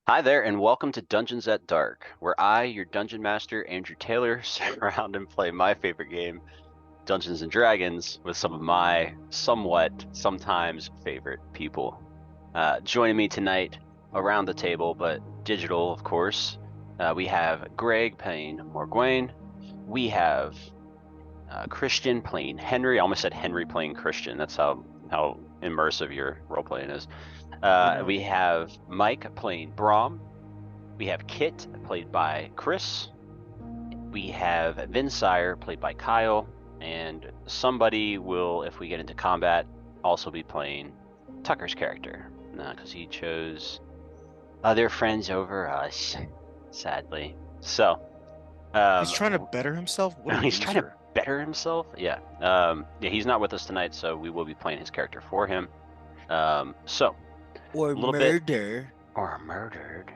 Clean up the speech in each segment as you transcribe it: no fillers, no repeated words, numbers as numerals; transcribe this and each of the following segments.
Hi there, and welcome to Dungeons at Dark, where I, your dungeon master, Andrew Taylor, sit around and play my favorite game, Dungeons and Dragons, with some of my sometimes favorite people. Joining me tonight around the table, but digital, of course, we have Greg playing Morgwain. We have Christian playing Henry. I almost said Henry playing Christian. That's how immersive your role playing is. We have Mike playing Brom. We have Kit, played by Chris. We have Vinsire, played by Kyle. And somebody will, if we get into combat, also be playing Tucker's character. Because he chose other friends over us, sadly. So, He's trying to better himself? What a he's trying to loser. better himself. Yeah. Yeah, he's not with us tonight, so we will be playing his character for him. So, Or a little bit murder. or murdered.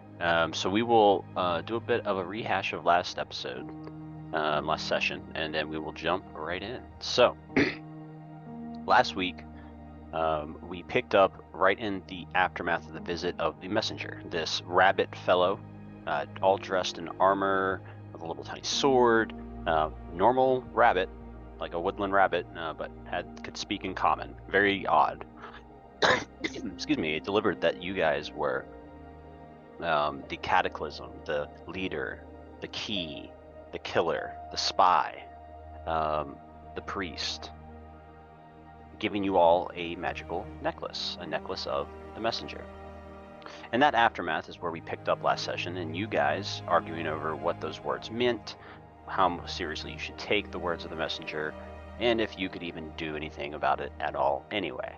So we will do a bit of a rehash of last episode, last session, and then we will jump right in. So last week, we picked up right in the aftermath of the visit of the messenger, this rabbit fellow, all dressed in armor with a little tiny sword, normal rabbit, like a woodland rabbit, but could speak in common. Very odd. Excuse me. It delivered that you guys were the cataclysm, the leader, the key, the killer, the spy, the priest, giving you all a magical necklace, a necklace of the messenger. And that aftermath is where we picked up last session, and you guys arguing over what those words meant, how seriously you should take the words of the messenger, and if you could even do anything about it at all anyway.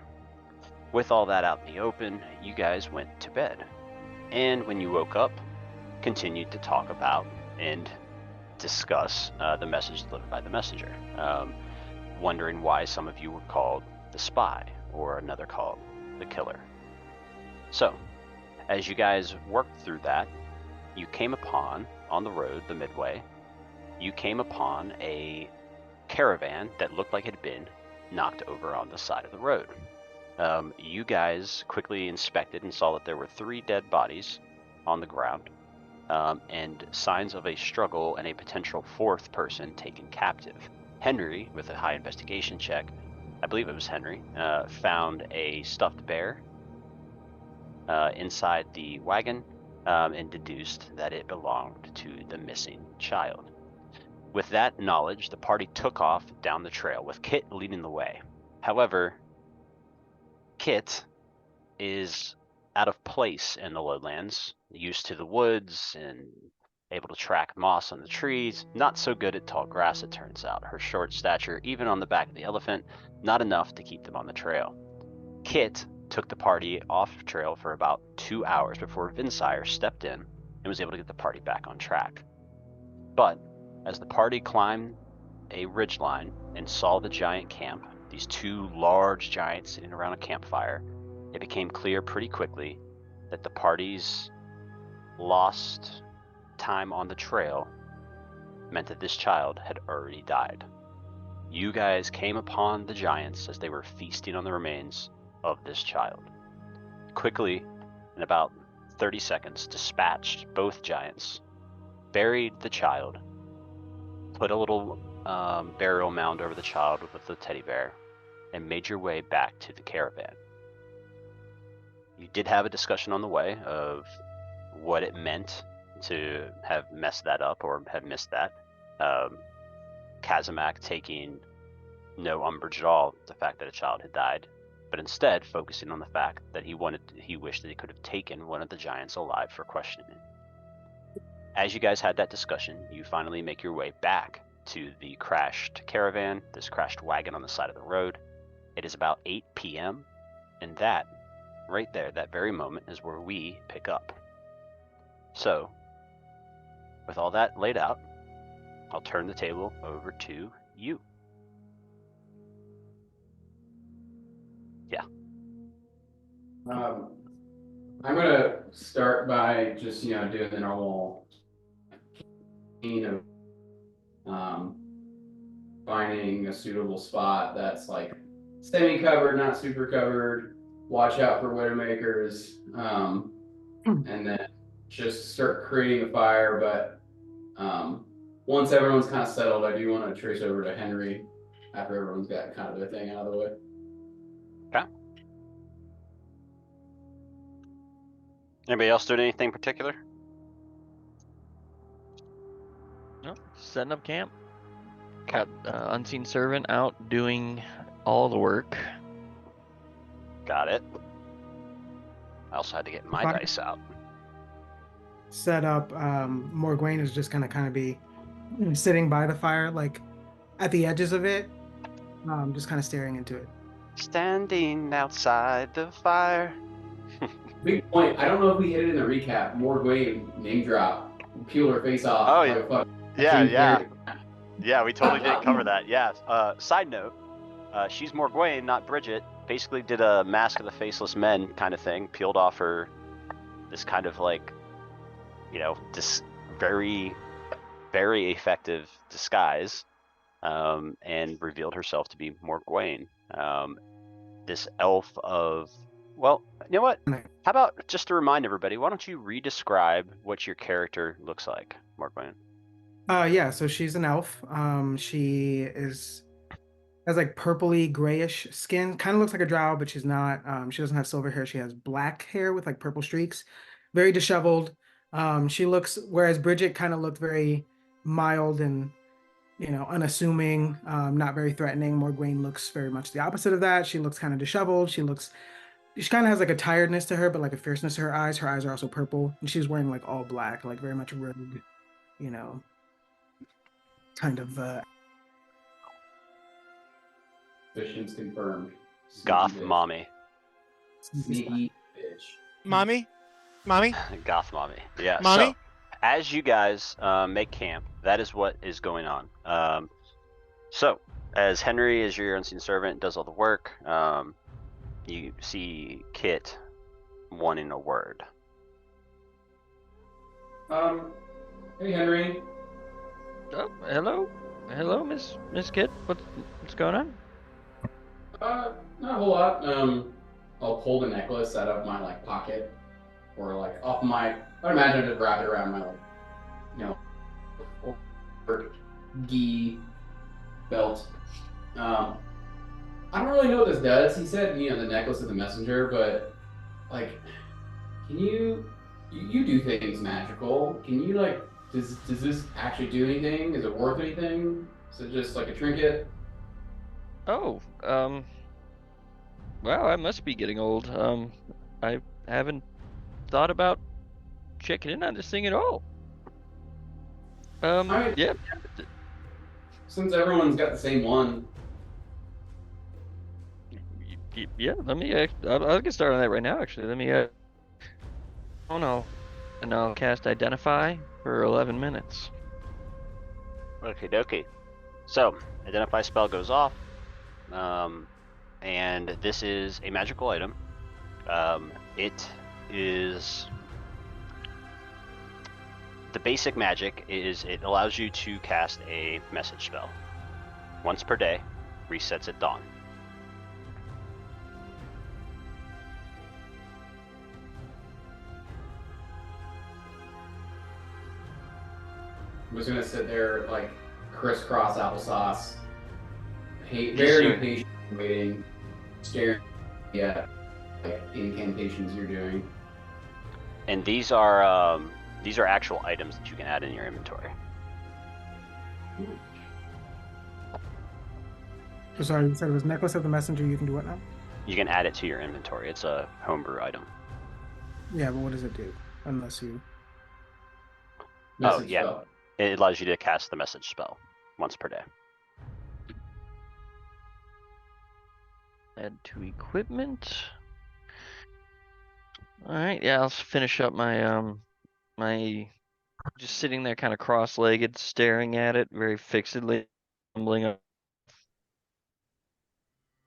With all that out in the open, you guys went to bed. And when you woke up, continued to talk about and discuss the message delivered by the messenger, wondering why some of you were called the spy or another called the killer. So, as you guys worked through that, you came upon, on the road, the midway, you came upon a caravan that looked like it had been knocked over on the side of the road. You guys quickly inspected and saw that there were 3 dead bodies on the ground, and signs of a struggle and a potential 4th person taken captive. Henry, with a high investigation check, I believe it was Henry, found a stuffed bear inside the wagon, and deduced that it belonged to the missing child. With that knowledge, the party took off down the trail, with Kit leading the way. However, Kit is out of place in the lowlands, used to the woods and able to track moss on the trees. Not so good at tall grass, it turns out. Her short stature, even on the back of the elephant, not enough to keep them on the trail. Kit took the party off trail for about 2 hours before Vinsire stepped in and was able to get the party back on track. But as the party climbed a ridgeline and saw the giant camp, these 2 large giants sitting around a campfire, it became clear pretty quickly that the party's lost time on the trail meant that this child had already died. You guys came upon the giants as they were feasting on the remains of this child. Quickly, in about 30 seconds, dispatched both giants, buried the child, put a little burial mound over the child with the teddy bear, and made your way back to the caravan. You did have a discussion on the way of what it meant to have messed that up or have missed that. Kazamak taking no umbrage at all with the fact that a child had died, but instead focusing on the fact that he wished that he could have taken one of the giants alive for questioning. As you guys had that discussion, you finally make your way back to the crashed caravan, this crashed wagon on the side of the road. It is about 8 p.m., and that, right there, that very moment, is where we pick up. So, with all that laid out, I'll turn the table over to you. Yeah. I'm gonna start by just doing the normal of finding a suitable spot that's like semi-covered, not super covered. Watch out for widowmakers, and then just start creating a fire. But once everyone's kind of settled, I do want to trace over to Henry after everyone's got kind of their thing out of the way. Okay. Anybody else doing anything particular? No, setting up camp. Got Unseen Servant out doing all the work. Got it. I also had to get my dice out. Set up. Morgwain is just gonna kind of be sitting by the fire, like at the edges of it, just kind of staring into it. Standing outside the fire. Big point. I don't know if we hit it in the recap. Morgwain name drop, peeled her face off. Oh, like, yeah. Yeah, we totally didn't cover that. Yeah. Side note, she's Morgwain, not Bridget. Basically did a Mask of the Faceless Men kind of thing. Peeled off this kind of like, this very, very effective disguise, and revealed herself to be Morgwain. This elf of, well, you know what? How about just to remind everybody, why don't you re-describe what your character looks like, Morgwain? Yeah, so she's an elf. She has like purpley grayish skin. Kind of looks like a drow, but she's not. She doesn't have silver hair. She has black hair with like purple streaks. Very disheveled. She looks, whereas Bridget kind of looked very mild and unassuming, not very threatening. Morgwain looks very much the opposite of that. She looks kind of disheveled. She kind of has like a tiredness to her, but like a fierceness to her eyes. Her eyes are also purple, and she's wearing like all black, like very much rogue, kind of. Suspicions confirmed. Goth Sneaky bitch. mommy. Sneaky bitch. Mommy? Goth mommy. Yeah. Mommy? So, as you guys make camp, that is what is going on. So, as Henry is your unseen servant, does all the work, you see Kit wanting a word. Hey Henry. Oh, hello, Miss Kit. What's going on? Not a whole lot. I'll pull the necklace out of my pocket, or off my. I'd imagine I just wrap it around my gi belt. I don't really know what this does. He said the necklace is the messenger, but can you do things magical? Can you does this actually do anything? Is it worth anything? Is it just like a trinket? Oh, well, I must be getting old. I haven't thought about checking in on this thing at all. Yeah. Since everyone's got the same one. Yeah, let me, I'll get started on that right now, actually. Let me, oh no. And I'll cast Identify for 11 minutes. Okie dokie. So, Identify spell goes off. And this is a magical item. It is... The basic magic is it allows you to cast a message spell. Once per day, resets at dawn. I'm just gonna sit there crisscross applesauce, very patient, waiting, staring at incantations you're doing. And these are actual items that you can add in your inventory. So sorry, you said it was Necklace of the Messenger. You can do what now? You can add it to your inventory. It's a homebrew item. Yeah, but what does it do? Unless you... Message yeah. spell. It allows you to cast the message spell once per day. Add to equipment. Alright, yeah, I'll finish up my, just sitting there kind of cross-legged, staring at it very fixedly, mumbling up.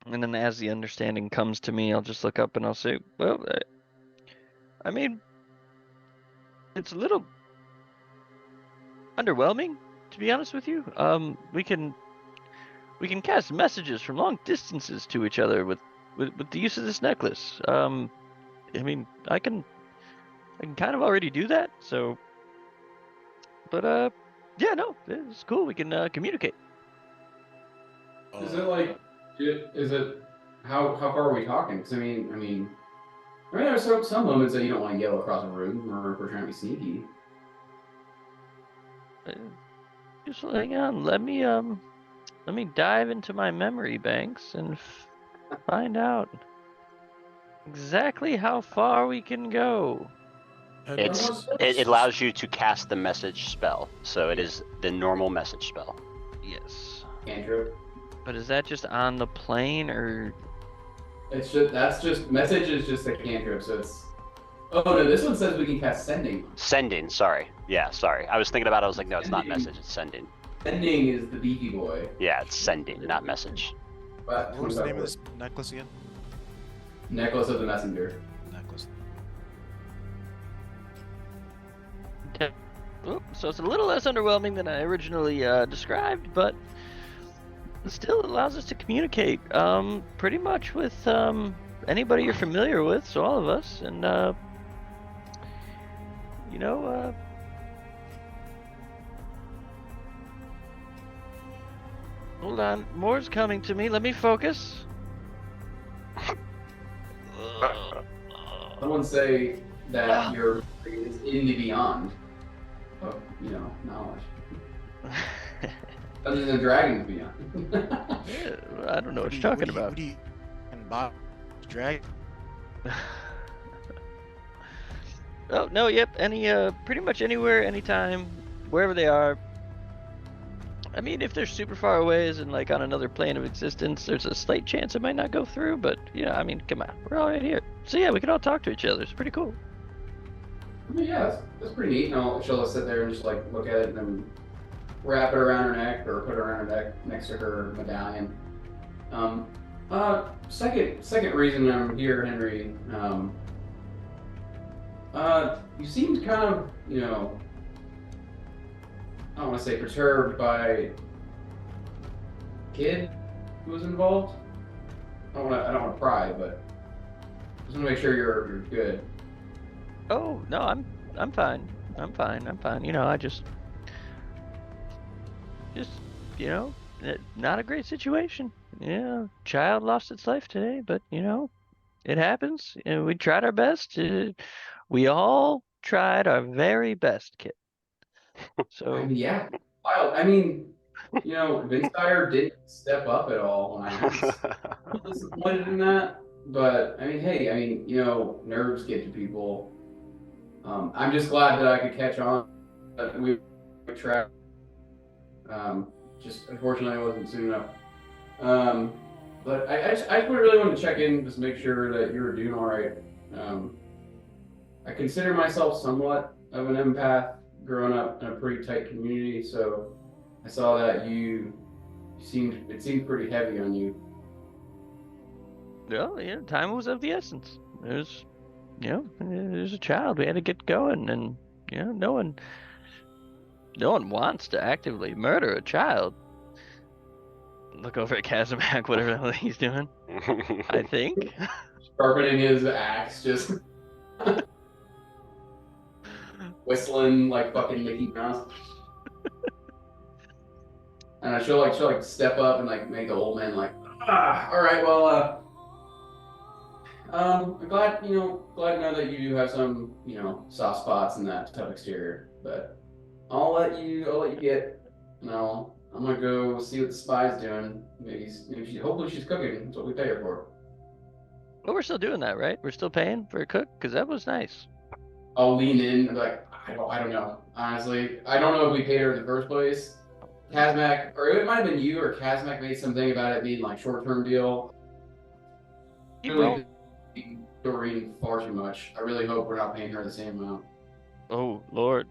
And then as the understanding comes to me, I'll just look up and I'll say, well, I mean, it's a little underwhelming, to be honest with you. We can cast messages from long distances to each other with the use of this necklace. I mean, I can can kind of already do that. So, but yeah, no, it's cool. We can communicate. Is it like, is it, how far are we talking? Because I mean, there are some moments that you don't want to yell across a room, or if we're trying to be sneaky. Just hang on. Let me dive into my memory banks and find out exactly how far we can go. It allows you to cast the message spell, so it is the normal message spell. Yes. Cantrip. But is that just on the plane, or? That's just message is just a cantrip, so it's. Oh no, this one says we can cast sending. Sending, sorry. Yeah, sorry. I was thinking about it, I was like, no, it's not message, it's sending. Sending is the beefy boy. Yeah, it's sending, not message. What was the name of this necklace again? Necklace of the Messenger. Necklace. So it's a little less underwhelming than I originally described, but it still allows us to communicate pretty much with anybody you're familiar with, so all of us, and hold on, more's coming to me. Let me focus. Someone say that your is in the beyond of, knowledge. Dungeons and Dragons beyond. Yeah, I don't know what you're talking about. What do you and Bob drag? Oh no, yep. Any pretty much anywhere, anytime, wherever they are. I mean, if they're super far away and like on another plane of existence, there's a slight chance it might not go through. But I mean, come on, we're all right here. So yeah, we can all talk to each other. It's pretty cool. I mean, yeah, that's pretty neat. She'll just sit there and just like look at it and then wrap it around her neck or put it around her neck next to her medallion. Second reason I'm here, Henry. You seemed kind of, I don't want to say perturbed by kid who was involved. I don't want to pry, but just want to make sure you're good. Oh no, I'm fine. I'm fine. I just not a great situation. Yeah, child lost its life today, but it happens, and we tried our best. We all tried our very best, kid. So I mean, yeah, wild. I mean, Vinstire didn't step up at all when I was disappointed in that. But I mean, hey, nerves get to people. I'm just glad that I could catch on. We tracked. Just unfortunately, I wasn't soon enough. But I just really wanted to check in, just make sure that you were doing all right. I consider myself somewhat of an empath, growing up in a pretty tight community, so I saw that it seemed pretty heavy on you. Well, time was of the essence. There's a child. We had to get going, and no one wants to actively murder a child. Look over at Kazimak, whatever the hell he's doing. I think. Sharpening his axe, just whistling like fucking Mickey Mouse. And she'll step up and like make the old man like, all right, well, I'm glad to know that you do have some, soft spots in that tough exterior, but I'll let you get, I'm gonna go see what the spy's doing. Hopefully she's cooking. That's what we pay her for. Well, we're still doing that, right? We're still paying for a cook, because that was nice. I'll lean in and be like, I don't know. Honestly, I don't know if we paid her in the first place. Kazimak, or it might have been you or Kazimak made something about it being like short-term deal. Really, Doreen far too much. I really hope we're not paying her the same amount. Oh Lord.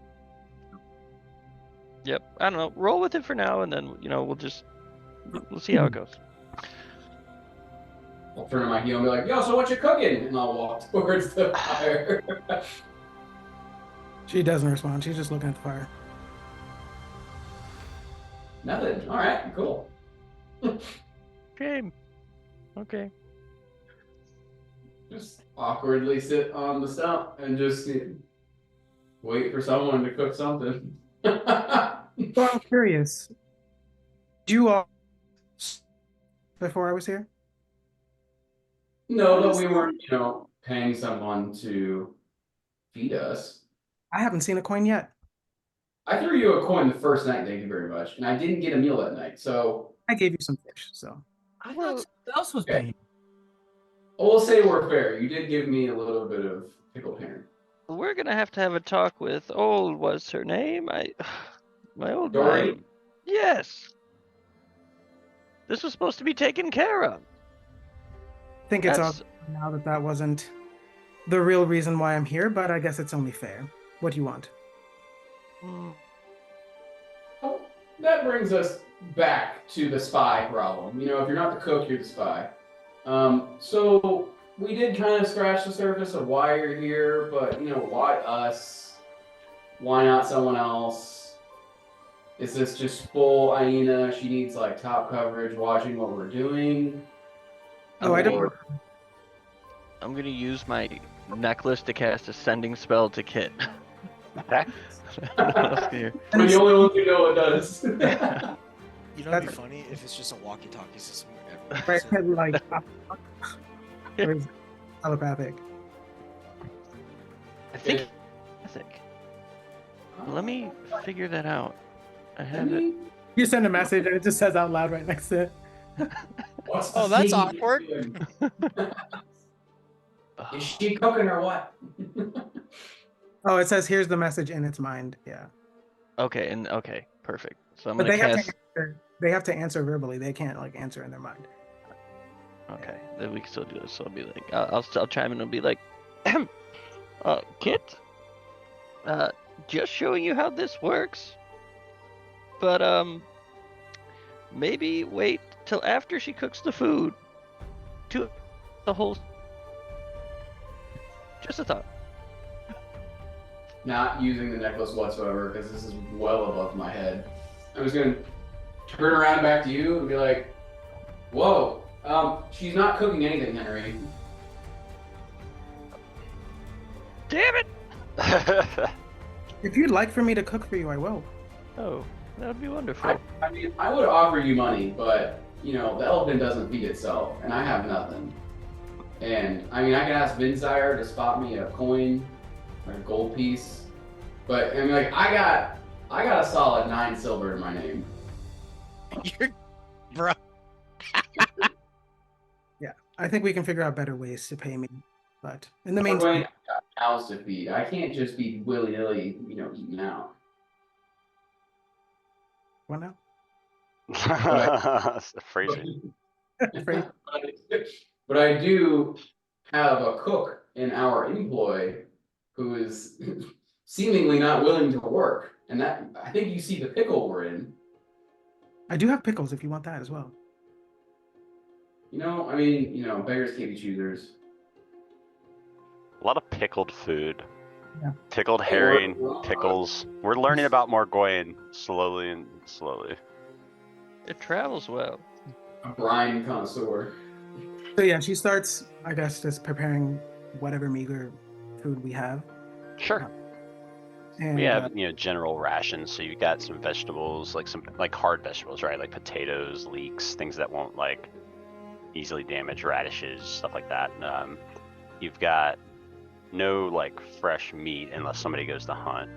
Yep. I don't know. Roll with it for now, and then we'll see how it goes. I'll turn on my heel and be like, yo, so what you cooking? And I'll walk towards the fire. She doesn't respond. She's just looking at the fire. Nothing. All right, cool. Okay. Just awkwardly sit on the stump and just wait for someone to cook something. So I'm curious. Do you all before I was here? No, but we weren't, paying someone to feed us. I haven't seen a coin yet. I threw you a coin the first night, thank you very much, and I didn't get a meal that night, so I gave you some fish, so I Well- thought someone else was Okay. paying. we'll say we're fair. You did give me a little bit of pickled herring. We're gonna have to have a talk with old. What's her name? My old Dory? mind. Yes. This was supposed to be taken care of. I think it's That's- obvious now that that wasn't the real reason why I'm here, but I guess it's only fair. What do you want? Oh, that brings us back to the spy problem. If you're not the cook, you're the spy. So we did kind of scratch the surface of why you're here, but why us? Why not someone else? Is this just full Aina? She needs like top coverage, watching what we're doing. Oh, I don't. Or- I'm gonna use my necklace to cast a sending spell to Kit. Okay. We're the only ones who know what does. You know, it'd be That's- funny if it's just a walkie-talkie system. Right, like or is it telepathic. I think. Let me figure that out. I have it. You send a message and it just says out loud right next to it. What's the Oh, that's scene awkward. doing? Is she cooking or what? Oh, it says here's the message in its mind. Yeah. Okay, perfect. So I'm But gonna they have cast. to answer, they have to answer verbally. They can't like answer in their mind. Okay, then we can still do this. So I'll be like, I'll chime in and be like, Kit, just showing you how this works. But maybe wait till after she cooks the food. To the whole. Just a thought. Not using the necklace whatsoever because this is well above my head. I was gonna turn around back to you and be like, "Whoa, she's not cooking anything, Henry." Damn it! If you'd like for me to cook for you, I will. Oh, that would be wonderful. I mean, I would offer you money, but the elephant doesn't feed itself, and I have nothing. And I mean, I can ask Vinsire to spot me a coin or a gold piece, but I mean, like, I got a solid 9 silver in my name. You're, bro. I think we can figure out better ways to pay me. But in the Wayne, meantime, I've got cows to feed. I can't just be willy nilly, eating out. what now? Phrasing. Phrase. But I do have a cook in our employ who is seemingly not willing to work, and that I think you see the pickle we're in. I do have pickles if you want that as well. I mean, beggars can't be choosers. A lot of pickled food. Yeah. Pickled Hey, herring, we're- pickles. We're learning about Morgoyan slowly and slowly. It travels well. A brine connoisseur. So yeah, she starts, I guess, just preparing whatever meager food we have. Sure. And We have, general rations. So you got some vegetables, like some hard vegetables, right? Like potatoes, leeks, things that won't easily damage radishes, stuff like that. You've got no fresh meat unless somebody goes to hunt.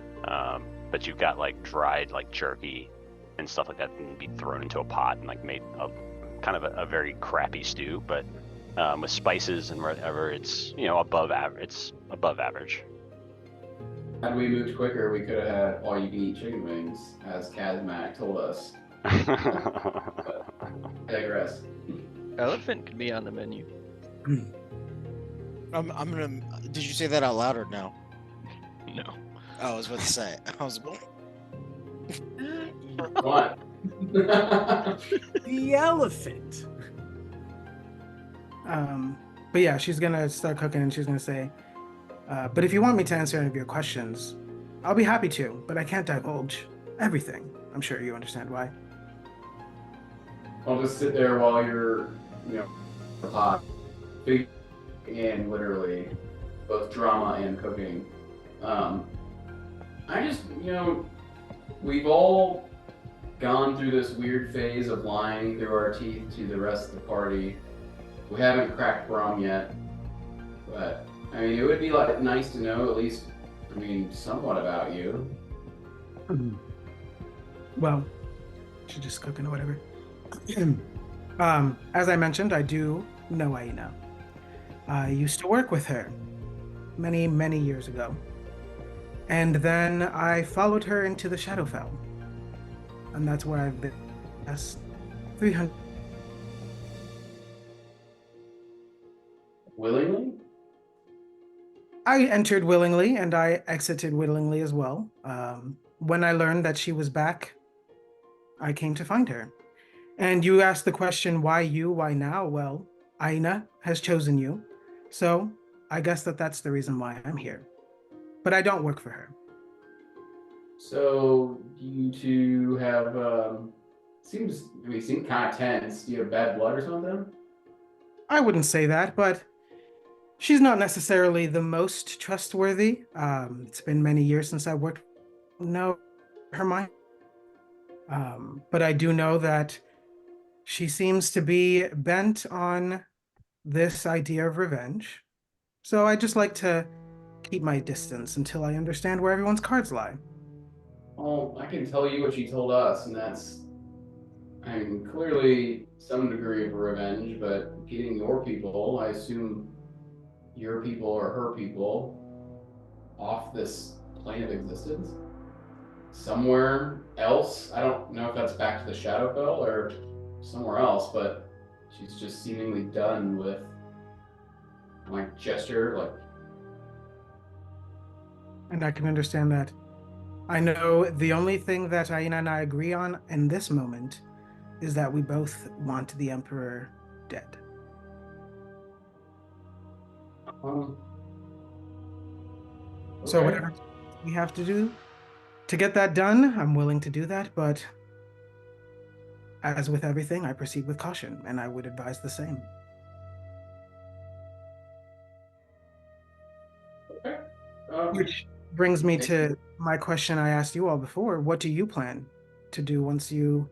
But you've got dried jerky and stuff like that that can be thrown into a pot and made a kind of a very crappy stew. But with spices and whatever, it's above average. It's above average. Had we moved quicker, we could have had all you can eat chicken wings, as Kazmak told us. Digress. Elephant could be on the menu. I'm gonna. Did you say that out loud or no? No. Oh, I was about to say. I was. What? The elephant. But yeah, she's gonna start cooking and she's gonna say, but if you want me to answer any of your questions, I'll be happy to, but I can't divulge everything. I'm sure you understand why. I'll just sit there while you're, the pot, big and literally both drama and cooking. I just, we've all gone through this weird phase of lying through our teeth to the rest of the party. We haven't cracked Brom yet, but I mean, it would be like nice to know at least, somewhat about you. Well, she's just cooking or whatever. As I mentioned, I do know Aina. I used to work with her many, many years ago. And then I followed her into the Shadowfell. And that's where I've been the last 300. Willingly? I entered willingly and I exited willingly as well. When I learned that she was back, I came to find her. And you asked the question, why you, why now? Well, Aina has chosen you. So I guess that's the reason why I'm here. But I don't work for her. So you two have seem kind of tense. Do you have bad blood or something? I wouldn't say that, but she's not necessarily the most trustworthy. It's been many years since I worked. No, her mind. But I do know that she seems to be bent on this idea of revenge. So I just like to keep my distance until I understand where everyone's cards lie. Well, I can tell you what she told us, and that's, clearly some degree of revenge, but getting your people, I assume your people or her people, off this plane of existence? Somewhere else? I don't know if that's back to the Shadowfell or somewhere else, but she's just seemingly done with, gesture, And I can understand that. I know the only thing that Aina and I agree on in this moment is that we both want the Emperor dead. So okay. whatever we have to do to get that done, I'm willing to do that, but as with everything, I proceed with caution, and I would advise the same. Okay. Which brings me to my question I asked you all before. What do you plan to do once you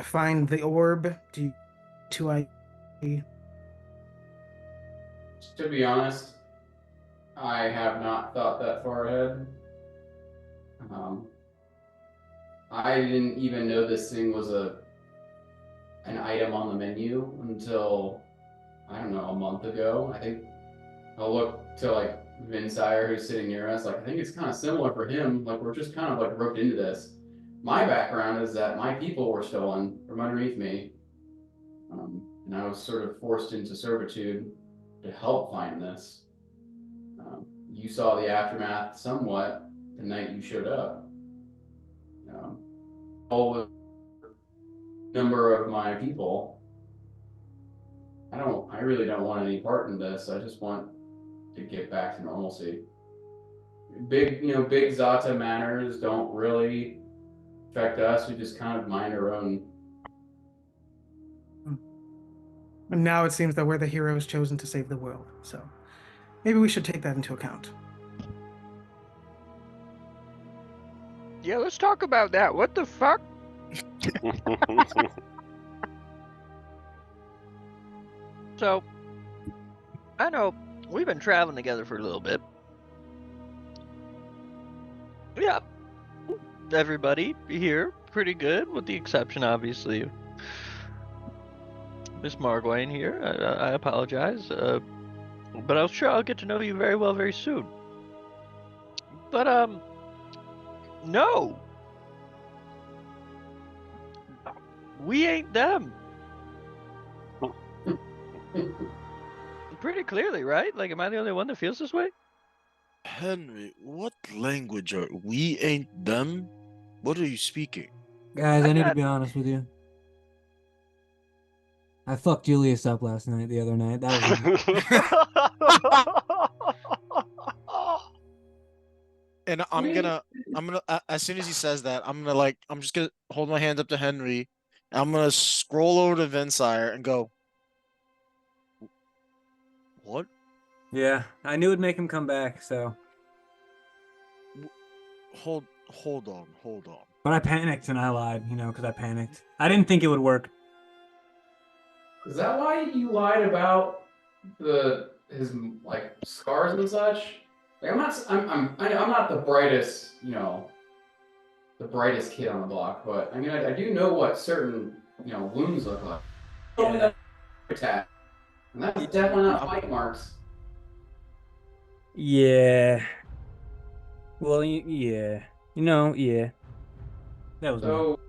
find the orb? Do you To be honest, I have not thought that far ahead. I didn't even know this thing was an item on the menu until, I don't know, a month ago. I think I'll look to Vinsire, who's sitting near us. I think it's kind of similar for him. We're just kind of roped into this. My background is that my people were stolen from underneath me, and I was sort of forced into servitude to help find this. You saw the aftermath somewhat the night you showed up. All the number of my people. I really don't want any part in this. I just want to get back to normalcy. Big Zata manners don't really affect us. We just kind of mind our own. And now it seems that we're the heroes chosen to save the world. So maybe we should take that into account. Yeah, let's talk about that. What the fuck? So, I know we've been traveling together for a little bit. Yeah, everybody here pretty good, with the exception, obviously, of Miss Margwain here. I apologize, but I'm sure I'll get to know you very well very soon. But no, we ain't them. Pretty clearly, right? Am I the only one that feels this way? Henry, what language are we ain't them? What are you speaking? Guys, I need to be honest with you. I fucked Julius up last night, the other night. That was And I'm gonna, as soon as he says that, I'm just gonna hold my hand up to Henry. And I'm gonna scroll over to Vinsire and go, what? yeah, I knew it'd make him come back, so hold on. But I panicked and I lied, because I panicked. I didn't think it would work. Is that why you lied about his like scars and such? Like I'm not the brightest, the brightest kid on the block, but I mean I do know what certain wounds look like. Only that attack, and that's definitely not bite marks. Yeah. Well, yeah. Yeah. That was me. So,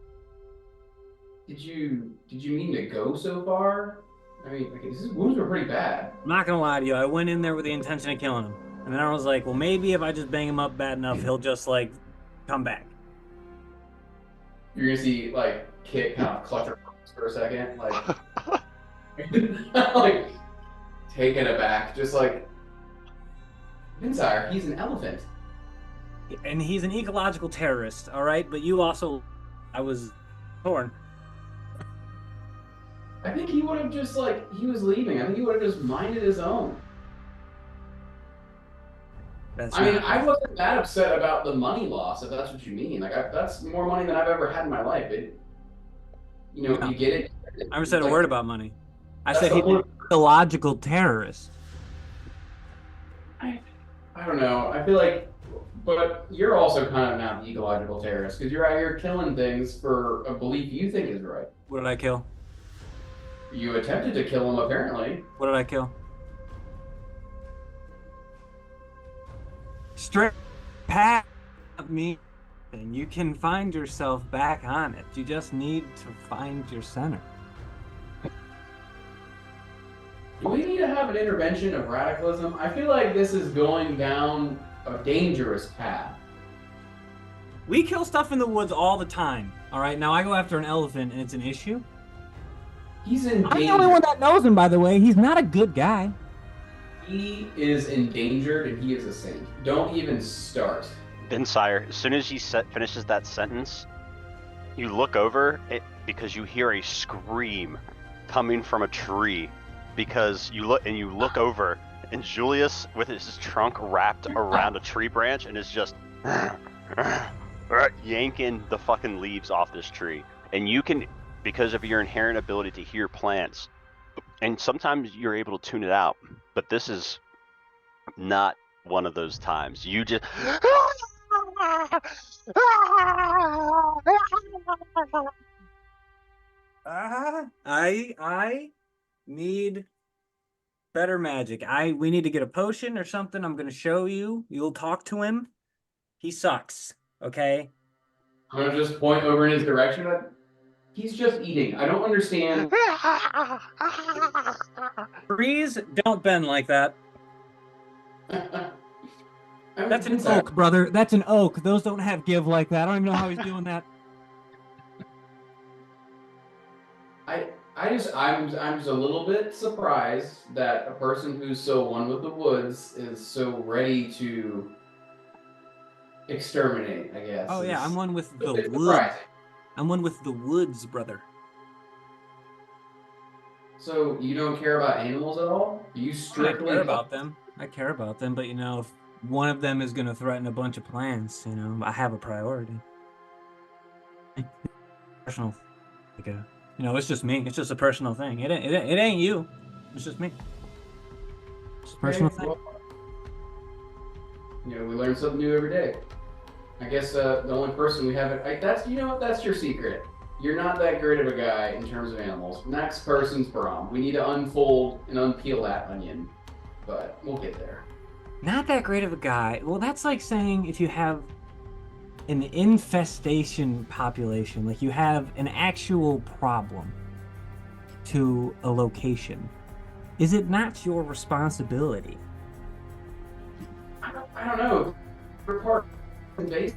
did you mean to go so far? I mean, like, his wounds were pretty bad. I'm not gonna lie to you. I went in there with the intention of killing him. And then I was like, well, maybe if I just bang him up bad enough, he'll just, like, come back. You're gonna see, like, Kit kind of clutch her pearls for a second, like, like, taken aback, just like, Vinsire, he's an elephant. And he's an ecological terrorist, all right? But you also... I was torn. I think he would have just, like, he was leaving. I think he would have just minded his own. I mean, I wasn't that upset about the money loss, if that's what you mean. Like, that's more money than I've ever had in my life. You get it. I never said a word about money. I said he's an ecological terrorist. I don't know. I feel like, but you're also kind of not the ecological terrorist because you're out here killing things for a belief you think is right. What did I kill? You attempted to kill him, apparently. What did I kill? Straight past me, and you can find yourself back on it. You just need to find your center. Do we need to have an intervention of radicalism? I feel like this is going down a dangerous path. We kill stuff in the woods all the time. All right, now I go after an elephant and it's an issue. He's in danger. I'm the only one that knows him, by the way. He's not a good guy. He is endangered and he is a saint. Don't even start. Vinsire, as soon as he finishes that sentence, you look over because you hear a scream coming from a tree. Because you look over, and Julius with his trunk wrapped around a tree branch and is just yanking the fucking leaves off this tree. And you can, because of your inherent ability to hear plants, and sometimes you're able to tune it out, but this is not one of those times. You just I need better magic. We need to get a potion or something. I'm gonna show you. You'll talk to him. He sucks. Okay. I'm gonna just point over in his direction. He's just eating. I don't understand. Trees don't bend like that. That's an oak, brother. That's an oak. Those don't have give like that. I don't even know how he's doing that. I'm just a little bit surprised that a person who's so one with the woods is so ready to exterminate, I guess. Oh yeah, I'm one with the woods. Surprising. I'm one with the woods, brother. So you don't care about animals at all? You strictly I care about them. I care about them, but if one of them is gonna threaten a bunch of plants, I have a priority. Personal, it's just me. It's just a personal thing. It ain't you. It's just me. It's a personal thing. Well, we learn something new every day. I guess the only person we haven't. That's that's your secret. You're not that great of a guy in terms of animals. Next person's prom. We need to unfold and unpeel that onion, but we'll get there. Not that great of a guy. Well, that's like saying if you have an infestation population, like you have an actual problem to a location, is it not your responsibility? I don't know. We're part of the base.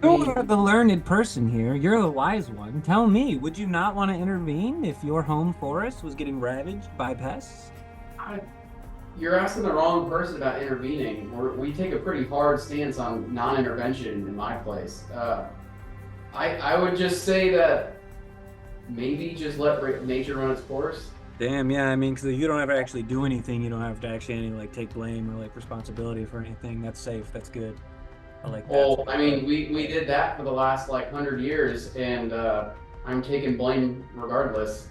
You're the learned person here. You're the wise one. Tell me, would you not want to intervene if your home forest was getting ravaged by pests? You're asking the wrong person about intervening. We take a pretty hard stance on non-intervention in my place. I would just say that maybe just let nature run its course. Damn, yeah, I mean, because if you don't ever actually do anything, you don't have to actually take blame or responsibility for anything. That's safe. That's good. Like Well, I mean, we did that for the last like 100 years, and I'm taking blame regardless.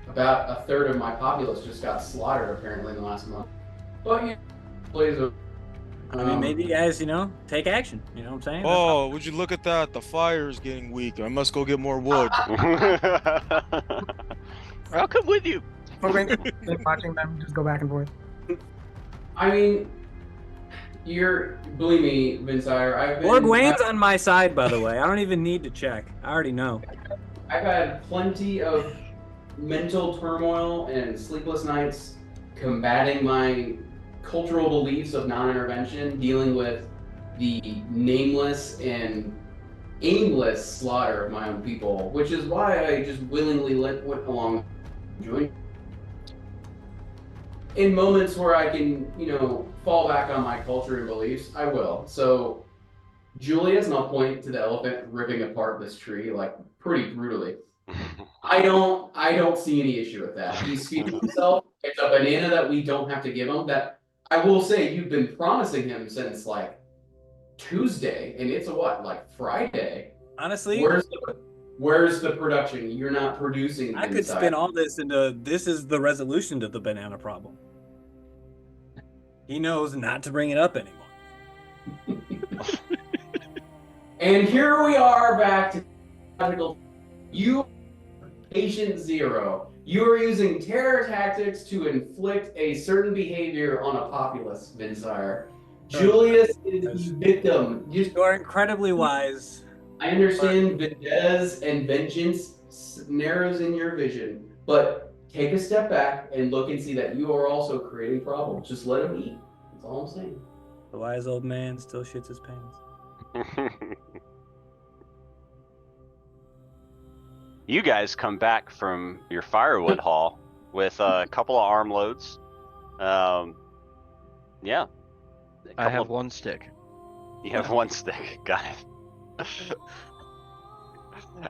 About a third of my populace just got slaughtered apparently in the last month. But you know, I mean, maybe you guys, take action. You know what I'm saying? That's Oh, would you look at that? The fire is getting weak. I must go get more wood. I'll come with you. We're watching them just go back and forth. I mean, believe me, Vinsire, Lord Wayne's on my side, by the way. I don't even need to check. I already know. I've had plenty of mental turmoil and sleepless nights combating my cultural beliefs of non-intervention, dealing with the nameless and aimless slaughter of my own people, which is why I just willingly went along and joined. In moments where I can, fall back on my culture and beliefs, I will. So, Julius, and I'll point to the elephant ripping apart this tree like pretty brutally. I don't see any issue with that. He's feeding himself. It's a banana that we don't have to give him. That I will say you've been promising him since like Tuesday, and it's like Friday. Honestly, where's the production? You're not producing. I could spin all this into this is the resolution to the banana problem. He knows not to bring it up anymore. And here we are back to logical. You patient zero. You are using terror tactics to inflict a certain behavior on a populace, Vinsire. Julius is the victim. You are incredibly wise. I understand vendettas and vengeance narrows in your vision, but take a step back and look and see that you are also creating problems. Just let him eat. That's all I'm saying. The wise old man still shits his pants. You guys come back from your firewood haul with a couple of armloads. Yeah. I have one stick. You have one stick. Got it.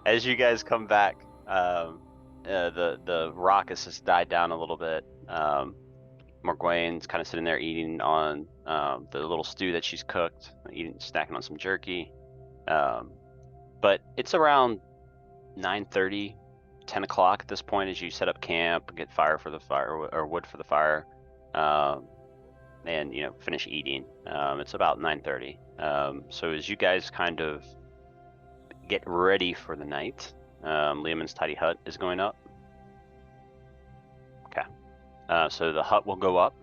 As you guys come back, the raucous has died down a little bit. Morgwain's kind of sitting there eating on the little stew that she's cooked, snacking on some jerky. But it's around 9:30, 10 o'clock at this point as you set up camp, get fire for the fire or wood for the fire, and finish eating. It's about 9:30. So as you guys kind of get ready for the night, Lehman's tidy hut is going up. Okay. So the hut will go up.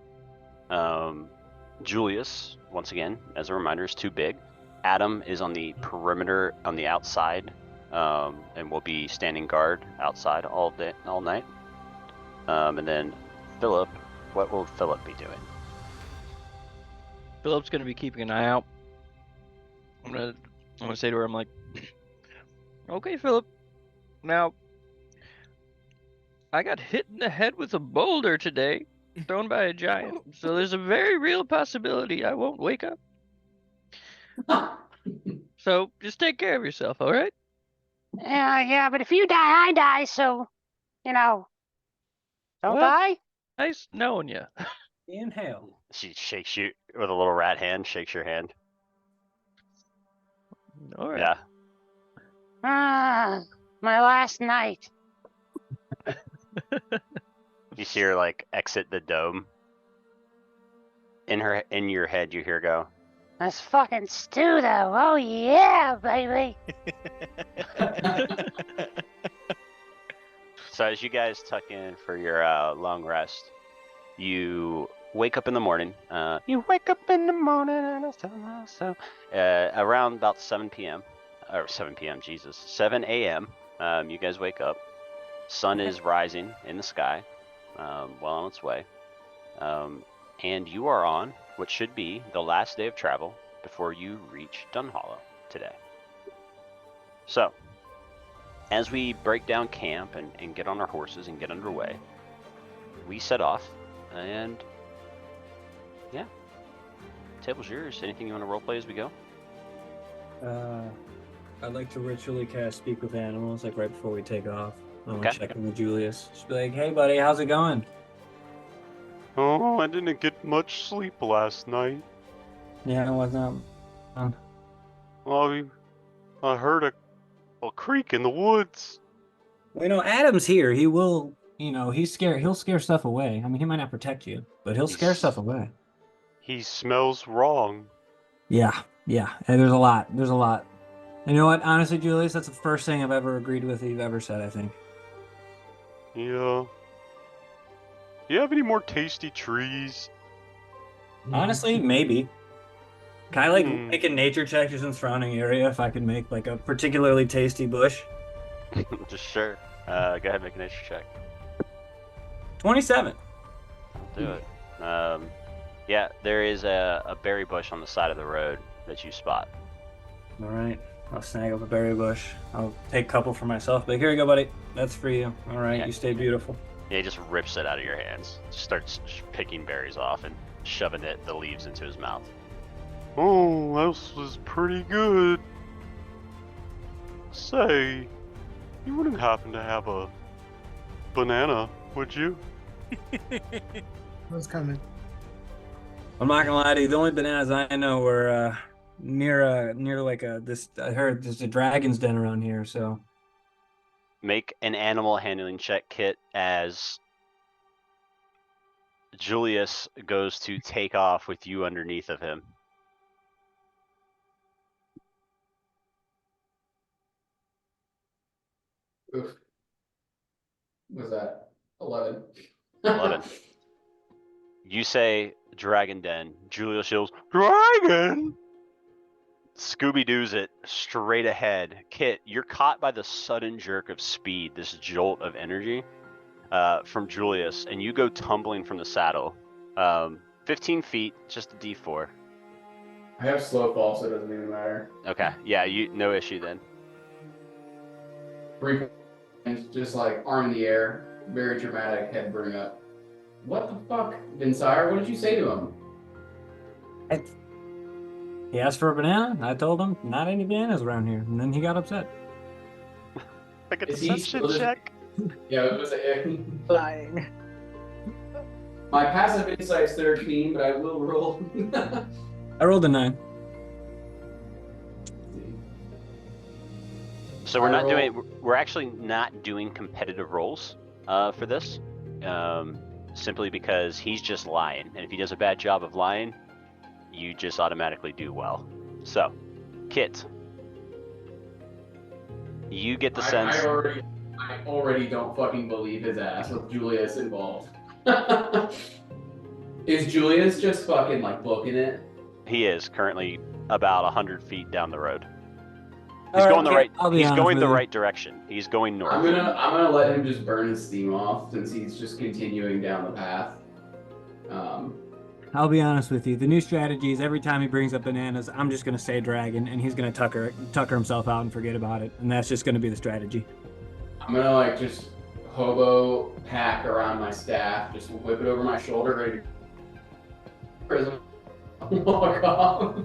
Julius, once again, as a reminder, is too big. Adam is on the perimeter on the outside, and will be standing guard outside all night. And then Philip, what will Philip be doing? Philip's gonna be keeping an eye out. I'm gonna say to her, I'm like, okay, Philip. Now, I got hit in the head with a boulder today, thrown by a giant. So there's a very real possibility I won't wake up. So just take care of yourself, all right? Yeah, but if you die, I die, so, don't Well, die. Nice knowing you. Inhale. She shakes you with a little rat hand, shakes your hand. All right. Yeah. My last night. You see her exit the dome. In your head, you hear go, That's fucking stew, though. Oh, yeah, baby. So as you guys tuck in for your long rest, you wake up in the morning. You wake up in the morning and around about 7 p.m. Or 7 p.m. Jesus, 7 a.m. You guys wake up. Sun is rising in the sky, well on its way, and you are on what should be the last day of travel before you reach Dunhollow today. So, as we break down camp and get on our horses and get underway, we set off, and yeah, table's yours. Anything you want to roleplay as we go? I'd like to ritually cast Speak with Animals, right before we take off. I want Okay. to check in with Julius. Just be like, hey, buddy, how's it going? Oh, I didn't get much sleep last night. Yeah, it wasn't. Well, I heard a creak in the woods. Well, Adam's here. He will, he'll scare stuff away. I mean, he might not protect you, but he'll scare stuff away. He smells wrong. Yeah. And there's a lot. And you know what? Honestly, Julius, that's the first thing I've ever agreed with that you've ever said, I think. Yeah. Do you have any more tasty trees? Honestly, maybe. Can I make a nature check just in surrounding area if I can make like a particularly tasty bush? Just sure. Go ahead and make a nature check. 27. I'll do it. Yeah, there is a berry bush on the side of the road that you spot. All right. I'll snag up a berry bush. I'll take a couple for myself. But here you go, buddy. That's for you. All right. Yeah. You stay beautiful. Yeah, he just rips it out of your hands. Just starts picking berries off and shoving the leaves into his mouth. Oh, this was pretty good. Say, you wouldn't happen to have a banana, would you? What's coming? I'm not gonna lie to you. The only bananas I know were near like this. I heard there's a dragon's den around here. So Make an animal handling check, Kit, as Julius goes to take off with you underneath of him. Oof. What's that? 11. 11. You say Dragon Den. Julius yells, Dragon! Scooby-Doo's it straight ahead. Kit, you're caught by the sudden jerk of speed, this jolt of energy from Julius, and you go tumbling from the saddle. 15 feet, just a D4. I have slow fall, so it doesn't even matter. Okay, yeah, no issue then. Brief, and just like arm in the air, very dramatic, head burning up. What the fuck, Vinsire? What did you say to him? he asked for a banana. I told him not any bananas around here, and then he got upset. Like a Is he deception still just- check. Yeah, it was Lying. my passive insight's 13, but I will roll. I rolled a 9. So we're actually not doing competitive rolls for this, simply because he's just lying, and if he does a bad job of lying, you just automatically do well. So, Kit, you get the sense. I already don't fucking believe his ass with Julius involved. Is Julius just fucking like booking it? He is currently about 100 feet down the road. All He's right, going the right. I'll be He's honest going with the you. right direction. He's going north. I'm gonna let him just burn his steam off since he's just continuing down the path. I'll be honest with you. The new strategy is every time he brings up bananas, I'm just gonna say dragon, and he's gonna tucker himself out and forget about it, and that's just gonna be the strategy. I'm gonna like just hobo pack around my staff, just whip it over my shoulder, ready to walk off.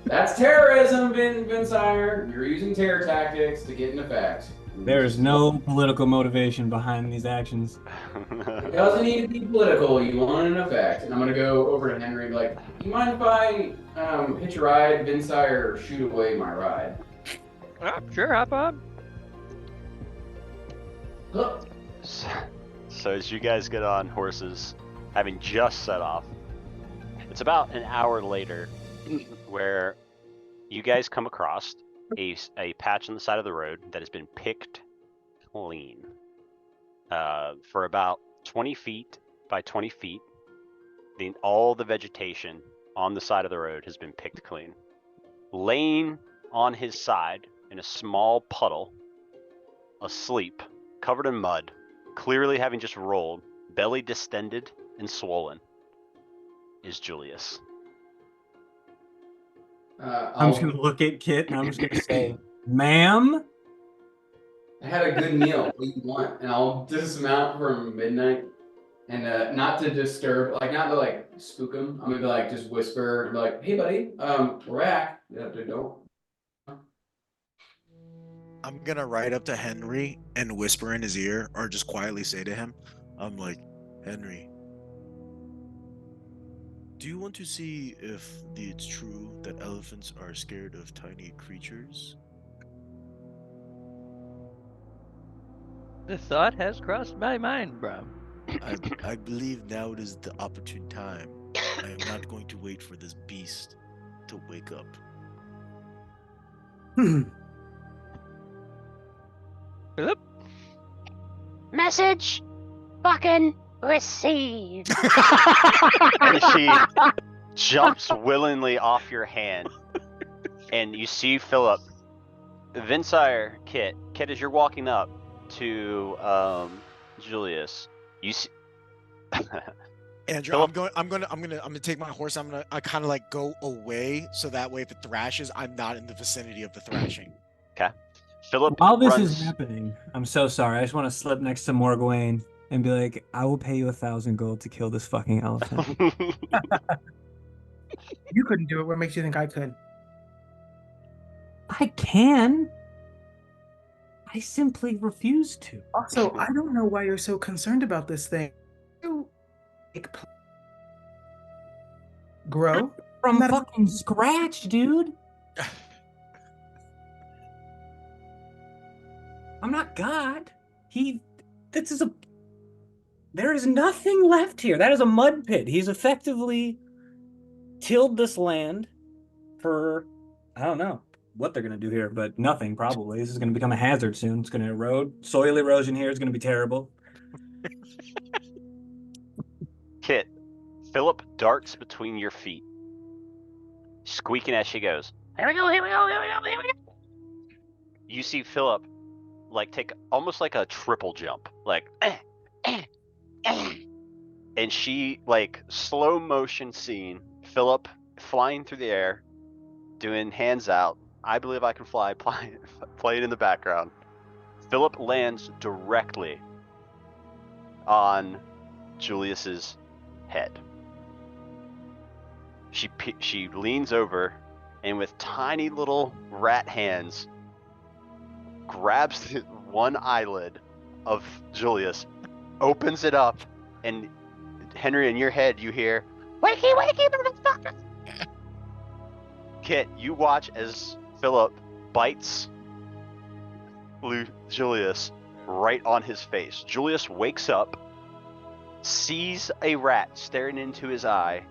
That's terrorism, Vinsire. You're using terror tactics to get an effect. There is no political motivation behind these actions. It doesn't need to be political. You want an effect. And I'm gonna go over to Henry and be like, you mind if I hitch a ride, Vinsire, or shoot away my ride? Sure, hop on. Look. So as you guys get on horses, having just set off, it's about an hour later where you guys come across a patch on the side of the road that has been picked clean for about 20 feet by 20 feet. All the vegetation on the side of the road has been picked clean. Laying on his side in a small puddle, asleep, covered in mud, clearly having just rolled, belly distended and swollen, is Julius. I'm just gonna look at Kit and I'm just gonna say, "Ma'am." I had a good meal. What do you want? And I'll dismount from midnight, and not to disturb, like not to like spook him. I'm gonna like just whisper, and be like, "Hey, buddy, we're back." You have to go. I'm gonna ride up to Henry and whisper in his ear, or just quietly say to him, I'm like, Henry, Do you want to see if it's true that elephants are scared of tiny creatures? The thought has crossed my mind, bro. I believe now it is the opportune time. I am not going to wait for this beast to wake up. Philip? Message fucking received. And she jumps willingly off your hand, and you see Philip. Vinsire, Kit, as you're walking up to Julius, you see. Andrew, Philip- I'm gonna take my horse. I kind of like go away so that way if it thrashes, I'm not in the vicinity of the thrashing. Okay. Philip While this runs. is happening, I'm so sorry. I just want to slip next to Morgaine and be like, I will pay you 1,000 gold to kill this fucking elephant. You couldn't do it. What makes you think I could? I can. I simply refuse to. Also, I don't know why you're so concerned about this thing. You grow From Not- fucking scratch, dude. I'm not God. There is nothing left here. That is a mud pit. He's effectively tilled this land for, I don't know what they're going to do here, but nothing probably. This is going to become a hazard soon. It's going to erode. Soil erosion here is going to be terrible. Kit, Philip darts between your feet, squeaking as she goes. Here we go, here we go, here we go, here we go. You see Philip like take almost like a triple jump, like and she like slow motion scene, Philip flying through the air, doing hands out. I believe I can fly, playing in the background. Philip lands directly on Julius's head. She leans over and with tiny little rat hands grabs the one eyelid of Julius, opens it up, and Henry, in your head you hear, "Wakey, wakey, motherfucker!" Kit, you watch as Philip bites Julius right on his face. Julius wakes up, sees a rat staring into his eye,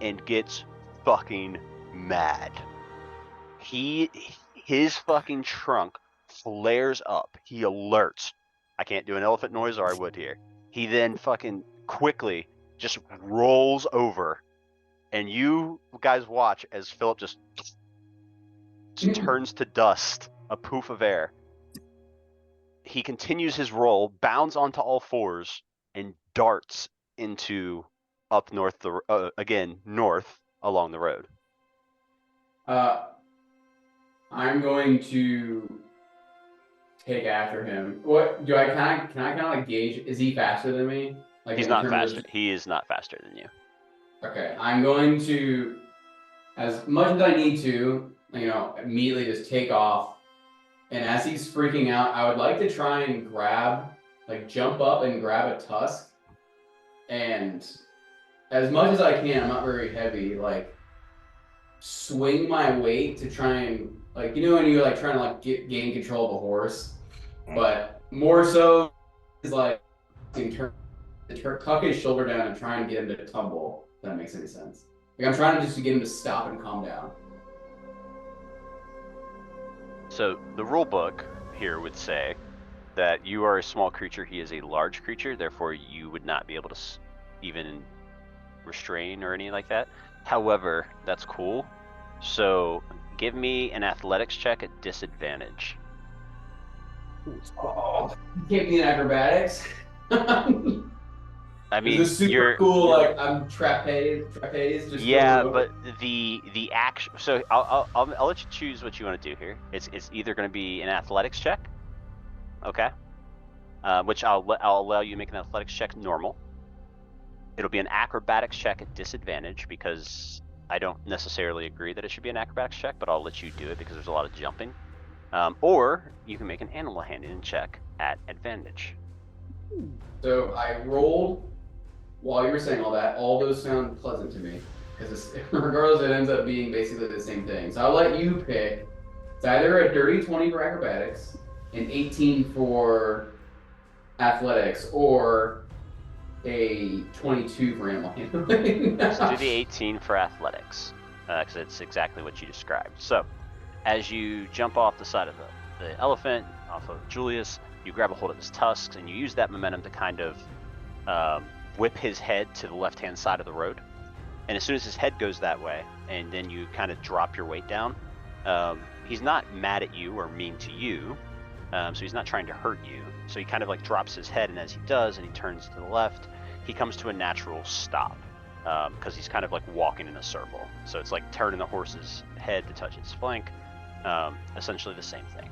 and gets fucking mad. His fucking trunk flares up. He alerts. I can't do an elephant noise or I would here. He then fucking quickly just rolls over, and you guys watch as Philip just turns to dust, a poof of air. He continues his roll, bounds onto all fours, and darts into up north, north along the road. I'm going to take after him. What do I can I kind of like gauge? Is he faster than me? Like He's in not terms faster. of- He is not faster than you. Okay, I'm going to, as much as I need to, immediately just take off. And as he's freaking out, I would like to try and jump up and grab a tusk. And as much as I can, I'm not very heavy, swing my weight to try and, when you trying to gain control of a horse. But more so is tuck his shoulder down and try and get him to tumble, if that makes any sense. I'm trying to get him to stop and calm down. So the rule book here would say that you are a small creature, he is a large creature, therefore you would not be able to even restrain or anything like that. However, that's cool. So give me an athletics check at disadvantage. Oh, you can't be in acrobatics. I mean, this is super you're cool. I'm trapeze. Just yeah, going but over. the action. So I'll let you choose what you want to do here. It's either going to be an athletics check, okay, which I'll allow you to make an athletics check normal. It'll be an acrobatics check at disadvantage because I don't necessarily agree that it should be an acrobatics check, but I'll let you do it because there's a lot of jumping. Or you can make an animal handling check at advantage. So I rolled while you were saying all that, all those sound pleasant to me. Because regardless, it ends up being basically the same thing. So I'll let you pick. It's either a dirty 20 for acrobatics, an 18 for athletics, or a 22 for animal handling. Let's do the 18 for athletics, because it's exactly what you described. So, as you jump off the side of the elephant, off of Julius, you grab a hold of his tusks, and you use that momentum to kind of whip his head to the left-hand side of the road. And as soon as his head goes that way, and then you kind of drop your weight down, he's not mad at you or mean to you, so he's not trying to hurt you. So he kind of like drops his head, and as he does, and he turns to the left, he comes to a natural stop, because he's kind of like walking in a circle. So it's like turning the horse's head to touch its flank, essentially the same thing.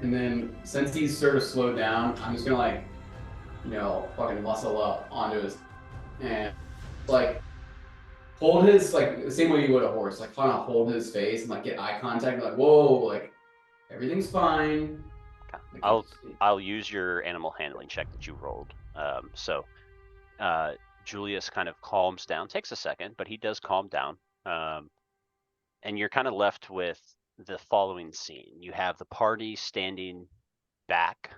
And then since he's sort of slowed down, I'm just gonna fucking muscle up onto his and like hold his like the same way you would a horse, like kind of hold his face and like get eye contact, and like whoa, like everything's fine. Like, I'll use your animal handling check that you rolled. Julius kind of calms down, takes a second, but he does calm down. And you're kind of left with the following scene. You have the party standing back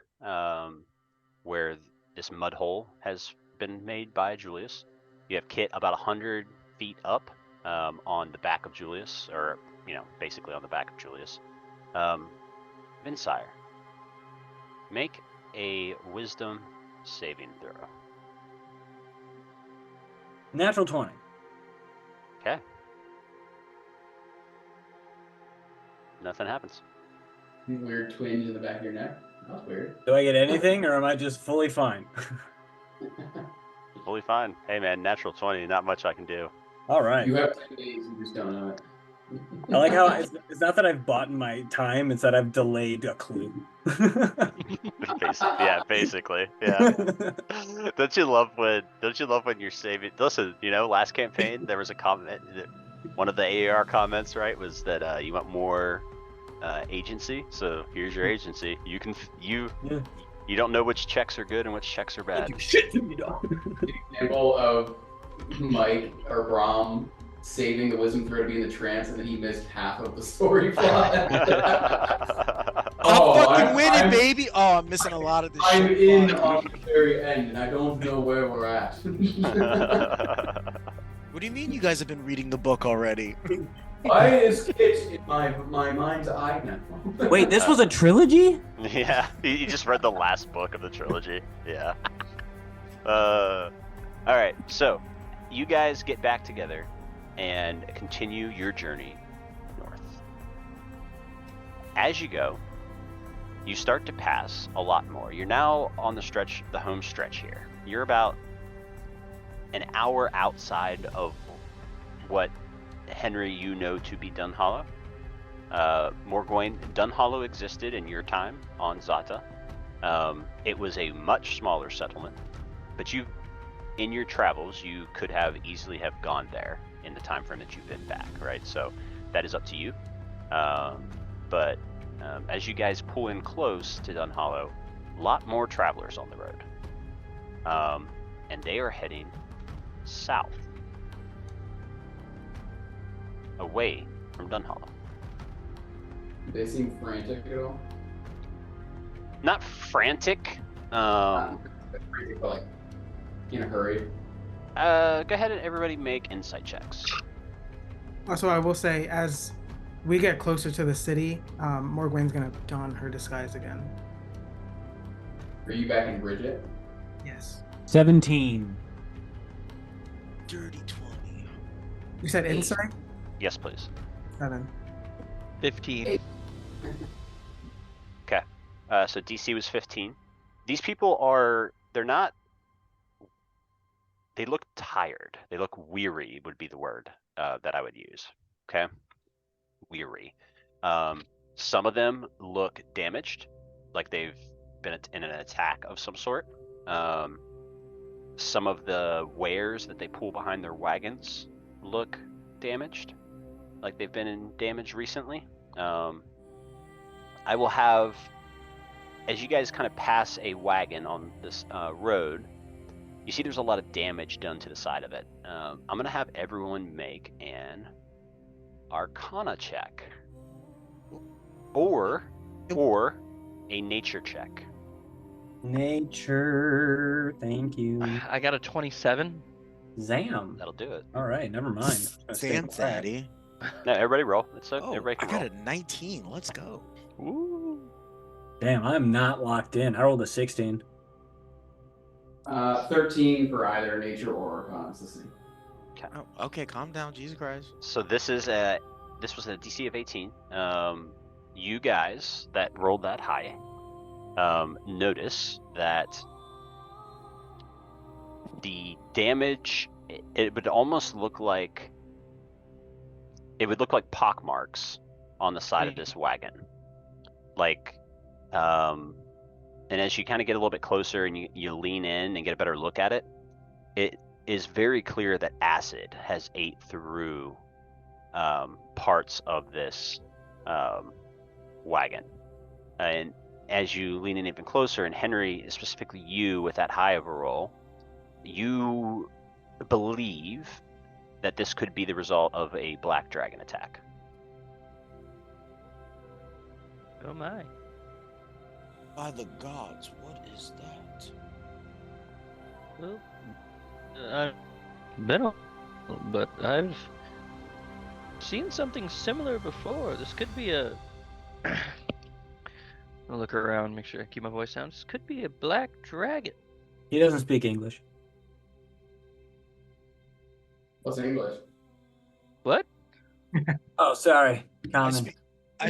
where this mud hole has been made by Julius. You have Kit about 100 feet up on the back of Julius, or basically on the back of Julius. Vinsire, make a wisdom saving throw. Natural 20. Okay. Nothing happens. weird twinge in the back of your neck. That's weird. Do I get anything, or am I just fully fine? Fully fine. Hey man, natural 20, not much I can do. All right. You have 10 days, you just don't know it. I like how it's not that I've bought my time, it's that I've delayed a clue. Basically. Yeah. Don't you love when you're saving? Listen, last campaign there was a comment. One of the AAR comments, right, was that you want more agency. So here's your agency. You don't know which checks are good and which checks are bad. Shit, you don't. Example of Mike or Brom saving the wisdom throw to be in the trance, and then he missed half of the story plot. I'm winning, baby. Oh, I'm missing a lot of this I'm shit. in on the very end, and I don't know where we're at. What do you mean you guys have been reading the book already? Why is Kit in my mind's eye now? Wait, this was a trilogy? Yeah, you just read the last book of the trilogy. Yeah. All right, so you guys get back together and continue your journey north. As you go, you start to pass a lot more. You're now on the home stretch here. You're about an hour outside of what Henry you know to be Dunhollow. Morgoine, Dunhollow existed in your time on Zata. It was a much smaller settlement, but in your travels, you could have easily have gone there in the time frame that you've been back, right? So that is up to you. But as you guys pull in close to Dunhollow, a lot more travelers on the road. And they are heading south, away from Dunhollow. Do they seem frantic at all? Not frantic. Frantic, but like in a hurry. Go ahead and everybody make insight checks. Also, I will say, as we get closer to the city, Morgwyn's gonna don her disguise again. Are you back in Bridget? Yes. 17. Dirty 20. You said insight? Yes, please. 7. 15. Okay. So DC was 15. These people they look tired. They look weary would be the word that I would use. Okay. Weary. Some of them look damaged, like they've been in an attack of some sort. Some of the wares that they pull behind their wagons look damaged, like they've been in damage recently. I will have, as you guys kind of pass a wagon on this road, you see there's a lot of damage done to the side of it. I'm going to have everyone make an Arcana check. Or a nature check. Nature. Thank you. I got a 27. Zam. That'll do it. All right, never mind. I'm just gonna stay Damn, quiet. Daddy. No, everybody roll. It's Oh, everybody I can got roll. a 19. Let's go. Ooh. Damn, I'm not locked in. I rolled a 16. 13 for either nature or arcana. It's the same. Oh, okay, calm down. Jesus Christ. So this was a DC of 18. You guys that rolled that high, notice that the damage, it would almost look like pock marks on the side of this wagon. Like, and as you kind of get a little bit closer and you lean in and get a better look at it, it is very clear that acid has ate through parts of this wagon. And as you lean in even closer, and Henry, specifically you with that high of a roll, you believe that this could be the result of a black dragon attack. Oh my. By the gods, what is that? Well, I've been on, but I've seen something similar before. This could be a. I'll look around, make sure I keep my voice down. This could be a black dragon. He doesn't speak English. What's English? What? Oh, sorry. I Common.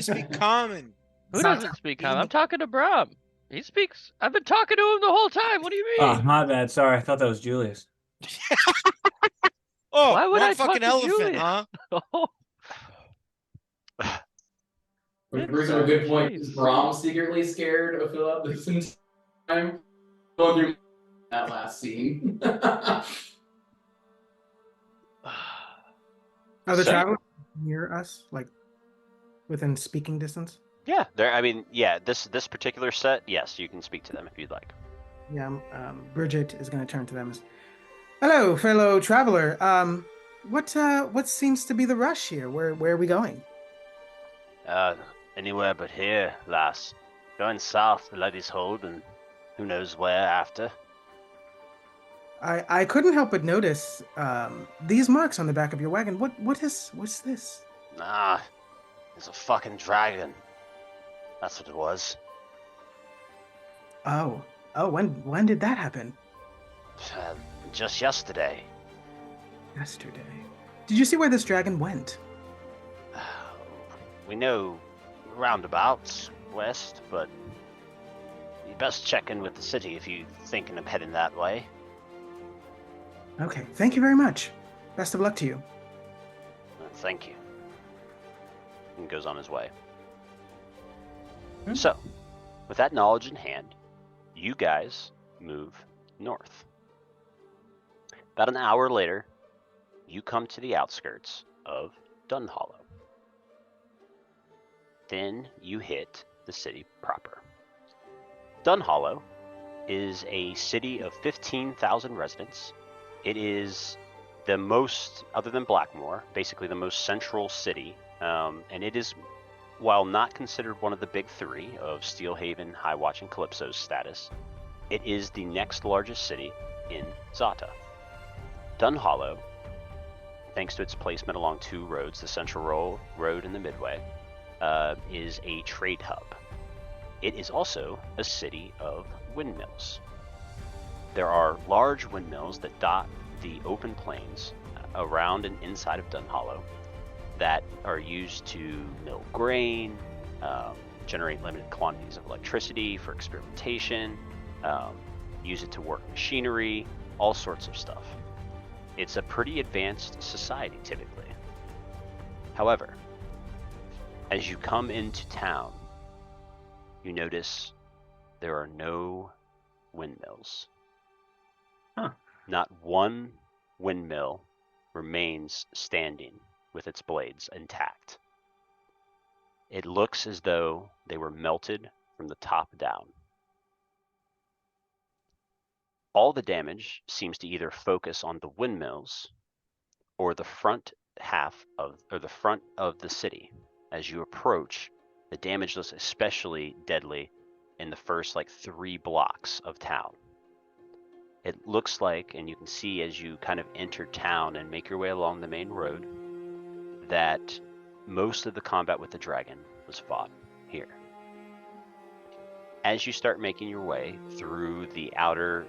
speak common. Who Not doesn't speak even common? the- I'm talking to Brom. He speaks. I've been talking to him the whole time. What do you mean? Oh, my bad. Sorry. I thought that was Julius. Oh, Why would one I talk fucking to elephant, Julius? huh? Which It's brings up a good point. Is jeez. Brahm secretly scared of Philip this entire time? Going through that last scene. Are the So- travelers near us, like within speaking distance? Yeah, this particular set, yes, you can speak to them if you'd like. Yeah, Bridget is going to turn to them. Hello, fellow traveler. What seems to be the rush here? Where are we going? Anywhere but here, lass. Going south to Letty's Hold, and who knows where after. I couldn't help but notice these marks on the back of your wagon. What's this? Nah, it's a fucking dragon. That's what it was. Oh, when did that happen? Just yesterday. Yesterday. Did you see where this dragon went? We know roundabouts west, but you best check in with the city if you're thinking of heading that way. Okay, thank you very much. Best of luck to you. Thank you. And goes on his way. Hmm. So, with that knowledge in hand, you guys move north. About an hour later, you come to the outskirts of Dunhollow. Then you hit the city proper. Dunhollow is a city of 15,000 residents. It is the most, other than Blackmoor, basically the most central city, and it is, while not considered one of the big three of Steelhaven, Highwatch, and Calypso's status, it is the next largest city in Zata. Dunhollow, thanks to its placement along two roads, the Central Road and the Midway, is a trade hub. It is also a city of windmills. There are large windmills that dot the open plains around and inside of Dunhollow that are used to mill grain, generate limited quantities of electricity for experimentation, use it to work machinery, all sorts of stuff. It's a pretty advanced society typically. However, as you come into town, you notice there are no windmills. Huh. Not one windmill remains standing with its blades intact. It looks as though they were melted from the top down. All the damage seems to either focus on the windmills or the front of the city. As you approach, the damage looks especially deadly in the first 3 blocks of town. It looks like, and you can see as you kind of enter town and make your way along the main road, that most of the combat with the dragon was fought here. As you start making your way through the outer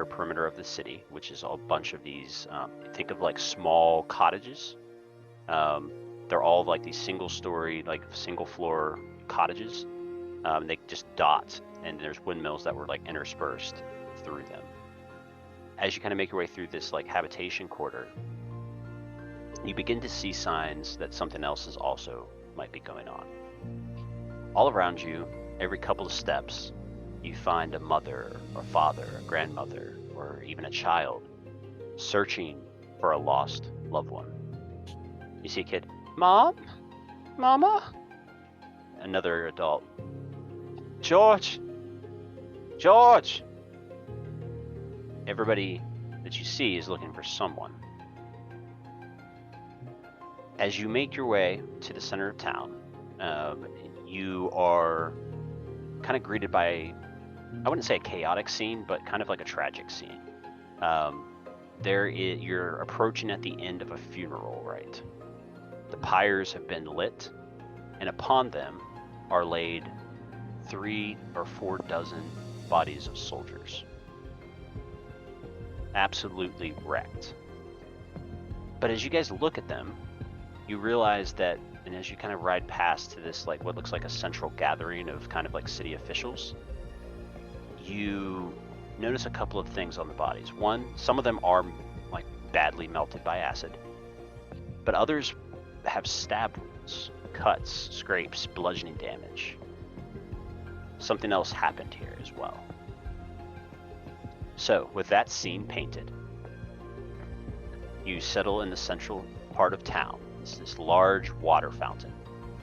perimeter of the city, which is a bunch of these, think of small cottages. They're all these single-story, single-floor cottages. They just dot, and there's windmills that were interspersed through them. As you kind of make your way through this habitation quarter, you begin to see signs that something else is also might be going on. All around you, every couple of steps, you find a mother or father, a grandmother, or even a child searching for a lost loved one. You see a kid, Mom? Mama? Another adult, George! George! Everybody that you see is looking for someone. As you make your way to the center of town, you are kind of greeted by, I wouldn't say a chaotic scene, but kind of like a tragic scene. You're approaching at the end of a funeral rite. The pyres have been lit, and upon them are laid 3 or 4 dozen bodies of soldiers. Absolutely wrecked. But as you guys look at them, you realize that, and as you kind of ride past to this what looks like a central gathering of kind of city officials, you notice a couple of things on the bodies. One, some of them are badly melted by acid, but others have stab wounds, cuts, scrapes, bludgeoning damage. Something else happened here as well. So, with that scene painted, you settle in the central part of town. It's this large water fountain.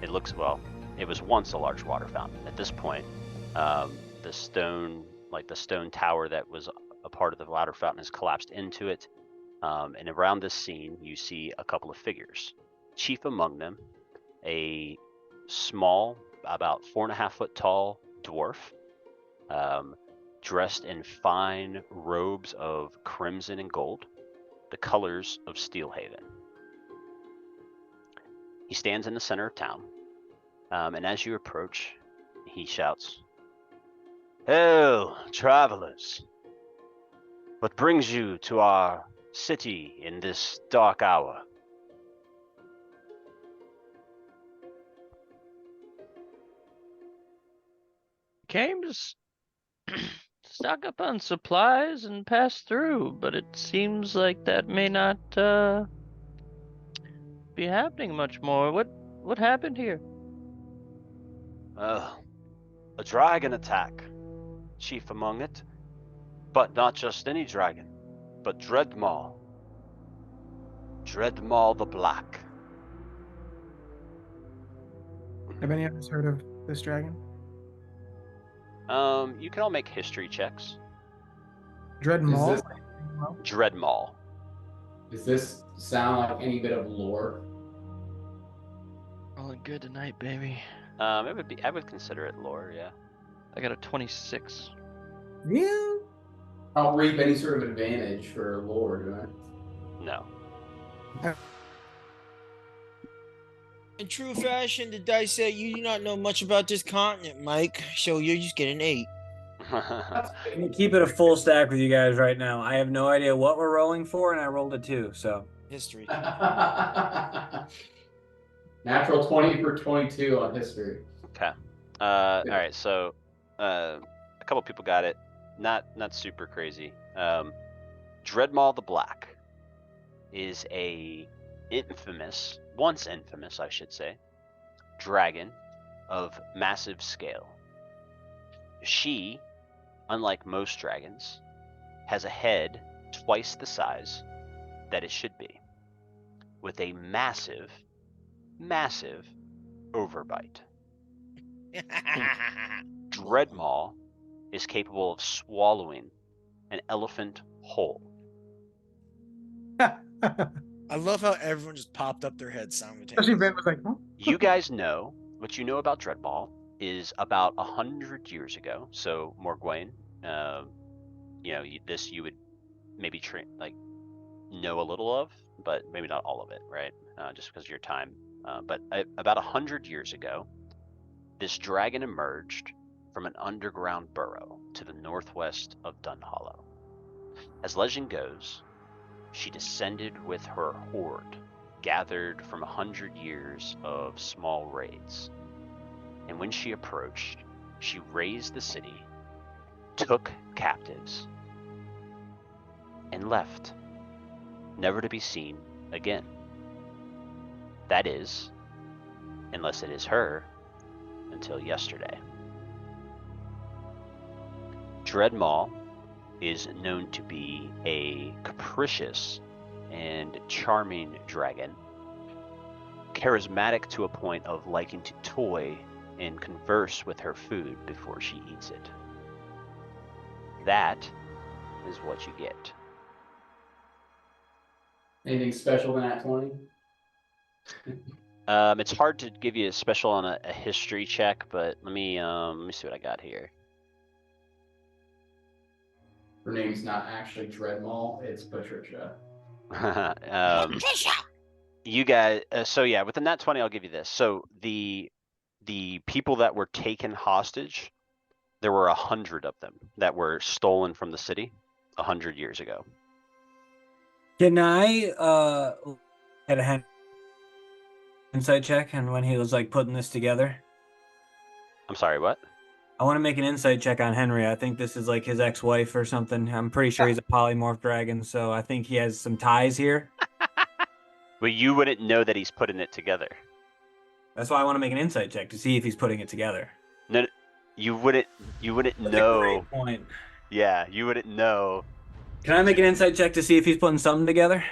It looks, well, it was once a large water fountain. At this point, the stone tower that was a part of the water fountain has collapsed into it. And around this scene, you see a couple of figures. Chief among them, a small, about 4.5 foot tall dwarf, dressed in fine robes of crimson and gold, the colors of Steelhaven. He stands in the center of town, and as you approach, he shouts, "Hail, travelers! What brings you to our city in this dark hour?" Came to stock up on supplies and pass through, but it seems like that may not be happening much more. What happened here? A dragon attack, chief among it. But not just any dragon, but Dread Maw. Dread Maw the Black. Have any of us heard of this dragon? You can all make history checks. Dread Maw? this- Dread Maw. Does this sound like any bit of lore? Rolling good tonight, baby. I would consider it lore, yeah. I got a 26. Yeah. I don't reap any sort of advantage for lore, do I? No. In true fashion, the dice say you do not know much about this continent, Mike, so you're just getting 8. I'm gonna keep it a full stack with you guys right now. I have no idea what we're rolling for, and I rolled a 2, so. History. Natural 20 for 22 on history. Okay. All right. So, a couple people got it. Not super crazy. Dread Maw the Black is a once infamous, I should say, dragon of massive scale. She, unlike most dragons, has a head twice the size that it should be, with a massive overbite. Dread Maw is capable of swallowing an elephant whole. I love how everyone just popped up their heads Especially simultaneously. Ben was like, huh? You guys know, what you know about Dread Maw is about 100 years ago. So, Morgwain, this you would maybe know a little of, but maybe not all of it, right? Just because of your time. But about 100 years ago, this dragon emerged from an underground burrow to the northwest of Dunhollow. As legend goes, she descended with her horde, gathered from 100 years of small raids. And when she approached, she razed the city, took captives, and left, never to be seen again. That is, unless it is her, until yesterday. Dread Maw is known to be a capricious and charming dragon, charismatic to a point of liking to toy and converse with her food before she eats it. That is what you get. Anything special than that 20? It's hard to give you a special on a history check, but let me see what I got here. Her name's not actually Dread Maw, it's Patricia. Patricia! You guys, so yeah, with the nat 20, I'll give you this. So the people that were taken hostage, there were 100 of them that were stolen from the city 100 years ago. Can I get a insight check on when he was like putting this together? I'm sorry, what? I want to make an insight check on Henry. I think this is like his ex-wife or something. I'm pretty sure he's a polymorph dragon, so I think he has some ties here. But you wouldn't know that he's putting it together. That's why I want to make an insight check to see if he's putting it together. No, you wouldn't That's know. a great point. Yeah, you wouldn't know. Can I make an insight check to see if he's putting something together?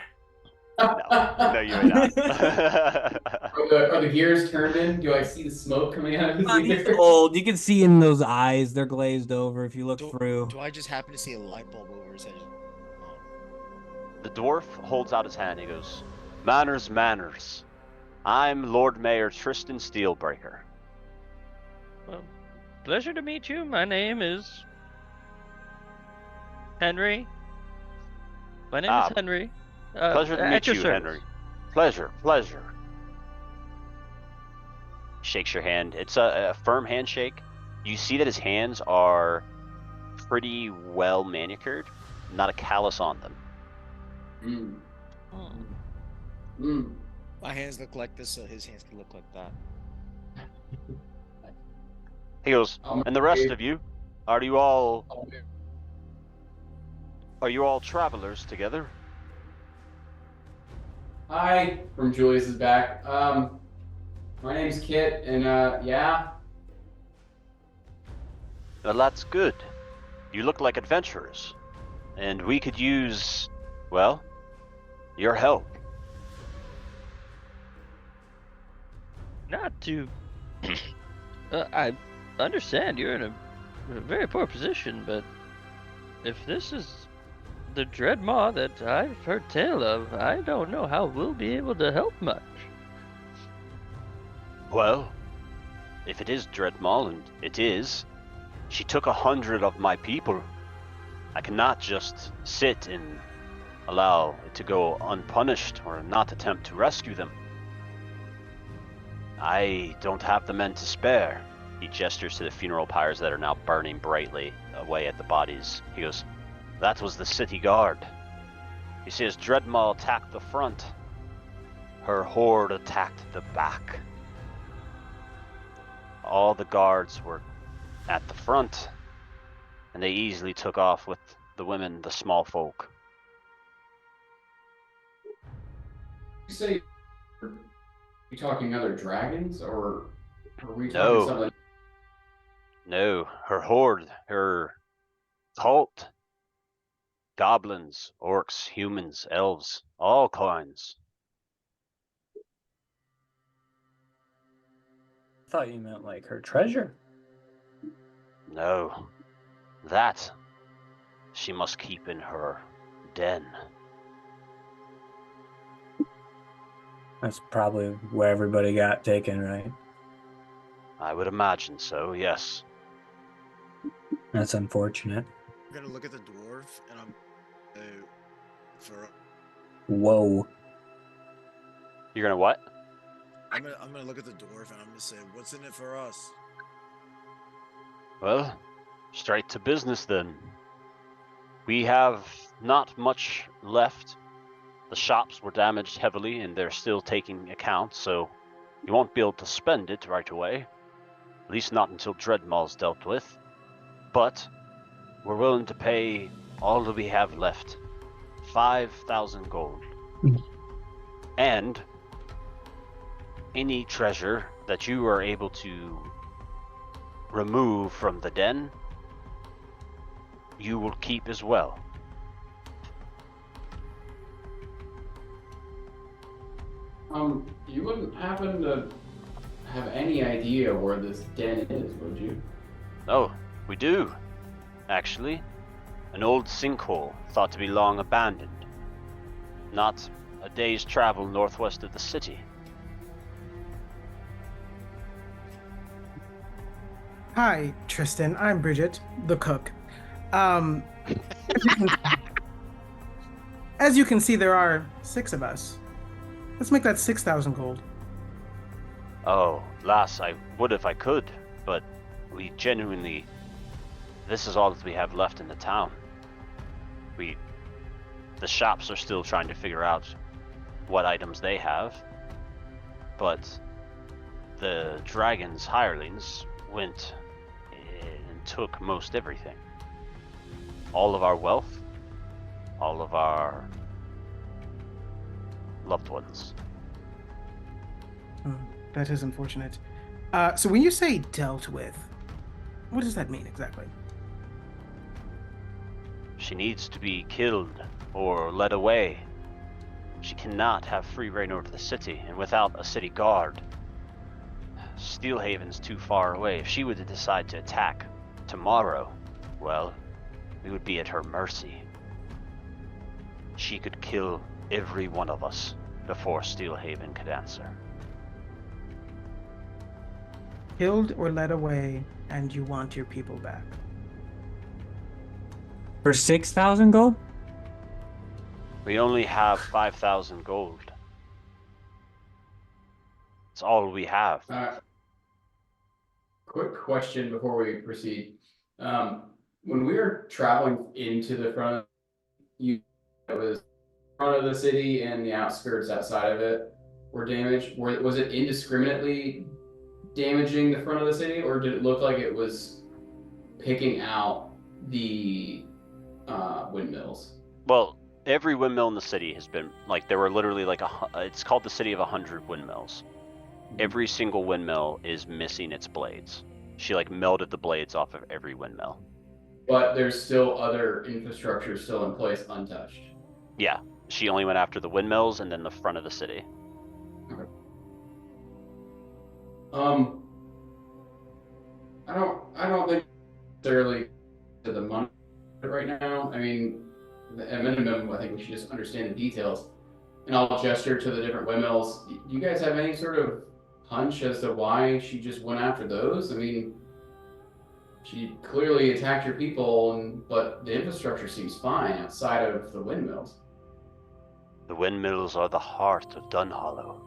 No, you would not. Are the gears turned in? Do I see the smoke coming out of his He's ears? old. You can see in those eyes, they're glazed over if you look through. Do I just happen to see a light bulb over his head? The dwarf holds out his hand. He goes, "Manners, manners. I'm Lord Mayor Tristan Steelbreaker." Well, pleasure to meet you. My name is Henry. My name is Henry. Pleasure to at meet your you, service. Henry. Pleasure, pleasure. Shakes your hand. It's a firm handshake. You see that his hands are pretty well manicured, not a callus on them. My hands look like this, so his hands can look like that. He goes, "And the rest of you, are you all travelers together?" Hi, from Julius's back. My name's Kit, and yeah. Well, that's good. You look like adventurers, and we could use, well, your help. Not to. I understand you're in a very poor position, but if this is the Dread Maw that I've heard tale of, I don't know how we'll be able to help much. Well, if it is Dread Maw, and it is, she took 100 of my people. I cannot just sit and allow it to go unpunished or not attempt to rescue them. I don't have the men to spare. He gestures to the funeral pyres that are now burning brightly away at the bodies. He goes, "That was the city guard. He says Dread Maw attacked the front. Her horde attacked the back. All the guards were at the front, and they easily took off with the women, the small folk." You say, are you talking other dragons, or are we talking No. something? No, her horde, her cult. Goblins, orcs, humans, elves, all kinds. I thought you meant like her treasure. No, that she must keep in her den. That's probably where everybody got taken, right? I would imagine so, yes. That's unfortunate. I'm gonna look at the dwarf and I'm for Whoa. You're gonna what? I'm gonna look at the dwarf and I'm gonna say, what's in it for us? Well, straight to business then. We have not much left. The shops were damaged heavily and they're still taking accounts, so you won't be able to spend it right away. At least not until Dread Maw's dealt with. But we're willing to pay all that we have left. 5,000 gold. And any treasure that you are able to remove from the den, you will keep as well. You wouldn't happen to have any idea where this den is, would you? Oh, we do, actually. An old sinkhole thought to be long abandoned. Not a day's travel northwest of the city. Hi, Tristan. I'm Bridget, the cook. As you can see, there are 6 of us. Let's make that 6,000 gold. Oh, lass, I would if I could, but we genuinely... This is all that we have left in the town. The shops are still trying to figure out what items they have, but the dragon's hirelings went and took most everything. All of our wealth, all of our loved ones. Oh, that is unfortunate. So when you say dealt with, what does that mean exactly? She needs to be killed or led away. She cannot have free reign over the city, and without a city guard, Steelhaven's too far away. If she were to decide to attack tomorrow, well, we would be at her mercy. She could kill every one of us before Steelhaven could answer. Killed or led away, and you want your people back. For 6,000 gold? We only have 5,000 gold. It's all we have. Quick question before we proceed. When we were traveling into the front, it was front of the city and the outskirts outside of it were damaged. Was it indiscriminately damaging the front of the city, or did it look like it was picking out the windmills? Well, every windmill in the city has been, like, there were literally like it's called the city of 100 windmills. Every single windmill is missing its blades. She like melted the blades off of every windmill. But there's still other infrastructure still in place untouched. Yeah, she only went after the windmills and then the front of the city. Okay. I don't think necessarily to the money right now. I mean, at minimum, I think we should just understand the details. And I'll gesture to the different windmills. Do you guys have any sort of hunch as to why she just went after those? I mean, she clearly attacked your people, but the infrastructure seems fine outside of the windmills. The windmills are the heart of Dunhollow.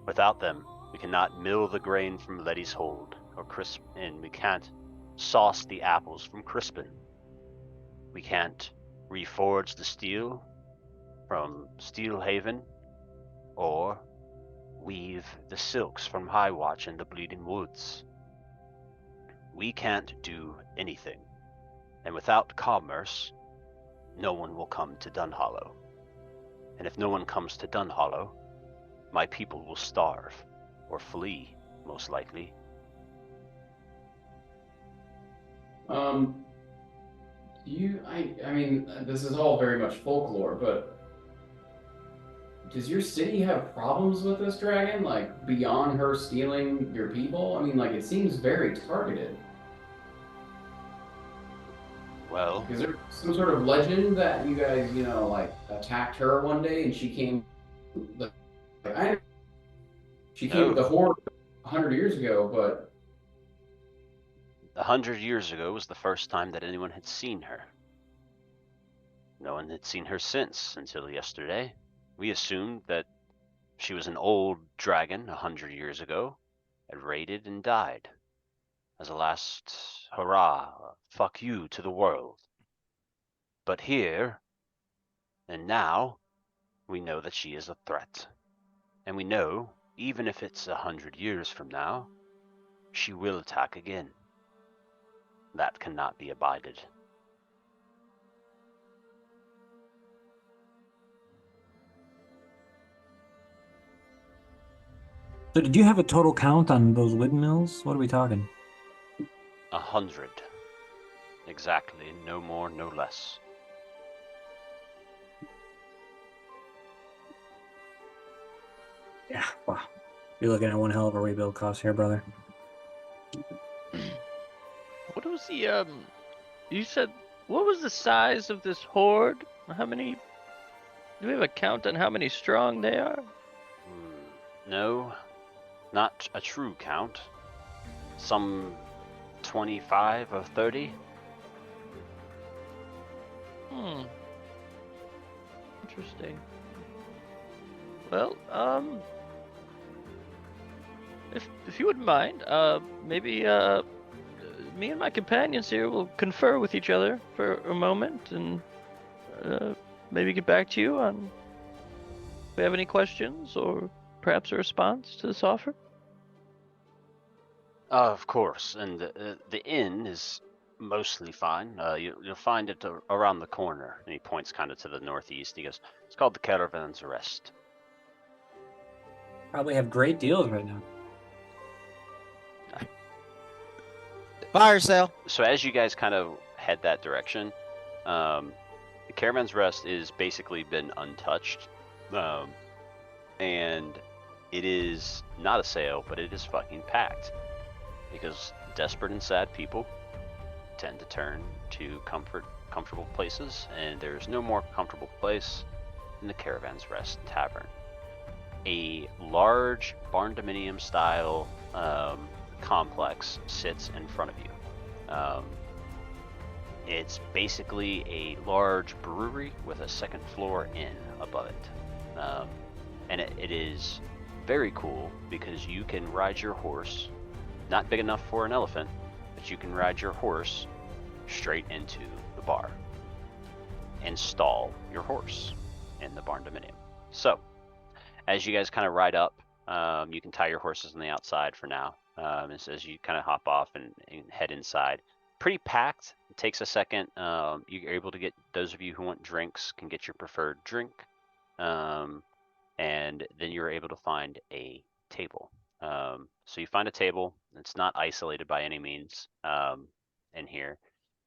Without them, we cannot mill the grain from Letty's Hold, or and we can't sauce the apples from Crispin. We can't reforge the steel from Steelhaven, or weave the silks from Highwatch and the Bleeding Woods. We can't do anything, and without commerce, no one will come to Dunhollow. And if no one comes to Dunhollow, my people will starve, or flee, most likely. I mean, this is all very much folklore, but does your city have problems with this dragon? Like, beyond her stealing your people? I mean, like, it seems very targeted. Well, Is there some sort of legend that you guys, like attacked her one day and she came? She came with the horde 100 years ago, but 100 years ago was the first time that anyone had seen her. No one had seen her since until yesterday. We assumed that she was an old dragon 100 years ago, had raided and died as a last hurrah, fuck you to the world. But here and now, we know that she is a threat. And we know, even if it's 100 years from now, she will attack again. That cannot be abided. So did you have a total count on those windmills? What are we talking? 100. Exactly, no more, no less. Yeah, wow. You're looking at one hell of a rebuild cost here, brother. What was the you said, what was the size of this horde? How many, do we have a count on how many strong they are? No, not a true count. Some 25 or 30. Interesting. Well, if you wouldn't mind, maybe me and my companions here will confer with each other for a moment and maybe get back to you on if we have any questions or perhaps a response to this offer. Of course, and the inn is mostly fine. You'll find it around the corner, and he points kind of to the northeast. He goes, "It's called the Caravan's Rest." Probably have great deals right now. Fire sale. So as you guys kind of head that direction, the Caravan's Rest is basically been untouched, and it is not a sale, but it is fucking packed. Because desperate and sad people tend to turn to comfortable places, and there's no more comfortable place than the Caravan's Rest Tavern. A large barn dominium style complex sits in front of you. It's basically a large brewery with a second floor inn above it. And it is very cool because you can ride your horse. Not big enough for an elephant, but you can ride your horse straight into the bar. Install your horse in the barn dominium. So, as you guys kind of ride up, you can tie your horses on the outside for now. As you kind of hop off and head inside. Pretty packed. It takes a second. You're able to get, those of you who want drinks can get your preferred drink. And then you're able to find a table. So you find a table. It's not isolated by any means in here.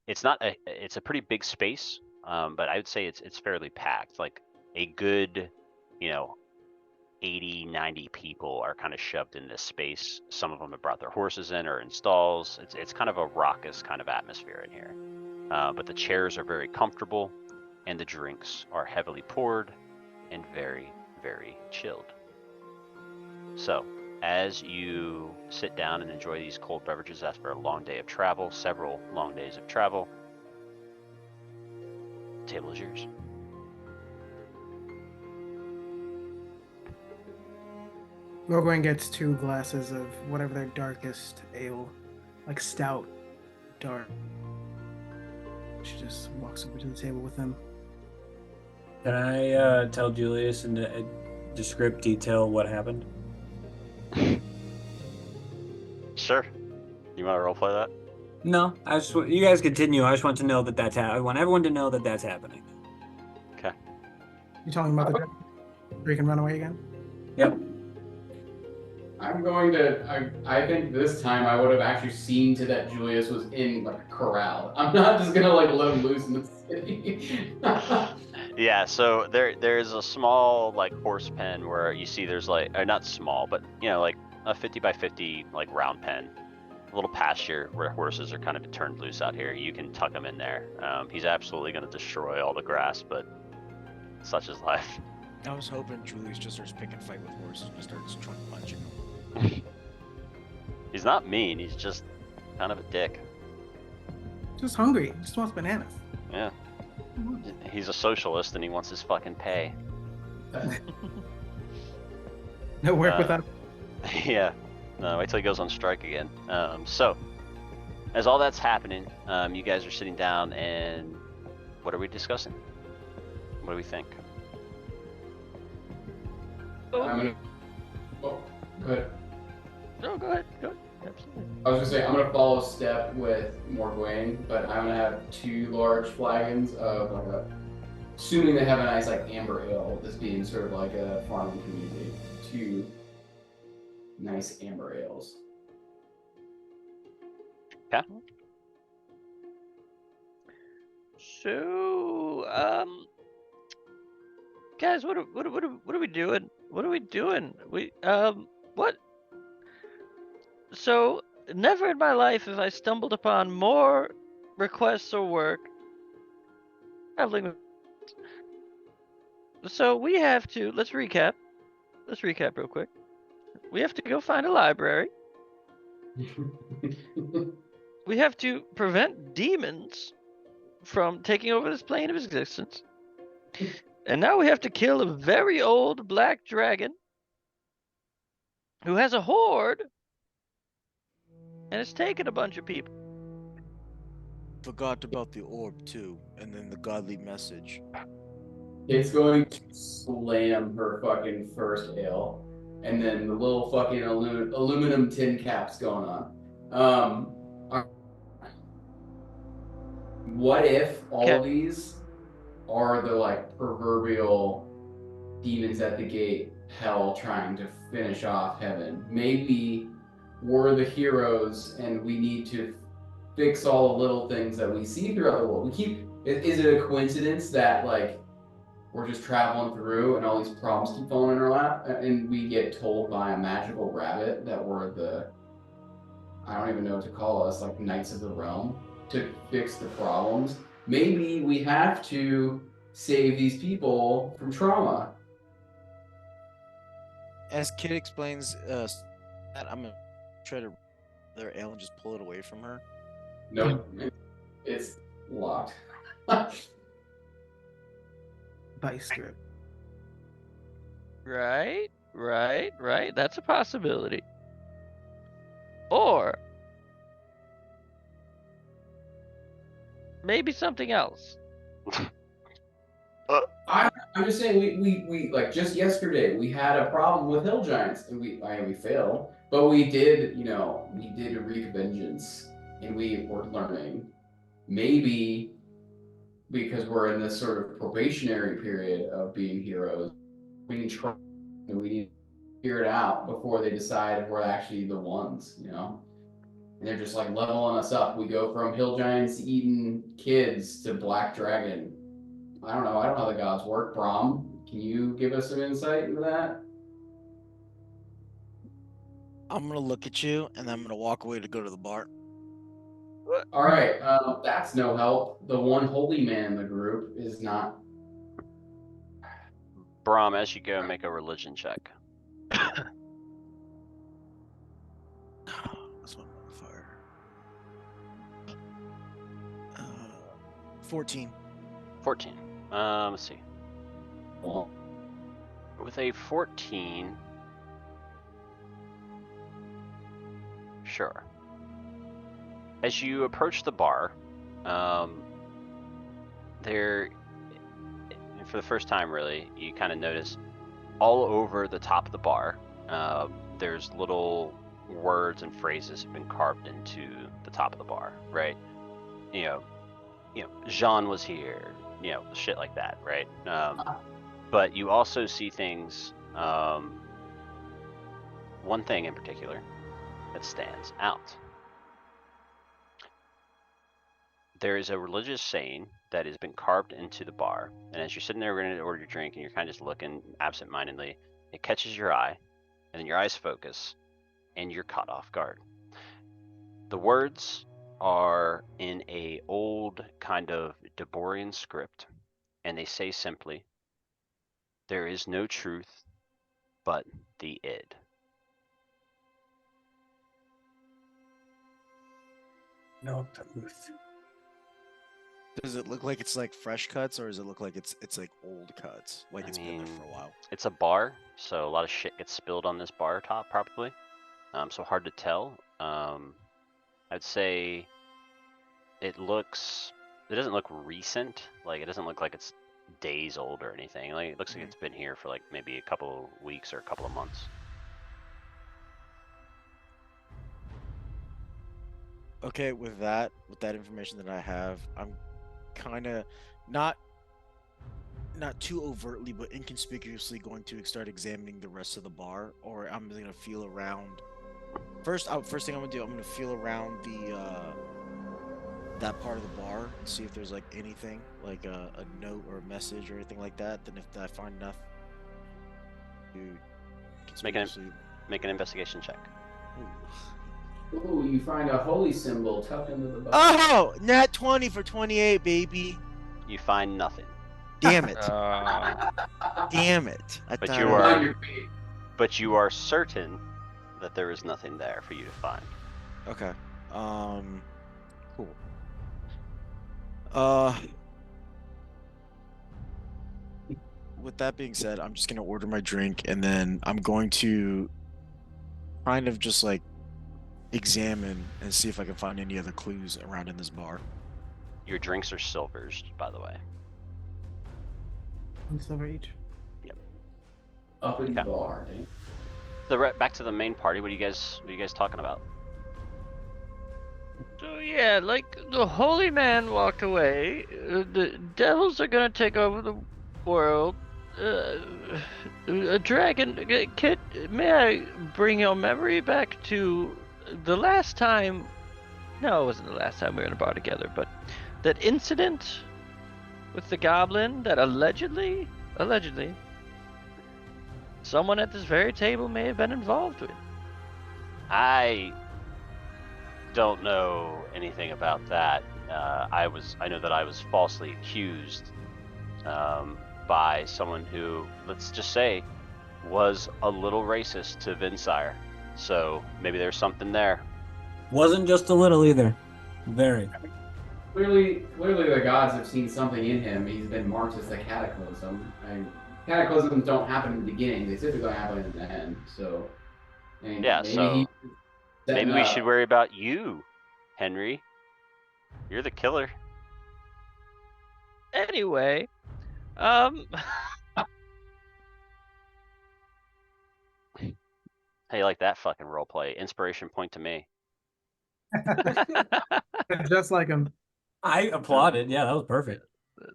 It's a pretty big space, but I would say it's fairly packed. Like a good, 80, 90 people are kind of shoved in this space. Some of them have brought their horses in or in stalls. It's kind of a raucous kind of atmosphere in here. But the chairs are very comfortable, and the drinks are heavily poured and very, very chilled. So, as you sit down and enjoy these cold beverages after a long day of travel, several long days of travel, the table is yours. Logwyn gets 2 glasses of whatever their darkest ale, like stout, dark. She just walks over to the table with them. Can I tell Julius in descriptive detail what happened? Sure. You want to roleplay that? No, you guys continue. I just want to know that that's happening. I want everyone to know that that's happening. Okay. You talking about the where you can run away again? Yep. I'm going to. I think this time I would have actually seen to that Julius was in like a corral. I'm not just gonna like let him loose in the city. Yeah, so there's a small like horse pen where you see there's like, not small, but like a 50 by 50 like round pen little pasture where horses are kind of turned loose out here. You can tuck him in there. He's absolutely going to destroy all the grass, but such is life. I was hoping Julius just starts picking fight with horses and starts trying punching them. He's not mean. He's just kind of a dick. Just hungry. Just wants bananas. Yeah. He's a socialist and he wants his fucking pay. No work without. Yeah. No, wait till he goes on strike again. So, as all that's happening, you guys are sitting down and what are we discussing? What do we think? I'm gonna. Oh, go ahead. No, go ahead. Go ahead. Absolutely. I was gonna say I'm gonna follow step with Morgwain, but I'm gonna have 2 large flagons of like a. Assuming they have a nice like amber ale, this being sort of like a farming community. 2 nice amber ales. Okay. So, guys, what are we doing? What are we doing? What? So, never in my life have I stumbled upon more requests or work traveling. So we have to. Let's recap. Let's recap real quick. We have to go find a library. We have to prevent demons from taking over this plane of existence. And now we have to kill a very old black dragon who has a horde and it's taken a bunch of people. Forgot about the orb too, and then the godly message. It's going to slam her fucking first ale, and then the little fucking aluminum tin caps going on. What if all of these are the like proverbial demons at the gate, hell trying to finish off heaven? Maybe we're the heroes, and we need to fix all the little things that we see throughout the world. Is it a coincidence that like we're just traveling through and all these problems keep falling in our lap and we get told by a magical rabbit that we're the, I don't even know what to call us, like knights of the realm to fix the problems? Maybe we have to save these people from trauma. As Kid explains, that I'm gonna try to their ale and just pull it away from her. Nope, it's locked. Vice grip. Right. That's a possibility. Or maybe something else. I'm just saying, we like just yesterday we had a problem with hill giants and we failed, but we did wreak vengeance and we were learning. Maybe because we're in this sort of probationary period of being heroes, we need to figure it out before they decide if we're actually the ones, And they're just like leveling us up. We go from hill giants eating kids to black dragon. I don't know how the gods work. Brahm, can you give us some insight into that? I'm gonna look at you and I'm gonna walk away to go to the bar. All right, that's no help. The one holy man in the group is not. Brahm, as you go, make a religion check. This one on fire. 14. 14. Let's see. Well, With a 14, sure. As you approach the bar, there, for the first time really, you kind of notice all over the top of the bar, there's little words and phrases have been carved into the top of the bar, right? Jean was here, shit like that, right? But you also see things, one thing in particular that stands out. There is a religious saying that has been carved into the bar, and as you're sitting there ready to order your drink and you're kind of just looking absent-mindedly, it catches your eye, and then your eyes focus, and you're caught off guard. The words are in a old kind of Deborian script, and they say simply, "There is no truth but the id." No truth. Does it look like it's like fresh cuts, or does it look like it's like old cuts? Like it's been there for a while. It's a bar, so a lot of shit gets spilled on this bar top, probably. So hard to tell. I'd say it doesn't look recent. Like, it doesn't look like it's days old or anything. Like, it looks like it's been here for like maybe a couple of weeks or a couple of months. Okay, with that information that I have, I'm kind of not too overtly, but inconspicuously going to start examining the rest of the bar, or I'm gonna feel around. First thing I'm gonna do, I'm gonna feel around the that part of the bar and see if there's like anything, like a note or a message or anything like that. Then if I find enough, Make an investigation check. Ooh, you find a holy symbol tucked into the bar. Oh, nat 20 for 28, baby. You find nothing. Damn it. Uh, Damn it. But you are certain that there is nothing there for you to find. Okay. Cool. With that being said, I'm just gonna order my drink, and then I'm going to kind of just like examine and see if I can find any other clues around in this bar. Your drinks are silvers, by the way. 1 silver each. Up in the Okay. bar, eh? Back to the main party. What are you guys talking about? So yeah, like the holy man walked away. The devils are gonna take over the world. A dragon. Kid, may I bring your memory back to the last time? No, it wasn't the last time we were in a bar together, but that incident with the goblin that allegedly, someone at this very table may have been involved with. I don't know anything about that. I know that I was falsely accused by someone who, let's just say, was a little racist to Vinsire. So maybe there's something there. Wasn't just a little either. Very. Clearly the gods have seen something in him. He's been marked as a cataclysm. Cataclysms don't happen in the beginning; they typically happen in the end. So, Yeah, maybe we should worry about you, Henry. You're the killer. Anyway, How you like that fucking roleplay? Inspiration point to me. Just like him. I applauded. Yeah, that was perfect.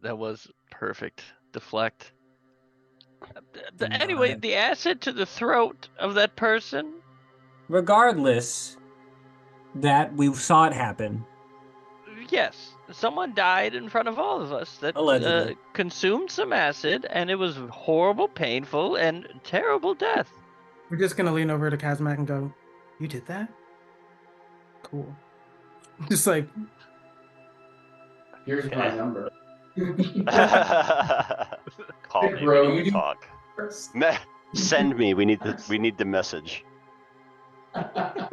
that was perfect. Deflect. Anyway, the acid to the throat of that person. Regardless, that we saw it happen. Yes, someone died in front of all of us that Allegedly. consumed some acid, and it was horrible, painful, and terrible death. We're just gonna lean over to Kazmak and go, "You did that? Cool." Just like, Here's my number. Call Hey, me bro, when you you do- talk. Send me. We need the message. I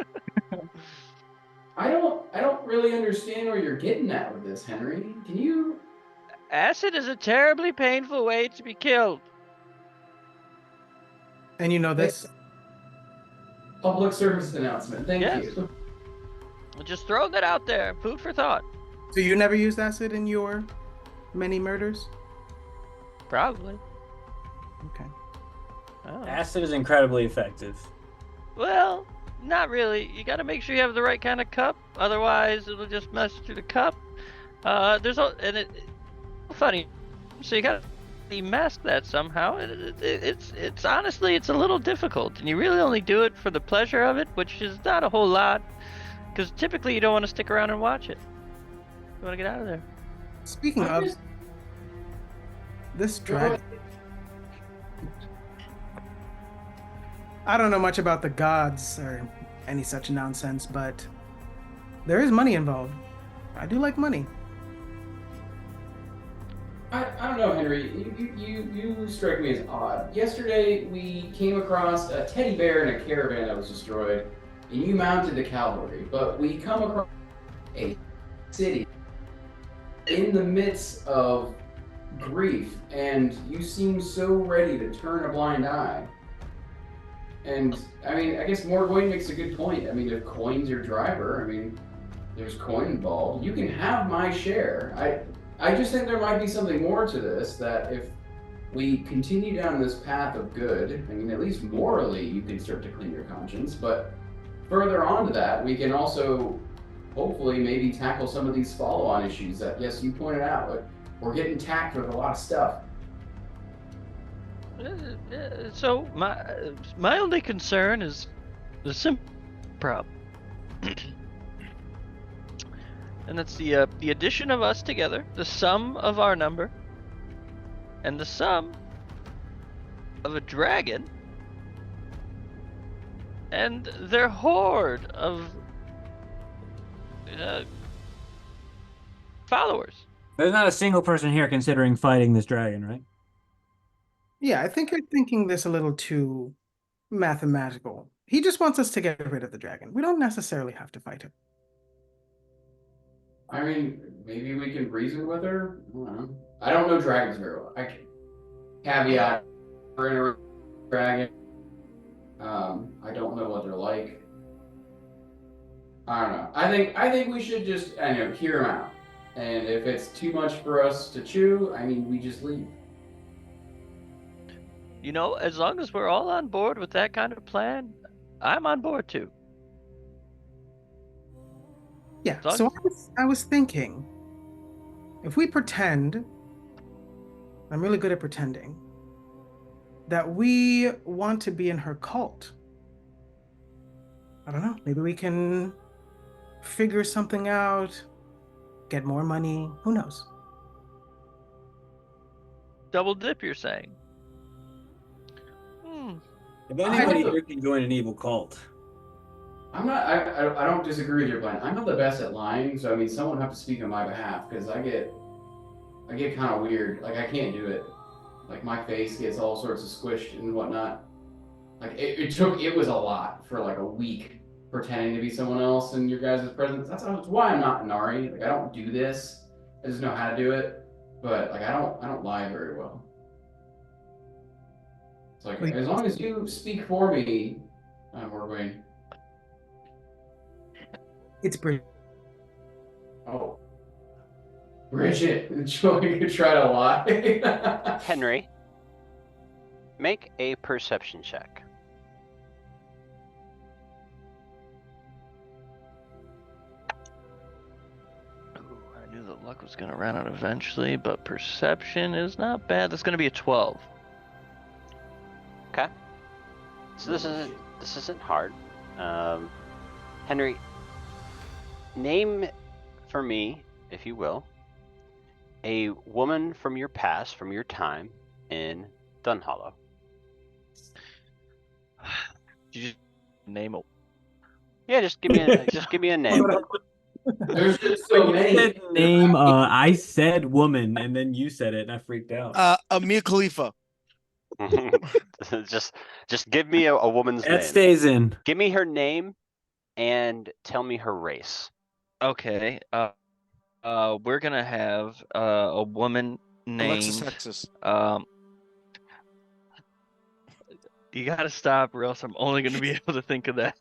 don't really understand where you're getting at with this, Henry. Can you? Acid is a terribly painful way to be killed. and you know this. Public service announcement. Thank Yes. you. Just throw that out there. Food for thought. So you never used acid in your many murders? Probably. Okay. Oh. Acid is incredibly effective. Well, not really. You gotta make sure you have the right kind of cup. Otherwise, it'll just mess through the cup. It's funny. So you gotta mask that somehow. It's honestly, it's a little difficult, and you really only do it for the pleasure of it, which is not a whole lot. Because typically you don't want to stick around and watch it. You want to get out of there. Speaking of this dragon, I don't know much about the gods or any such nonsense, but There is money involved. I do like money. I don't know, Henry. You strike me as odd. Yesterday, we came across a teddy bear in a caravan that was destroyed, and you mounted the cavalry. But we come across a city in the midst of grief, and you seem so ready to turn a blind eye. And, I mean, I guess Morgoyn makes a good point. I mean, if coin's your driver, I mean, there's coin involved. You can have my share. I just think there might be something more to this, that if we continue down this path of good, I mean, at least morally, you can start to clean your conscience, but further on to that, we can also hopefully maybe tackle some of these follow-on issues that, yes, you pointed out, but we're getting tacked with a lot of stuff. So my only concern is the simple problem. And that's the addition of us together, the sum of our number, and the sum of a dragon and their horde of followers. There's not a single person here considering fighting this dragon, right? Yeah, I think you're thinking this a little too mathematical. He just wants us to get rid of the dragon. We don't necessarily have to fight him. I mean, maybe we can reason with her? I don't know. I don't know dragons very well. Caveat, we're in a dragon. I don't know what they're like. I don't know. I think we should just, hear them out. And if it's too much for us to chew, I mean, we just leave. You know, as long as we're all on board with that kind of plan, I'm on board too. Yeah, so I was thinking, if we pretend, I'm really good at pretending, that we want to be in her cult. I don't know, maybe we can figure something out, get more money, who knows? Double dip, you're saying? If anybody here can join an evil cult. I don't disagree with your plan. I'm not the best at lying, so I mean, someone have to speak on my behalf, because I get kind of weird. Like, I can't do it. Like, my face gets all sorts of squished and whatnot. Like, it was a lot for like a week pretending to be someone else in your guys' presence. That's why I'm not Nari. Like, I don't do this. I just know how to do it. But like, I don't lie very well. It's like, as long as you speak for me, we're going. It's Bridget. Oh. Bridget, Joey could try to lie. Henry, make a perception check. Ooh, I knew that luck was going to run out eventually, but perception is not bad. That's going to be a 12. Okay. So this isn't hard. Henry, name for me, if you will, a woman from your past, from your time in Dunhollow. Did you name a? Yeah, just give me a name. There's just so many. Said name. I said woman, and then you said it, and I freaked out. Mia Khalifa. just give me a woman's name. That stays in. Give me her name and tell me her race. Okay. We're gonna have a woman named Alexis Texas. You gotta stop, or else I'm only gonna be able to think of that.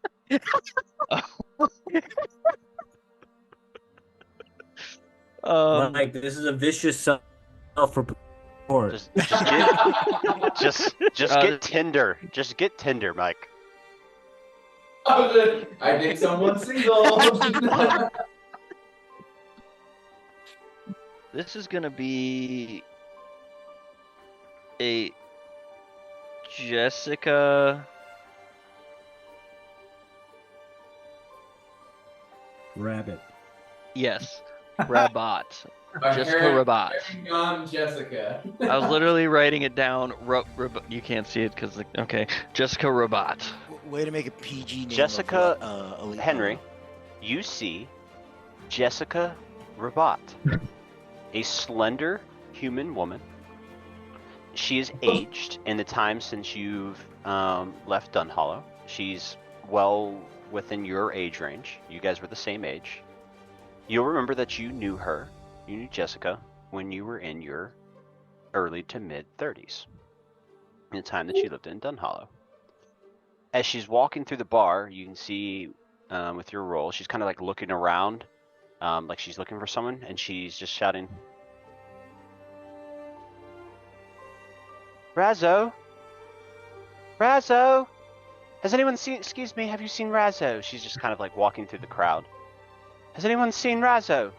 Like, this is a vicious self-report. Just get Tinder. Just get Tinder, Mike. I think someone's single. This is gonna be a Jessica Rabbit. Yes, Rabat. Jessica Rabat. Young Jessica. I was literally writing it down. You can't see it because, okay, Jessica Rabat. Way to make a PG name. Jessica of, Henry, you see Jessica Rabat, a slender human woman. She is aged in the time since you've left Dunhollow. She's well within your age range. You guys were the same age. You'll remember that you knew her, you knew Jessica, when you were in your early to mid 30s, in the time that you lived in Dunhollow. As she's walking through the bar, you can see with your roll, she's kind of like looking around, like she's looking for someone, and she's just shouting, Razzo! Razzo! Has anyone seen, excuse me, have you seen Razzo? She's just kind of like walking through the crowd. Has anyone seen Razzo?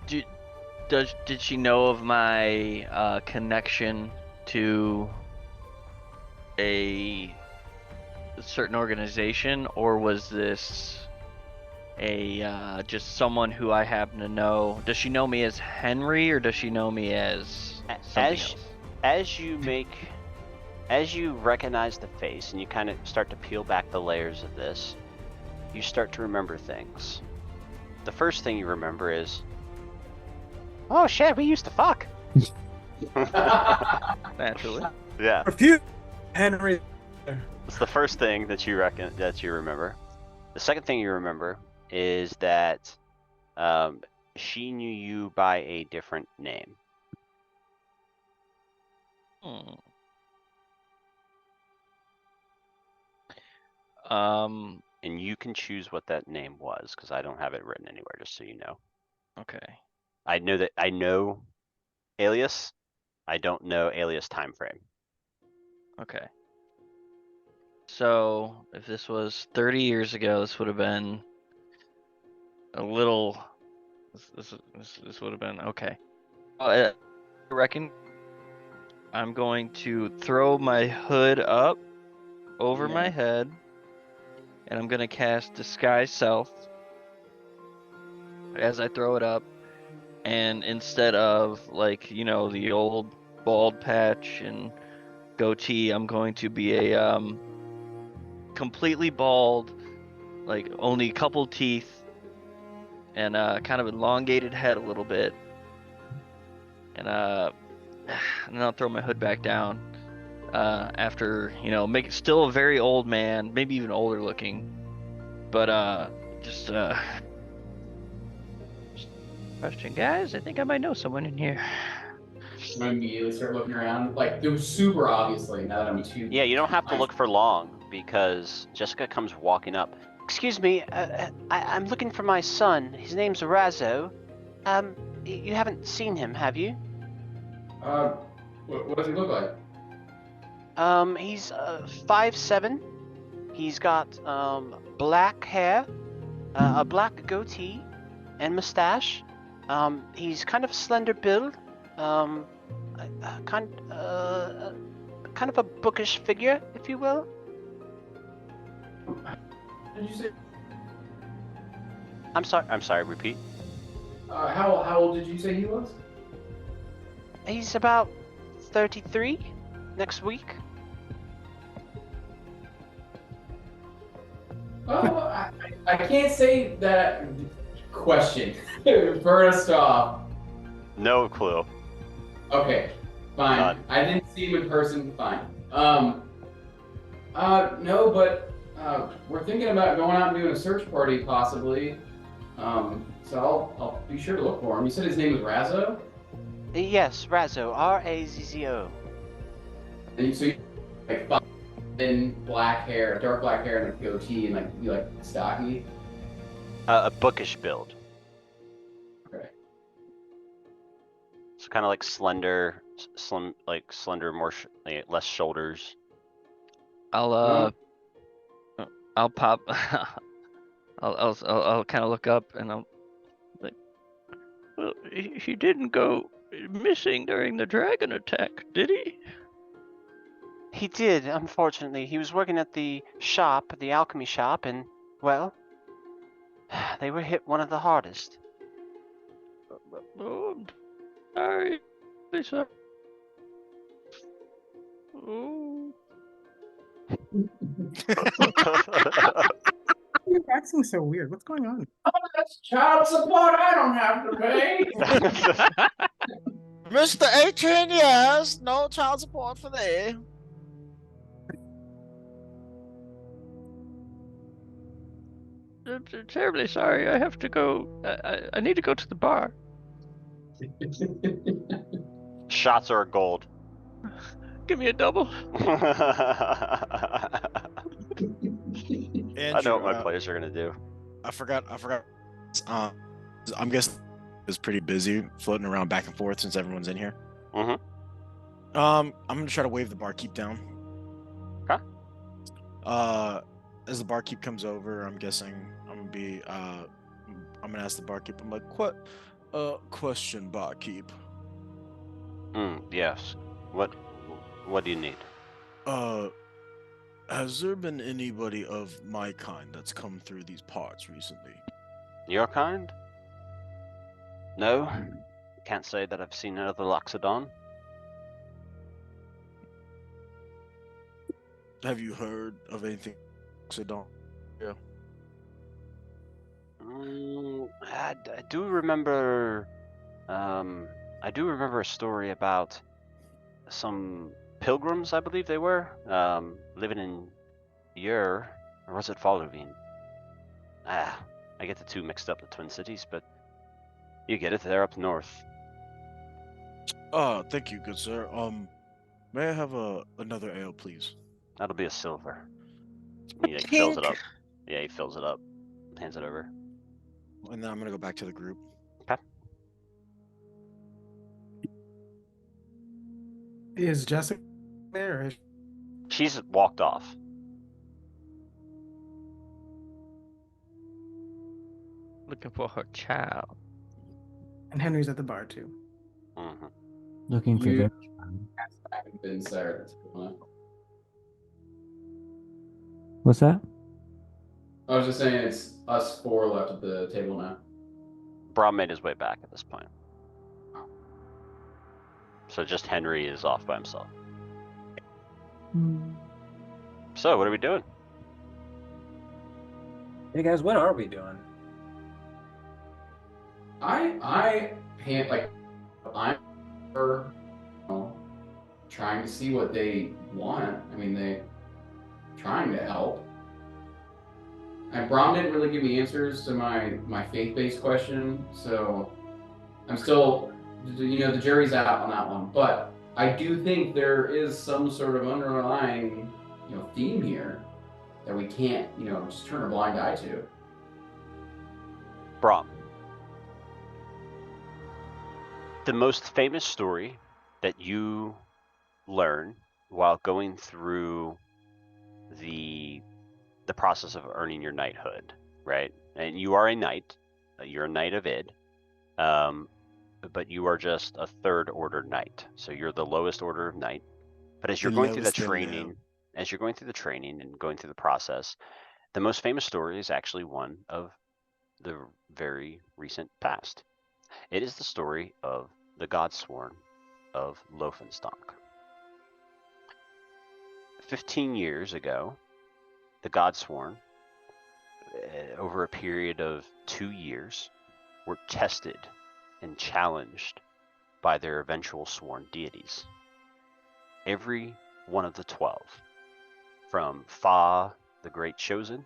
Did she know of my connection to a certain organization, or was this a just someone who I happen to know? Does she know me as Henry, or does she know me as something else? As you recognize the face and you kind of start to peel back the layers of this, you start to remember things. The first thing you remember is, oh shit, we used to fuck. Naturally. Yeah. Refuse, Henry. It's the first thing that you remember. The second thing you remember is that she knew you by a different name. And you can choose what that name was, because I don't have it written anywhere, just so you know. Okay. I know alias. I don't know alias time frame. Okay. So if this was 30 years ago, this would have been a little. This would have been okay. I reckon I'm going to throw my hood up over my head, and I'm gonna cast Disguise Self as I throw it up. And instead of, like, you know, the old bald patch and goatee, I'm going to be a completely bald, like only a couple teeth, and kind of elongated head a little bit. And then I'll throw my hood back down after, you know, make it still a very old man, maybe even older looking, but just question, guys. I think I might know someone in here. I'm gonna immediately start looking around. Like, it was super obviously, now that I'm too. Yeah, you don't have to look for long, because Jessica comes walking up. Excuse me, I'm looking for my son. His name's Razzo. You haven't seen him, have you? What does he look like? He's 5'7". He's got black hair, a black goatee, and mustache. He's kind of slender build. Kind of a bookish figure, if you will. Did you say? I'm sorry, repeat. How old did you say he was? He's about 33 next week. Oh, I can't say that. Question. First off. No clue. Okay, fine. None. I didn't see him in person. Fine. No, but we're thinking about going out and doing a search party, possibly. So I'll be sure to look for him. You said his name was Razzo? Yes, Razzo. Razzo. And so you like thin black hair, dark black hair, and a goatee, and like you like stocky. A bookish build. Okay. So kind of like slender, more less shoulders. I'll pop. I'll kind of look up, and I'll like, well, he didn't go missing during the dragon attack, did he? He did, unfortunately. He was working at the shop, the alchemy shop, and, well, they were hit one of the hardest. Oh, I'm sorry. Oh. You're acting so weird. What's going on? That's child support I don't have to pay. Mr. 18 years, no child support for thee. I'm terribly sorry. I have to go. I need to go to the bar. Shots are gold. Give me a double. I Andrew, know what my players are gonna do. I forgot. I'm guessing it's pretty busy floating around back and forth since everyone's in here. Mhm. I'm gonna try to wave the barkeep down. Okay. As the barkeep comes over, I'm guessing I'm gonna ask the barkeep. I'm like, question, barkeep. Yes. What do you need? Has there been anybody of my kind that's come through these parts recently? Your kind? No. Can't say that I've seen another Loxodon. Have you heard of anything? Yeah. I do remember. I do remember a story about some pilgrims, I believe they were, living in Ur, or was it Falovine? I get the two mixed up, the Twin Cities, but you get it. They're up north. Thank you, good sir. May I have another ale, please? That'll be a silver. He fills it up. Yeah, he fills it up, hands it over. And then I'm gonna go back to the group. Okay. Is Jessica there? Or is... She's walked off. Looking for her child. And Henry's at the bar too. Mm-hmm. Looking for You- their I haven't been there. What's that? I was just saying it's us four left at the table now. Braum made his way back at this point. So just Henry is off by himself. So what are we doing? Hey guys, what are we doing? I can't like I'm trying to see what they want. I mean, they trying to help. And Braum didn't really give me answers to my faith-based question, so I'm still, the jury's out on that one. But I do think there is some sort of underlying, theme here that we can't, just turn a blind eye to. Braum. The most famous story that you learn while going through the process of earning your knighthood, right? And you are a knight. You're a knight of Id, but you are just a third order knight. So you're the lowest order of knight. But as you're going through the training, and going through the process, the most famous story is actually one of the very recent past. It is the story of the Godsworn of Loefenstock. 15 years ago, the Godsworn, over a period of 2 years, were tested and challenged by their eventual sworn deities. Every one of the 12, from Fa, the Great Chosen,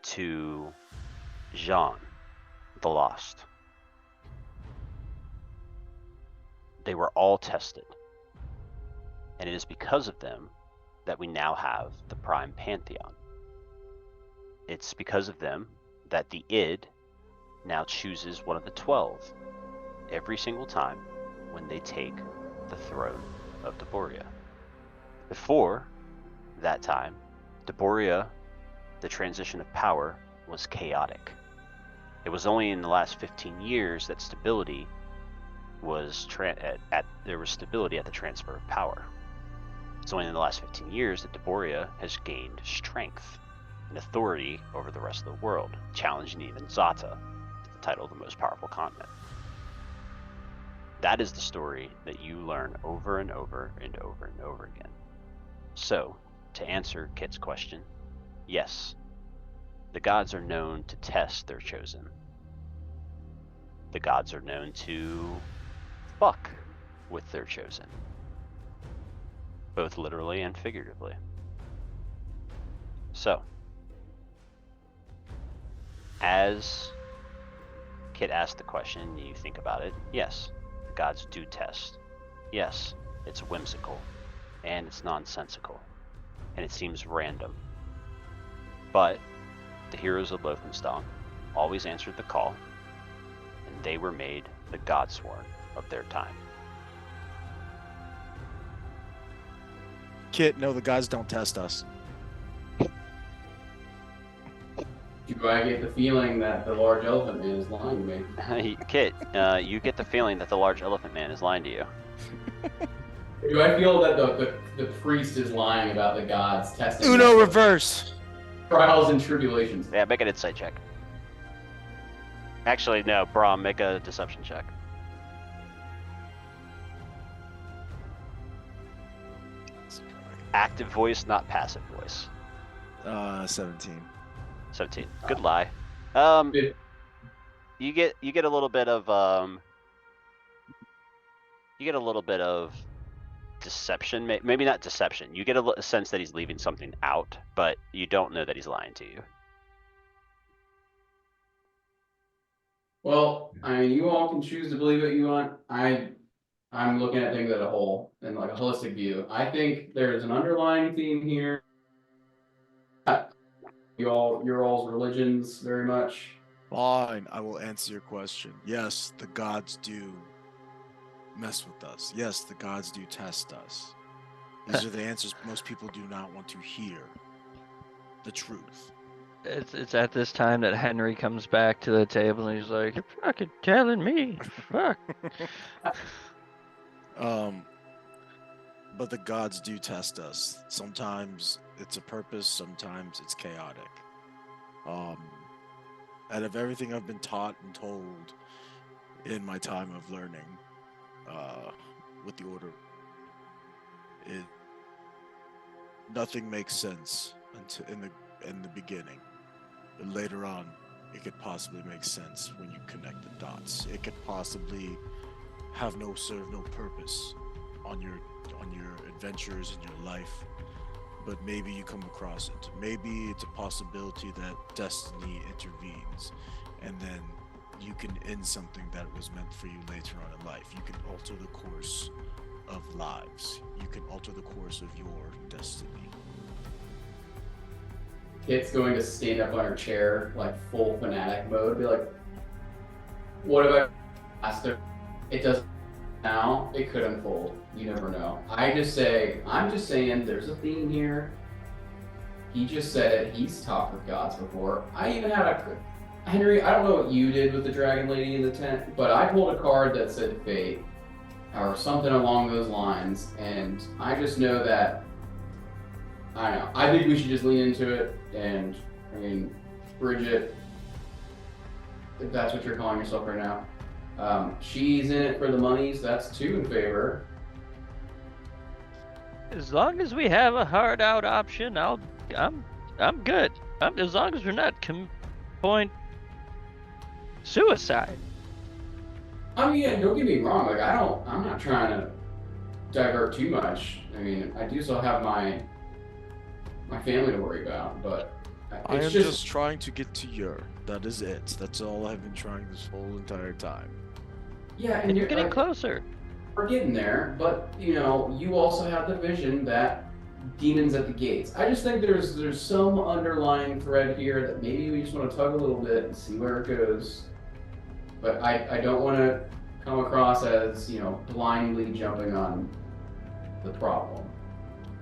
to Jean, the Lost, they were all tested. And it is because of them that we now have the Prime Pantheon. It's because of them that the Id now chooses one of the 12 every single time when they take the throne of Deborah. Before that time, Deborah, the transition of power, was chaotic. It was only in the last 15 years that stability was there was stability at the transfer of power. It's only in the last 15 years that Deborah has gained strength and authority over the rest of the world, challenging even Zata to the title of the most powerful continent. That is the story that you learn over and over and over and over again. So, to answer Kit's question, yes, the gods are known to test their chosen. The gods are known to fuck with their chosen, both literally and figuratively. So, as Kit asked the question, you think about it, yes, the gods do test. Yes, it's whimsical, and it's nonsensical, and it seems random. But the heroes of Lothenstone always answered the call, and they were made the godsworn of their time. Kit, no, the gods don't test us. Do I get the feeling that the large elephant man is lying to me? Kit, you get the feeling that the large elephant man is lying to you. Do I feel that the priest is lying about the gods testing Uno us? reverse. Trials and tribulations. Yeah, make an insight check. Actually, no, Brahm, make a deception check. Active voice, not passive voice. 17. 17. Good lie. You get a little bit of deception. Maybe not deception. You get a sense that he's leaving something out, but you don't know that he's lying to you. Well, I mean, you all can choose to believe what you want. I'm looking at things as a whole and like a holistic view. I think there's an underlying theme here. Your all's religions very much. Fine, I will answer your question. Yes, the gods do mess with us. Yes, the gods do test us. These are the answers most people do not want to hear. The truth. It's at this time that Henry comes back to the table and he's like, "You're fucking telling me, fuck." But the gods do test us. Sometimes it's a purpose, sometimes it's chaotic. Out of everything I've been taught and told in my time of learning, with the order, nothing makes sense until in the beginning. But later on, it could possibly make sense when you connect the dots. It could possibly serve no purpose on your adventures in your life, but maybe you come across it. Maybe it's a possibility that destiny intervenes, and then you can end something that was meant for you later on in life. You can alter the course of lives. You can alter the course of your destiny. Kit's going to stand up on her chair, like full fanatic mode, be like, what if I asked her? It doesn't now, it could unfold. You never know. I'm just saying there's a theme here. He just said it. He's talked with gods before. I even had Henry, I don't know what you did with the dragon lady in the tent, but I pulled a card that said fate or something along those lines, and I just know that I don't know. I think we should just lean into it, and I mean, Bridget, if that's what you're calling yourself right now, she's in it for the monies. That's 2 in favor. As long as we have a hard out option, I'm good. As long as we're not point suicide. I mean, yeah, don't get me wrong. Like, I'm not trying to divert too much. I mean, I do still have my family to worry about, but I it's am just trying to get to Ur. That is it. That's all I've been trying this whole entire time. Yeah, and you're getting closer. We're getting there, but you know, you also have the vision that demons at the gates. I just think there's some underlying thread here that maybe we just want to tug a little bit and see where it goes. But I don't want to come across as, you know, blindly jumping on the problem.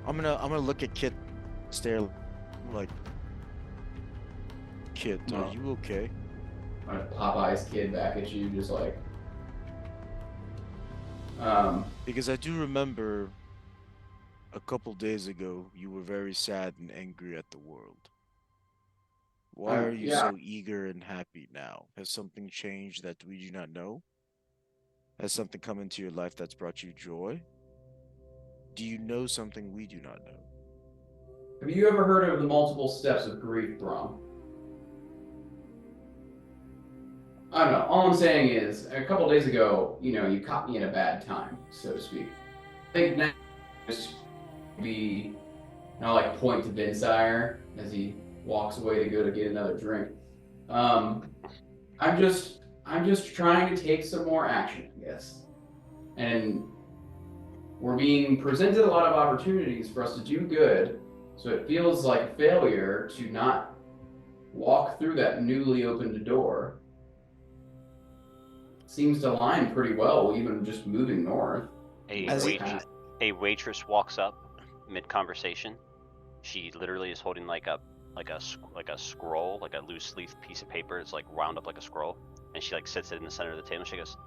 I'm gonna look at Kit, stare like, Kit, are you okay? I'm gonna Popeye's kid back at you, just like. Because I do remember a couple days ago you were very sad and angry at the world. Why are you so eager and happy now? Has something changed that we do not know? Has something come into your life that's brought you joy? Do you know something we do not know? Have you ever heard of the multiple steps of grief, Brom? I don't know. All I'm saying is, a couple days ago, you caught me in a bad time, so to speak. I think now just be, like point to Vinsire as he walks away to go to get another drink. I'm just trying to take some more action, I guess. And we're being presented a lot of opportunities for us to do good, so it feels like a failure to not walk through that newly opened door. Seems to align pretty well, even just moving north. A waitress walks up mid-conversation. She literally is holding like a scroll, like a loose leaf piece of paper. It's like wound up like a scroll, and she like sits it in the center of the table. And she goes,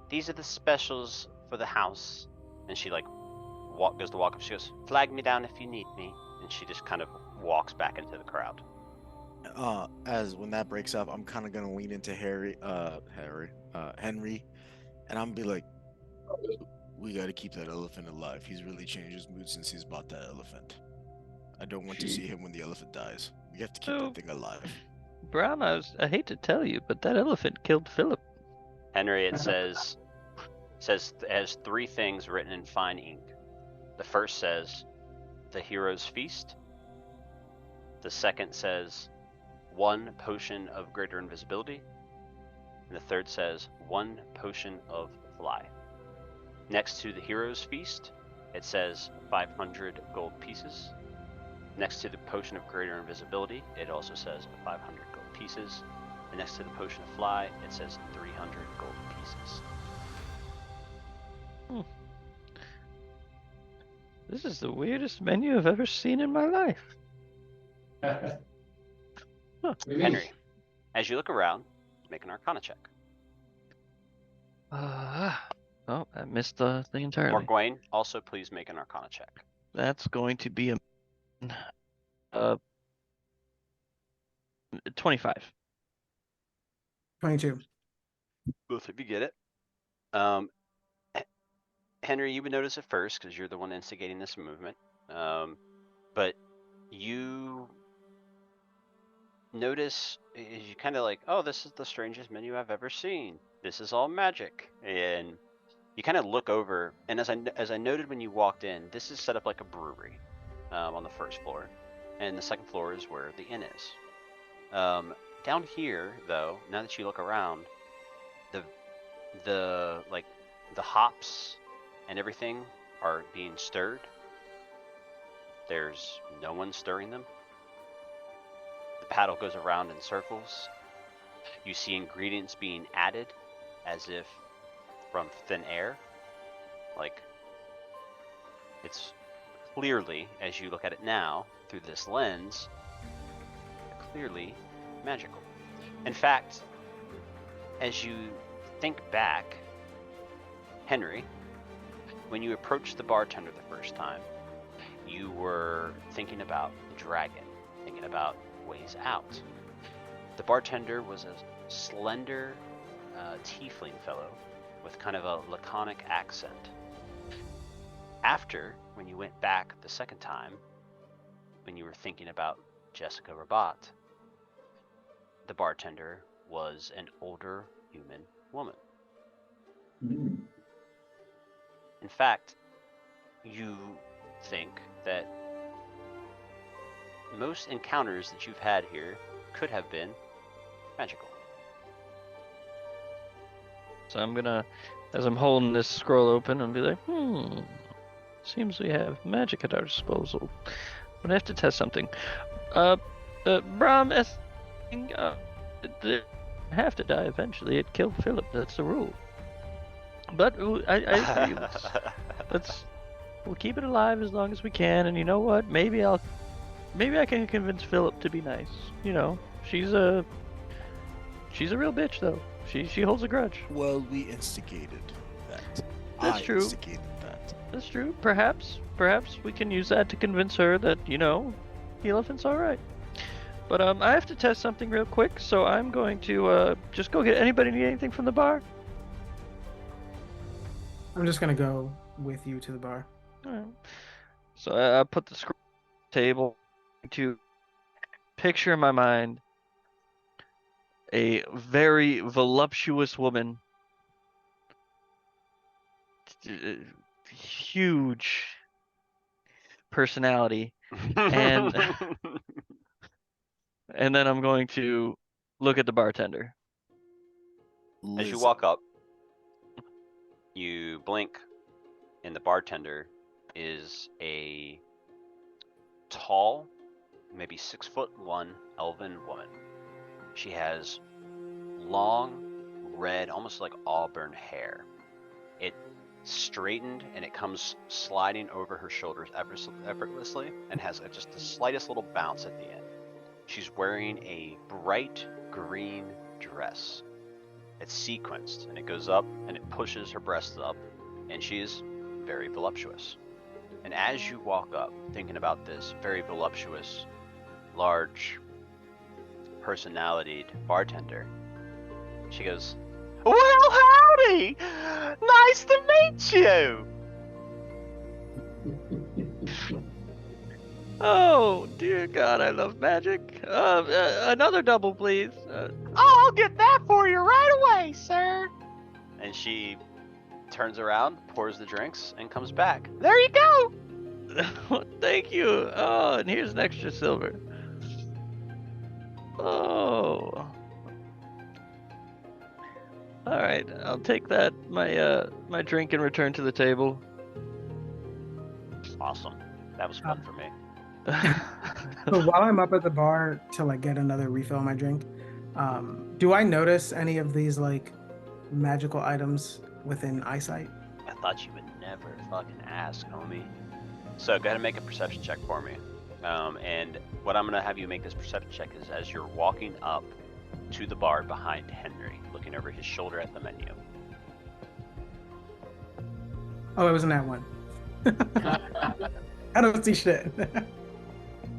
"These are the specials for the house." And she like goes to walk up. She goes, "Flag me down if you need me." And she just kind of walks back into the crowd. As when that breaks up, I'm kind of gonna lean into Henry, and I'm gonna be like, "We got to keep that elephant alive. He's really changed his mood since he's bought that elephant. I don't want to see him when the elephant dies. We have to keep that thing alive." Brom, I hate to tell you, but that elephant killed Philip. Henry, it says it has 3 things written in fine ink. The first says, "The Hero's Feast." The second says, "1 potion of greater invisibility." And the third says, "1 potion of fly." Next to the Hero's Feast, it says 500 gold pieces. Next to the potion of greater invisibility, it also says 500 gold pieces. And next to the potion of fly, it says 300 gold pieces. This is the weirdest menu I've ever seen in my life. Henry, as you look around, make an Arcana check. Oh, I missed the thing entirely. Morgwain, also please make an Arcana check. That's going to be a 25. 22. Both of you get it. Henry, you would notice it first because you're the one instigating this movement. But you notice, you kind of like, "Oh, this is the strangest menu I've ever seen. This is all magic." And you kind of look over, and as I noted when you walked in, this is set up like a brewery on the first floor, and the second floor is where the inn is. Down here, though, now that you look around, the hops and everything are being stirred. There's no one stirring them. The paddle goes around in circles. You see ingredients being added as if from thin air. Like, it's clearly, as you look at it now, through this lens, clearly magical. In fact, as you think back, Henry, when you approached the bartender the first time, you were thinking about the dragon, thinking about ways out. The bartender was a slender tiefling fellow with kind of a laconic accent. After, when you went back the second time, when you were thinking about Jessica Rabat, the bartender was an older human woman. In fact, you think that most encounters that you've had here could have been magical. So I'm gonna, as I'm holding this scroll open, I'll be like, seems we have magic at our disposal. I'm gonna have to test something. Brom, they have to die eventually. It killed Philip. That's the rule. But I agree. We'll keep it alive as long as we can. And you know what? Maybe I can convince Philip to be nice. You know, she's a real bitch though. She holds a grudge. Well, we instigated that. That's true. Instigated that. That's true. Perhaps we can use that to convince her that, you know, the elephant's all right. But I have to test something real quick, so I'm going to just go get. Anybody need anything from the bar? I'm just gonna go with you to the bar. All right. So I put the scroll table to picture in my mind a very voluptuous woman, huge personality, and and then I'm going to look at the bartender. As you Lizzo. walk up, you blink, and the bartender is a tall, maybe 6'1" elven woman. She has long, red, almost like auburn hair. It straightened and it comes sliding over her shoulders effortlessly and has just the slightest little bounce at the end. She's wearing a bright green dress. It's sequenced and it goes up and it pushes her breasts up, and she's very voluptuous. And as you walk up, thinking about this very voluptuous, large, personalitied bartender, she goes, "Well, howdy! Nice to meet you!" Oh, dear God, I love magic. Another double, please. Oh, I'll get that for you right away, sir. And she turns around, pours the drinks, and comes back. There you go. Thank you. Oh, and here's an extra silver. Oh. All right, I'll take that, my drink, and return to the table. Awesome. That was fun for me. So while I'm up at the bar to like get another refill on my drink, do I notice any of these like magical items within eyesight? I thought you would never fucking ask, homie. So go ahead and make a perception check for me. And what I'm gonna have you make this perception check is as you're walking up to the bar behind Henry, looking over his shoulder at the menu. Oh, it wasn't that one. I don't see shit.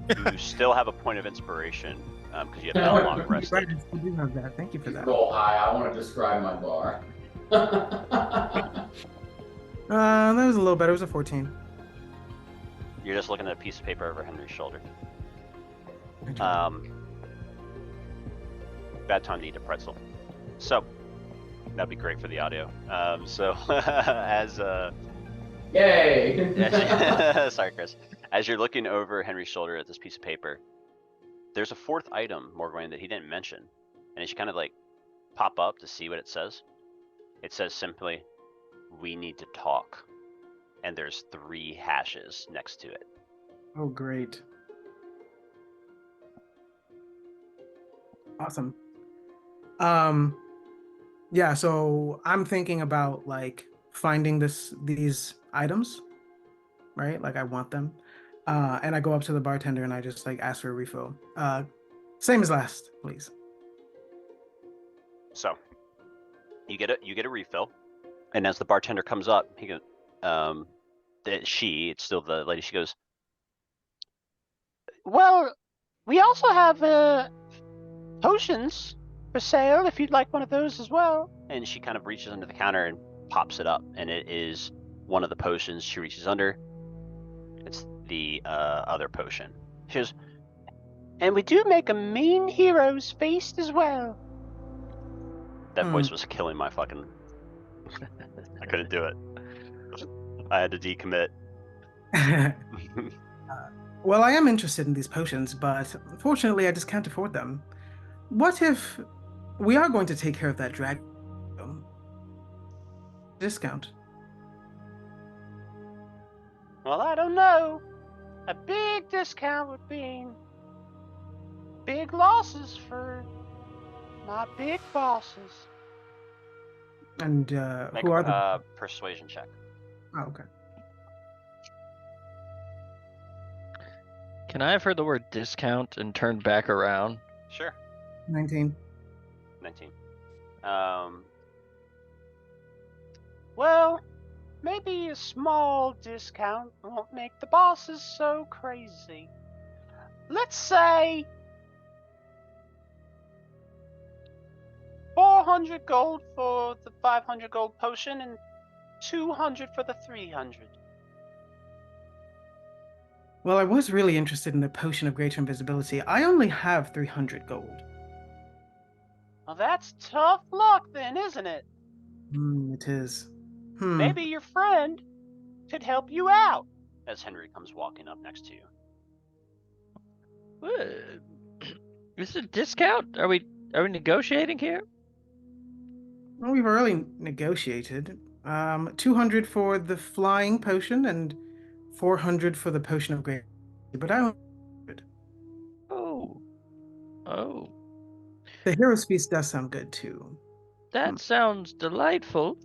You still have a point of inspiration because you have that long Right, rested. I do have that. Thank you for that. Roll high. I want to describe my bar. That was a little better. It was a 14. You're just looking at a piece of paper over Henry's shoulder. Bad time to eat a pretzel. So that'd be great for the audio. As Yay! sorry, Chris. As you're looking over Henry's shoulder at this piece of paper, there's a fourth item, Morgwyn, that he didn't mention. And as you kind of like pop up to see what it says simply, "We need to talk." And there's 3 hashes next to it. Oh, great. Awesome. Yeah, so I'm thinking about like finding these items, right? Like I want them. And I go up to the bartender and I just like ask for a refill. Same as last, please. So you get a refill, and as the bartender comes up, he goes, it's still the lady. She goes, Well, we also have potions for sale if you'd like one of those as well. and she kind of reaches under the counter and pops it up, and it is one of the potions. She reaches under. It's the other potion. She goes, And we do make a mean hero's feast as well. that voice was killing my fucking. I couldn't do it. I had to decommit. Well, I am interested in these potions, but unfortunately, I just can't afford them. What if we are going to take care of that dragon? Discount. Well, I don't know. A big discount would mean big losses for my big bosses. And Make who are the? a persuasion check. Oh, okay. Can I have heard the word discount and turned back around? Sure. 19. 19. Well, maybe a small discount won't make the bosses so crazy. Let's say 400 gold for the 500 gold potion and 200 for the 300. Well, I was really interested in the potion of greater invisibility. I only have 300 gold. Well, that's tough luck then, isn't it? It is. Maybe your friend could help you out. As Henry comes walking up next to you. What? Is it a discount? Are we negotiating here? Well, we've already negotiated. 200 for the flying potion and 400 for the potion of great. But I don't. Oh. Oh. The hero's feast does sound good too. That sounds delightful.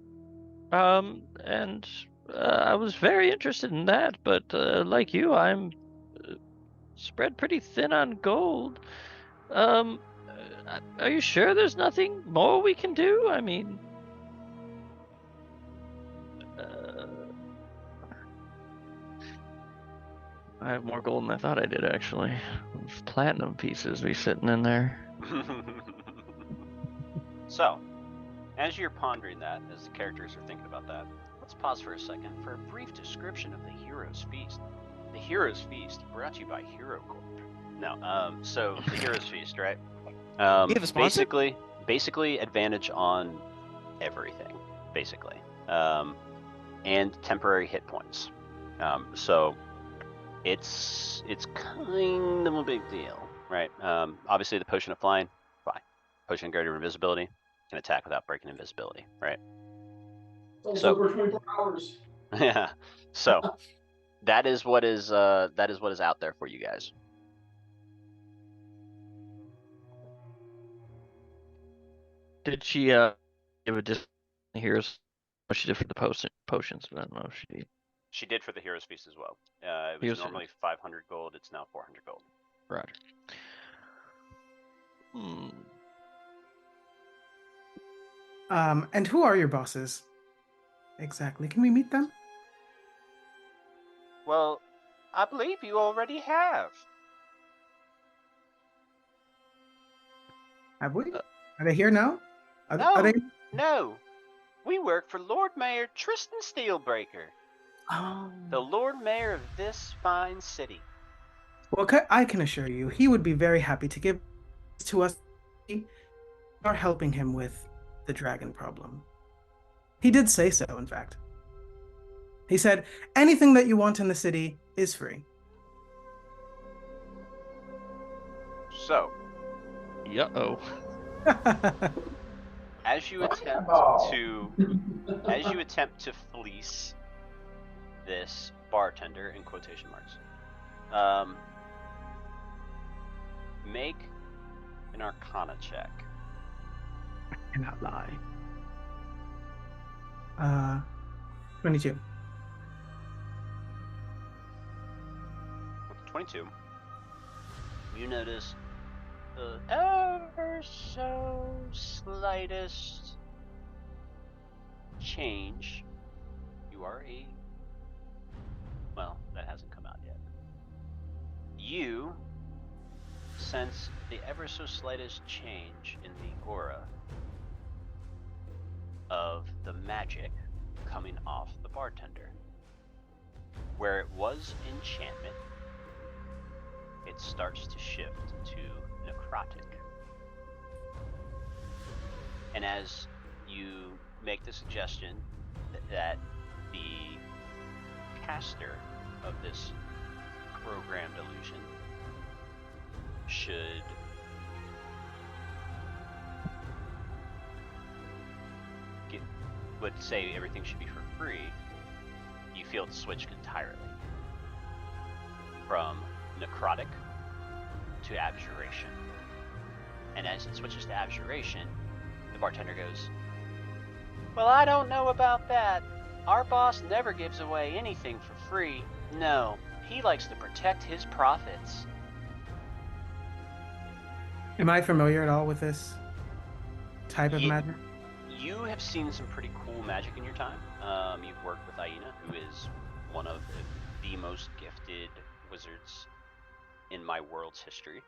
And I was very interested in that, but like you, I'm spread pretty thin on gold. Are you sure there's nothing more we can do? I mean, I have more gold than I thought I did, actually. Those platinum pieces be sitting in there. So, as you're pondering that, as the characters are thinking about that, let's pause for a second for a brief description of the Hero's Feast. The Hero's Feast, brought to you by Hero Corp. No, so the Hero's Feast, right? We have a sponsor? Basically advantage on everything, basically, and temporary hit points. So it's kind of a big deal, right? Obviously the potion of flying, fine. Potion of greater invisibility can attack without breaking invisibility, right? Also for 24 hours. Yeah. So that is what is out there for you guys. Did she give a discount? Here's what she did for the potions, but I don't know if she. She did for the Hero's Feast as well. It was Hero's normally 500 gold. It's now 400 gold. Roger. And who are your bosses? Exactly. Can we meet them? Well, I believe you already have. Have we? Are they here now? No. Are they? No. We work for Lord Mayor Tristan Steelbreaker, Oh. the Lord Mayor of this fine city. Well, I can assure you, he would be very happy to give to us. We are helping him with the dragon problem. He did say so, in fact. He said, anything that you want in the city is free. So, Uh-oh. as you attempt to fleece this bartender in quotation marks, make an Arcana check. I cannot lie. 22. 22. You notice the ever so slightest change. You are well, that hasn't come out yet. You sense the ever so slightest change in the aura of the magic coming off the bartender. Where it was enchantment, it starts to shift to necrotic. And as you make the suggestion that the caster of this programmed illusion would say everything should be for free, you feel it switch entirely from necrotic to abjuration. And as it switches to abjuration, the bartender goes, Well, I don't know about that. Our boss never gives away anything for free. No, he likes to protect his profits. Am I familiar at all with this type of magic? You have seen some pretty cool magic in your time. You've worked with Aina, who is one of the most gifted wizards in my world's history.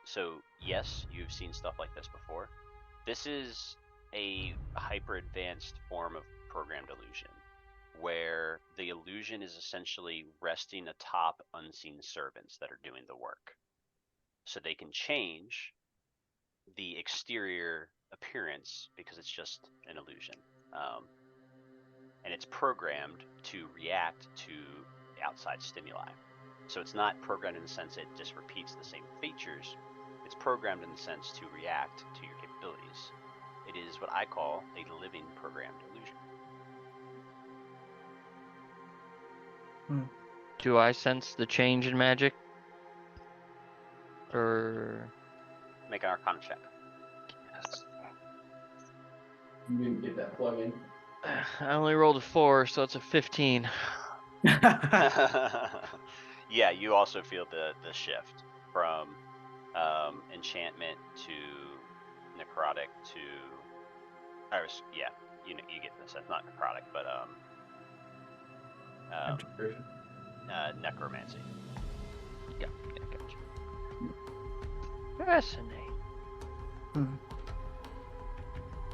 So yes, you've seen stuff like this before. This is a hyper advanced form of programmed illusion. where the illusion is essentially resting atop unseen servants that are doing the work. So they can change the exterior appearance because it's just an illusion. And it's programmed to react to outside stimuli. So it's not programmed in the sense it just repeats the same features. It's programmed in the sense to react to your capabilities. It is what I call a living programmed illusion. Do I sense the change in magic? Or Make an Arcana check. You didn't get that plug in. I only rolled a 4, so it's a 15. Yeah, you also feel the shift from enchantment to necrotic to, yeah, you get this. It's not necrotic, but necromancy. Yeah, gotcha. Fascinating.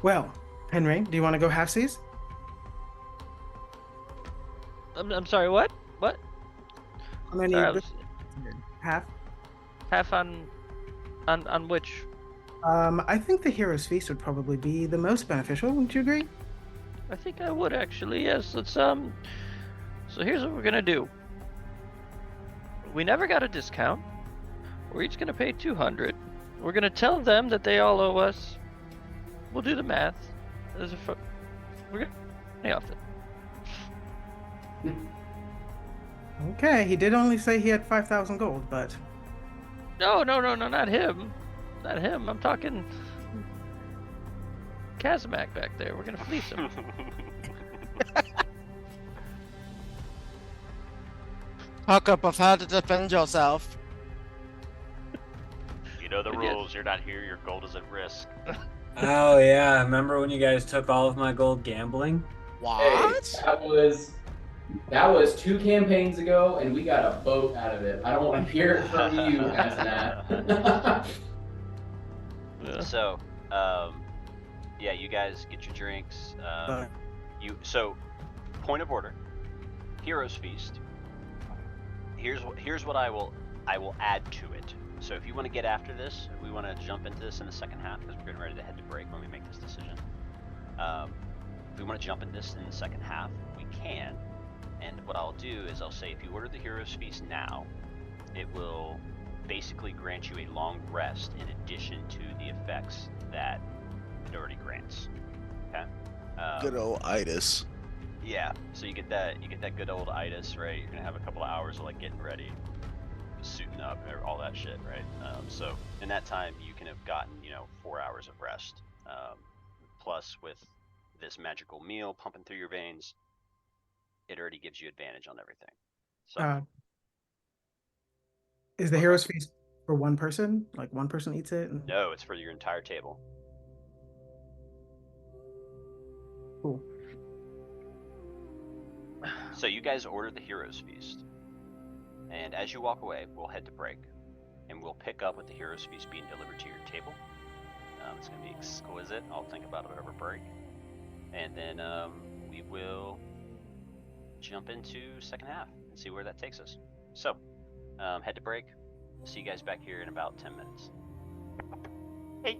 Well, Henry, do you want to go halfsies? I'm sorry, what? What? How many? Sorry, I good- was Half. half on which? I think the Hero's Feast would probably be the most beneficial. Wouldn't you agree? I think I would actually. Yes. Let's So here's what we're gonna do. We never got a discount. We're each gonna pay 200. We're gonna tell them that they all owe us. We'll do the math. We're gonna pay off it. Okay, he did only say he had 5,000 gold, but No, not him. Not him. I'm talking Kazamak back there. We're gonna fleece him. Talk up of how to defend yourself. You know the But yes. rules. You're not here. Your gold is at risk. Oh yeah, remember when you guys took all of my gold gambling? What? Hey, that was 2 campaigns ago, and we got a boat out of it. I don't want to hear it from you, Asnat. Yeah. So, yeah, you guys get your drinks. So, point of order. Hero's Feast. Here's what I will add to it. So if you want to get after this, we want to jump into this in the second half because we're getting ready to head to break when we make this decision. If we want to jump into this in the second half, we can. And what I'll do is I'll say if you order the Hero's Feast now, it will basically grant you a long rest in addition to the effects that it already grants. Okay. Good old itis. Yeah. So you get that good old itis, right? You're gonna have a couple of hours of like getting ready, suiting up, all that shit, right? So in that time, you can have gotten 4 hours of rest. Plus with this magical meal pumping through your veins, it already gives you advantage on everything. So Is the Hero's Feast for one person? Like one person eats it? And... no, it's for your entire table. Cool. So you guys order the Hero's Feast, and as you walk away, we'll head to break, and we'll pick up with the Hero's Feast being delivered to your table. It's going to be exquisite. I'll think about it over break, and then we will jump into second half and see where that takes us. So, head to break. See you guys back here in about 10 minutes. Hey,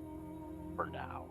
for now.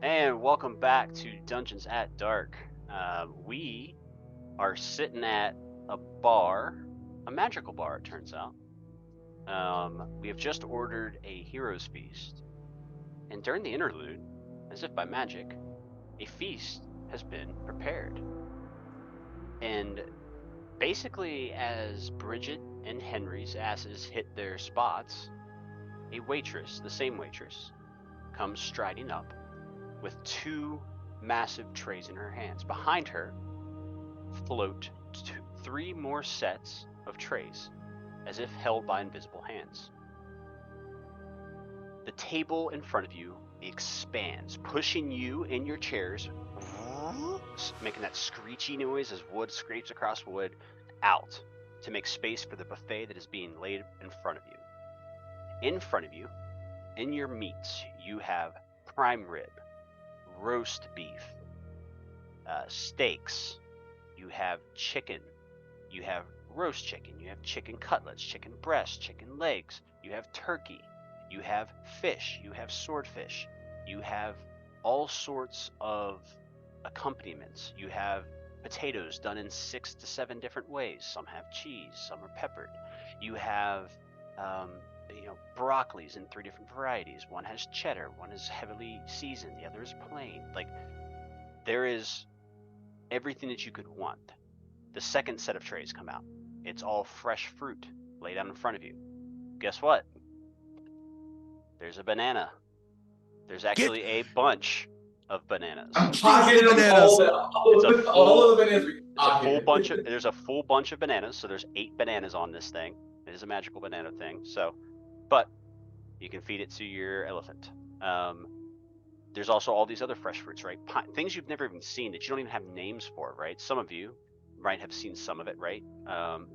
And welcome back to Dungeons at Dark. We are sitting at a bar, a magical bar, it turns out. We have just ordered a hero's feast, and during the interlude, as if by magic, a feast has been prepared. And basically, as Bridget and Henry's asses hit their spots, a waitress, the same waitress, comes striding up with 2 massive trays in her hands. Behind her float 3 more sets of trays, as if held by invisible hands. The table in front of you expands, pushing you in your chairs, making that screechy noise as wood scrapes across wood, out to make space for the buffet that is being laid in front of you. In front of you, in your meats, you have prime rib, roast beef, steaks, you have chicken, you have roast chicken, you have chicken cutlets, chicken breasts, chicken legs, you have turkey, you have fish, you have swordfish, you have all sorts of accompaniments. You have potatoes done in 6 to 7 different ways. Some have cheese, some are peppered. You have broccolis in 3 different varieties. One has cheddar, one is heavily seasoned, the other is plain. Like, there is everything that you could want. The second set of trays come out. It's all fresh fruit laid out in front of you. Guess what? There's a banana. There's actually a bunch of bananas. I'm pocketing bananas. all of the bananas. There's a full bunch of bananas, so there's 8 bananas on this thing. It is a magical banana thing, so, but you can feed it to your elephant. There's also all these other fresh fruits, right? Things you've never even seen that you don't even have names for, right? Some of you might have seen some of it, right?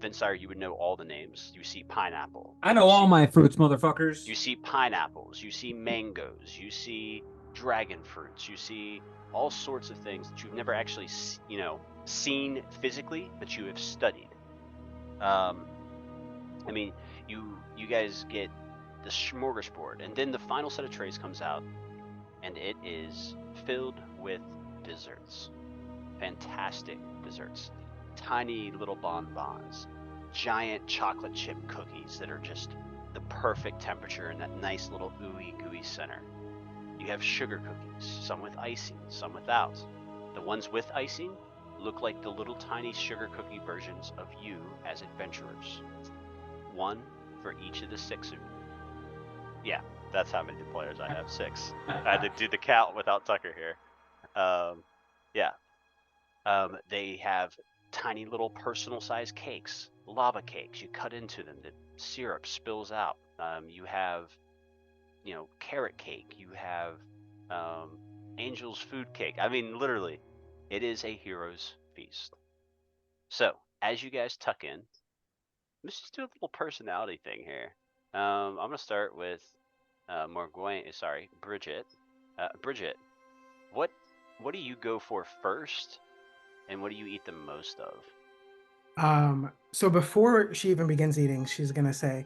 Vinsire, you would know all the names. You see pineapple. I know all my fruits, motherfuckers. You see pineapples, you see mangoes, you see dragon fruits, you see all sorts of things that you've never actually, seen physically, but you have studied. I mean, you guys get the smorgasbord, and then the final set of trays comes out, and it is filled with desserts. Fantastic desserts. Tiny little bonbons, giant chocolate chip cookies that are just the perfect temperature in that nice little ooey gooey center. You have sugar cookies, some with icing, some without. The ones with icing look like the little tiny sugar cookie versions of you as adventurers. 1 for each of the 6 of you. Yeah, that's how many players I have, 6. I had to do the count without Tucker here. They have tiny little personal sized cakes, lava cakes. You cut into them, the syrup spills out. You have, carrot cake. You have angel's food cake. I mean, literally, it is a hero's feast. So, as you guys tuck in, let's just do a little personality thing here. I'm going to start with Bridget. Bridget, what do you go for first, and what do you eat the most of? So before she even begins eating, she's gonna say,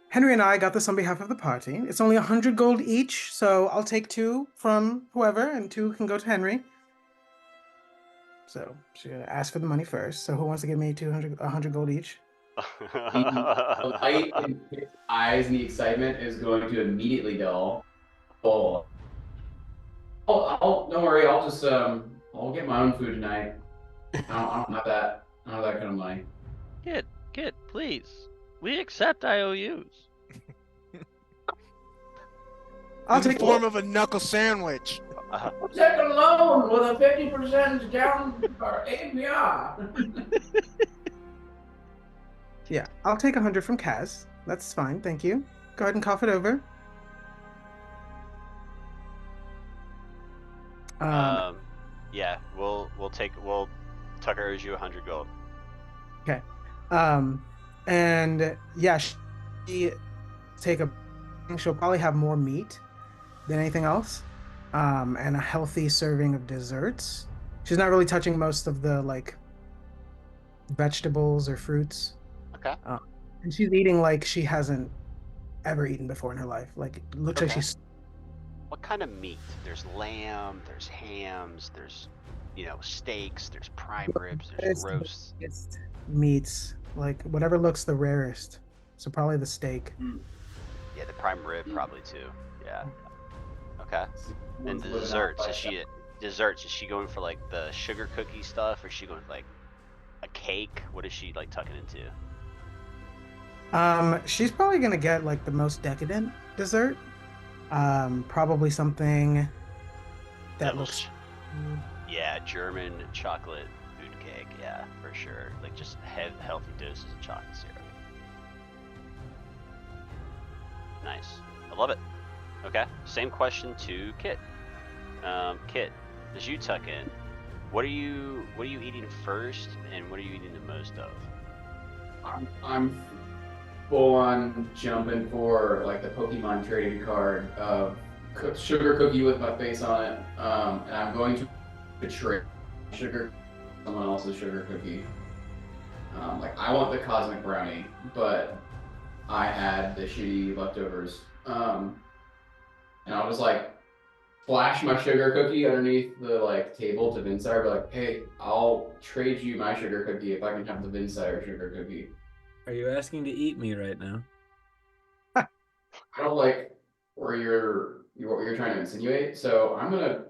Henry and I got this on behalf of the party. It's only 100 gold each, so I'll take 2 from whoever, and 2 can go to Henry. So she's gonna ask for the money first. So who wants to give me 100 gold each? The light in his eyes and the excitement is going to immediately dull. Oh, don't worry. I'll just I'll get my own food tonight. I don't have that. I don't have that kind of money. Kid, please. We accept IOUs. I'll take the form of a knuckle sandwich. We'll take a loan with a 50% down for APR. Yeah, I'll take 100 from Kaz. That's fine, thank you. Go ahead and cough it over. Yeah, we'll Tucker owes you 100 gold. Okay. And yeah, she'll probably have more meat than anything else, and a healthy serving of desserts. She's not really touching most of the vegetables or fruits. Okay. And she's eating like she hasn't ever eaten before in her life. Like, it looks like she's what kind of meat? There's lamb, there's hams, there's steaks, there's prime ribs, there's It's the roasts. biggest meats, like whatever looks the rarest. So probably the steak. Yeah, the prime rib probably too. Yeah. Okay. And the Living out desserts, by is she going for like the sugar cookie stuff, or is she going for like a cake? What is she like tucking into? She's probably gonna get like the most decadent dessert. Probably something that looks. Yeah, German chocolate food cake. Yeah, for sure. Like just healthy doses of chocolate syrup. Nice. I love it. Okay. Same question to Kit. Kit, as you tuck in, what are you eating first, and what are you eating the most of? I'm full on jumping for like the Pokemon trading card of sugar cookie with my face on it, and I'm going to betray someone else's sugar cookie. Like I want the cosmic brownie, but I had the shitty leftovers, and I'll just like flash my sugar cookie underneath the like table to Vinsire, be like, "Hey, I'll trade you my sugar cookie if I can have the Vinsire sugar cookie." Are you asking to eat me right now? I don't like where what you're trying to insinuate, so I'm gonna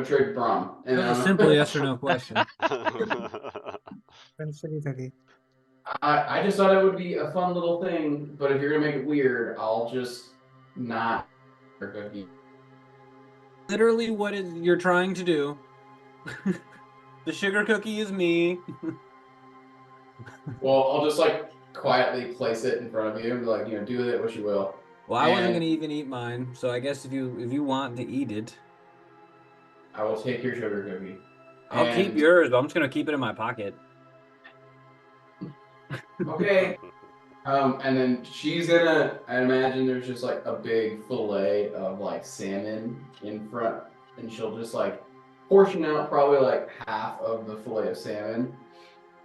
trade Braum. And That was a simple yes or no question. I just thought it would be a fun little thing, but if you're gonna make it weird, I'll just not cookie. Literally, what you're trying to do? The sugar cookie is me. Well, I'll just like quietly place it in front of you and be like, do with it what you will. Well, I wasn't gonna even eat mine, so I guess if you want to eat it, I will take your sugar cookie. I'll keep yours, but I'm just gonna keep it in my pocket. Okay. And then she's gonna, I imagine there's just like a big fillet of like salmon in front, and she'll just like portion out probably like half of the fillet of salmon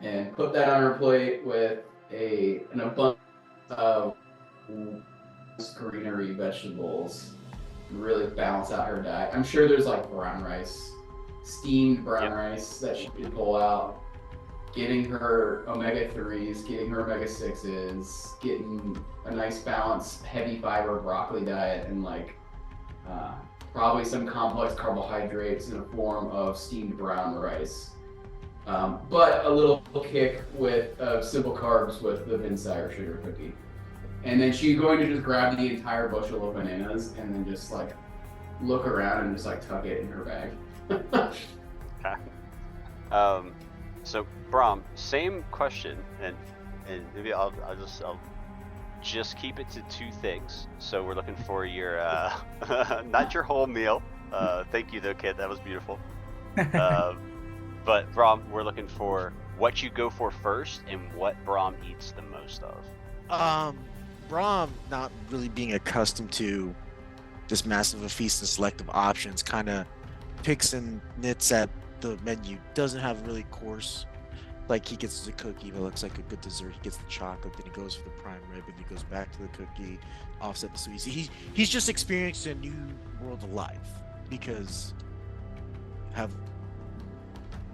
and put that on her plate with an abundance of greenery vegetables, really balance out her diet. I'm sure there's like brown rice, steamed brown rice that she can pull out. Getting her omega-3s, getting her omega-6s, getting a nice balanced heavy fiber broccoli diet, and like probably some complex carbohydrates in the form of steamed brown rice. But a little kick with simple carbs with the Vinsire sugar cookie. And then she's going to just grab the entire bushel of bananas and then just like look around and just like tuck it in her bag. Okay. So Braum, same question, and maybe I'll just keep it to two things. So we're looking for your not your whole meal. Thank you though, kid. That was beautiful. But Braum, we're looking for what you go for first and what Braum eats the most of. Braum, not really being accustomed to this massive of feast and selective options, kind of picks and knits at the menu. Doesn't have really course. Like he gets the cookie that looks like a good dessert. He gets the chocolate, then he goes for the prime rib, and he goes back to the cookie, offset the sweets. He's just experienced a new world of life because have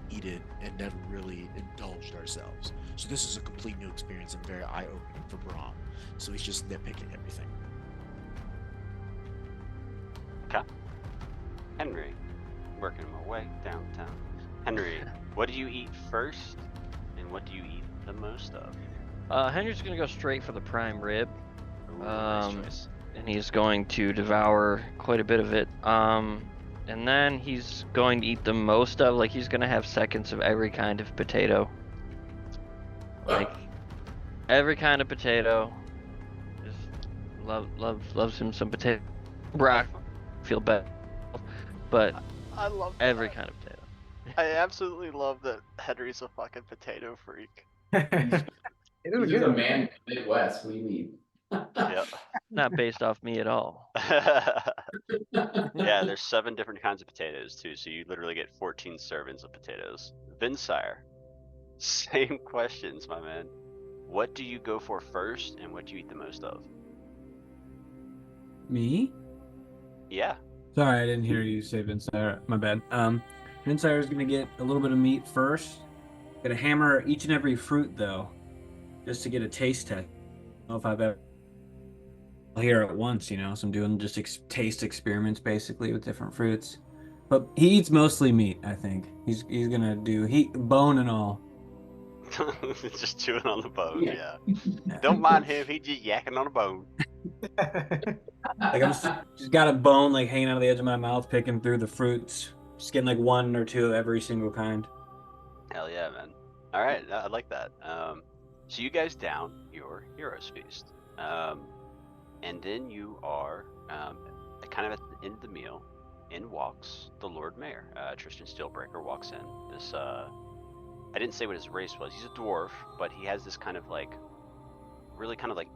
eaten and never really indulged ourselves. So this is a complete new experience and very eye-opening for Braum. So he's just nitpicking everything. Okay. Henry, working my way downtown. Henry, what do you eat first, and what do you eat the most of? Henry's gonna go straight for the prime rib. Ooh, nice choice. And he's going to devour quite a bit of it. And then he's going to eat the most of, like he's gonna have seconds of every kind of potato. Like every kind of potato. Just loves him some potato. Brock, feel bad, but I love every kind of potato. I absolutely love that Henry's a fucking potato freak. He's just a man in the Midwest. What do you mean? Yep. Not based off me at all. Yeah, there's 7 different kinds of potatoes too, so you literally get 14 servings of potatoes. Vinsire, same questions, my man. What do you go for first, and what do you eat the most of? Me? Yeah. Sorry, I didn't hear you say Vinsire. My bad. Vinsire is gonna get a little bit of meat first. Gonna hammer each and every fruit though, just to get a taste test. I don't know if I've ever here at once, so I'm doing just taste experiments basically with different fruits. But he eats mostly meat, I think. He's gonna do bone and all. Just chewing on the bone, Yeah. yeah. Don't mind him, he just yakking on a bone. Like I'm just got a bone like hanging out of the edge of my mouth, picking through the fruits, just getting like one or two of every single kind. Hell yeah, man. All right, I like that. So you guys down your heroes feast, and then you are kind of at the end of the meal. In walks the Lord Mayor. Tristan Steelbreaker walks in. This I didn't say what his race was. He's a dwarf, but he has this kind of like really kind of like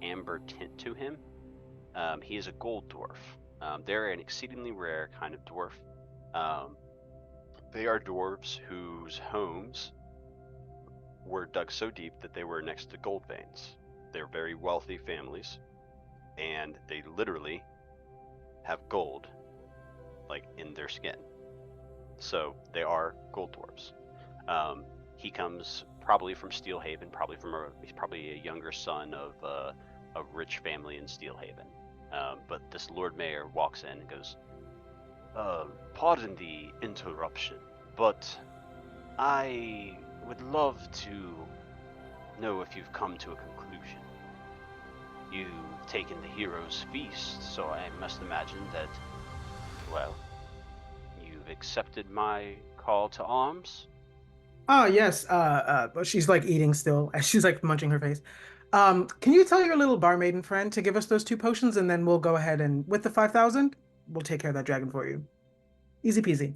amber tint to him. He is a gold dwarf. They're an exceedingly rare kind of dwarf. They are dwarves whose homes were dug so deep that they were next to gold veins. They're very wealthy families, and they literally have gold like in their skin. So they are gold dwarves. He comes probably from Steelhaven, he's probably a younger son of a rich family in Steelhaven. But this Lord Mayor walks in and goes, pardon the interruption, but I would love to know if you've come to a conclusion. You've taken the hero's feast, so I must imagine that, well, you've accepted my call to arms? Oh yes, but she's like eating still as she's like munching her face. Can you tell your little barmaiden friend to give us those 2 potions, and then we'll go ahead and with the 5,000, we'll take care of that dragon for you. Easy peasy.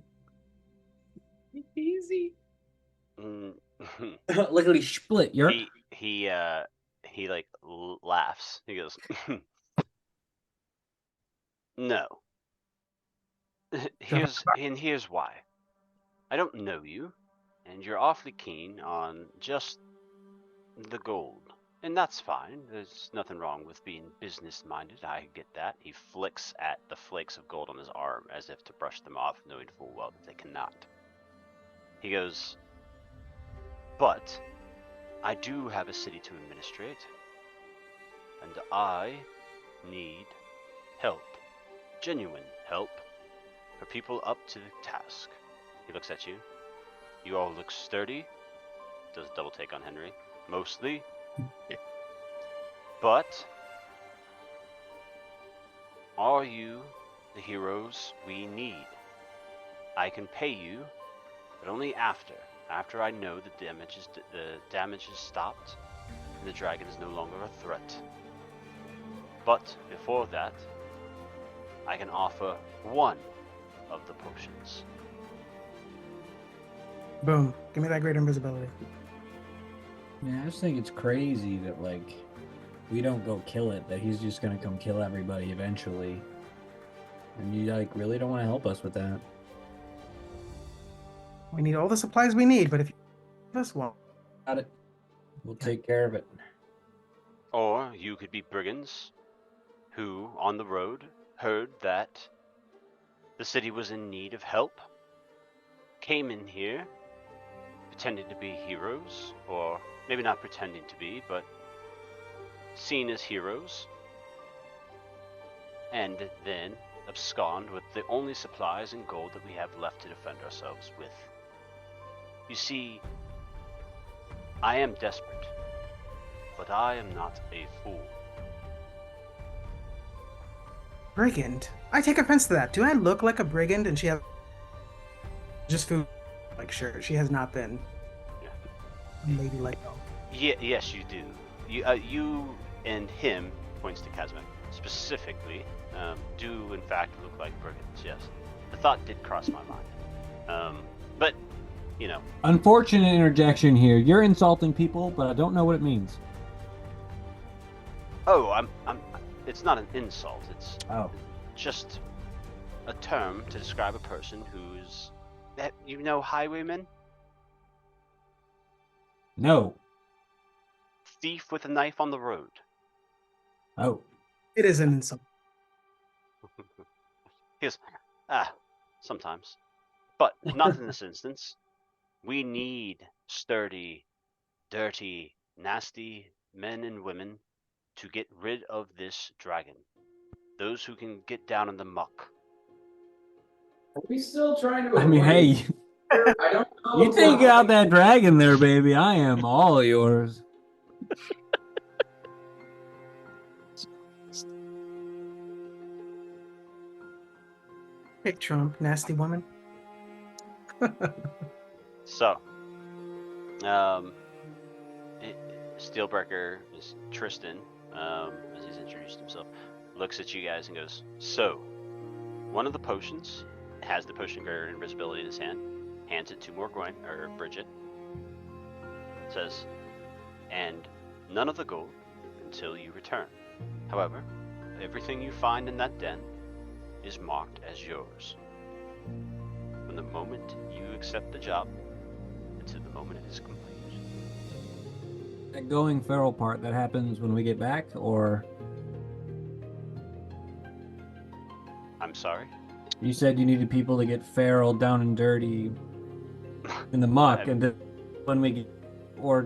Easy. Mm, Lickety split, you're. he like laughs. He goes, no. Here's why. I don't know you, and you're awfully keen on just the gold. And that's fine. There's nothing wrong with being business-minded. I get that. He flicks at the flakes of gold on his arm as if to brush them off, knowing full well that they cannot. He goes, but I do have a city to administrate, and I need help. Genuine help for people up to the task. He looks at you. You all look sturdy. Does a double take on Henry. Mostly. But are you the heroes we need? I can pay you, but only after I know the damage is stopped and the dragon is no longer a threat. But before that, I can offer one of the potions. Boom. Give me that great invisibility. Yeah, I just think it's crazy that like we don't go kill it, that he's just gonna come kill everybody eventually. And you like really don't want to help us with that. We need all the supplies we need, but if you give us one. Got it. We'll take care of it. Or you could be brigands who, on the road, heard that the city was in need of help, came in here pretending to be heroes, or maybe not pretending to be, but seen as heroes, and then abscond with the only supplies and gold that we have left to defend ourselves with. You see, I am desperate, but I am not a fool. Brigand? I take offense to that. Do I look like a brigand? And she has just food. Like, sure, she has not been ladylike. Yes, you do. You and him, points to Kazmak, specifically, do in fact look like brigands, yes. The thought did cross my mind. But, you know. Unfortunate interjection here. You're insulting people, but I don't know what it means. Oh, it's not an insult. It's just a term to describe a person who's, you know, highwayman? No. Thief with a knife on the road. Oh. It is an insult. Because, sometimes. But not in this instance. We need sturdy, dirty, nasty men and women to get rid of this dragon. Those who can get down in the muck. Are we still trying to? I mean, hey, I don't know. you take out that dragon there, baby. I am all yours. Pick Trump, nasty woman. So, Steelbreaker is Tristan, as he's introduced himself, looks at you guys and goes, so, one of the potions has the potion of greater invisibility in his hand, hands it to Morgoine, or Bridget, says, and none of the gold until you return. However, everything you find in that den is marked as yours. From the moment you accept the job until the moment it is complete. That going feral part, that happens when we get back, or? I'm sorry? You said you needed people to get feral, down and dirty, in the muck, and then when we get, or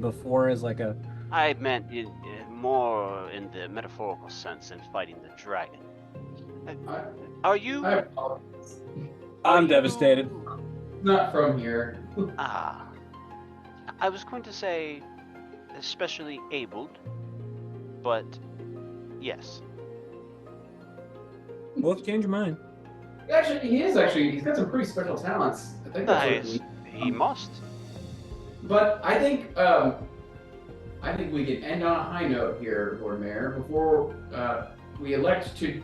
before as like a... I meant more in the metaphorical sense in fighting the dragon. Are you... I'm devastated. Not from here. I was going to say especially abled, but yes. Well, change your mind. Actually, he's got some pretty special talents. I think that's He must. But I think we can end on a high note here, Lord Mayor, before we elect to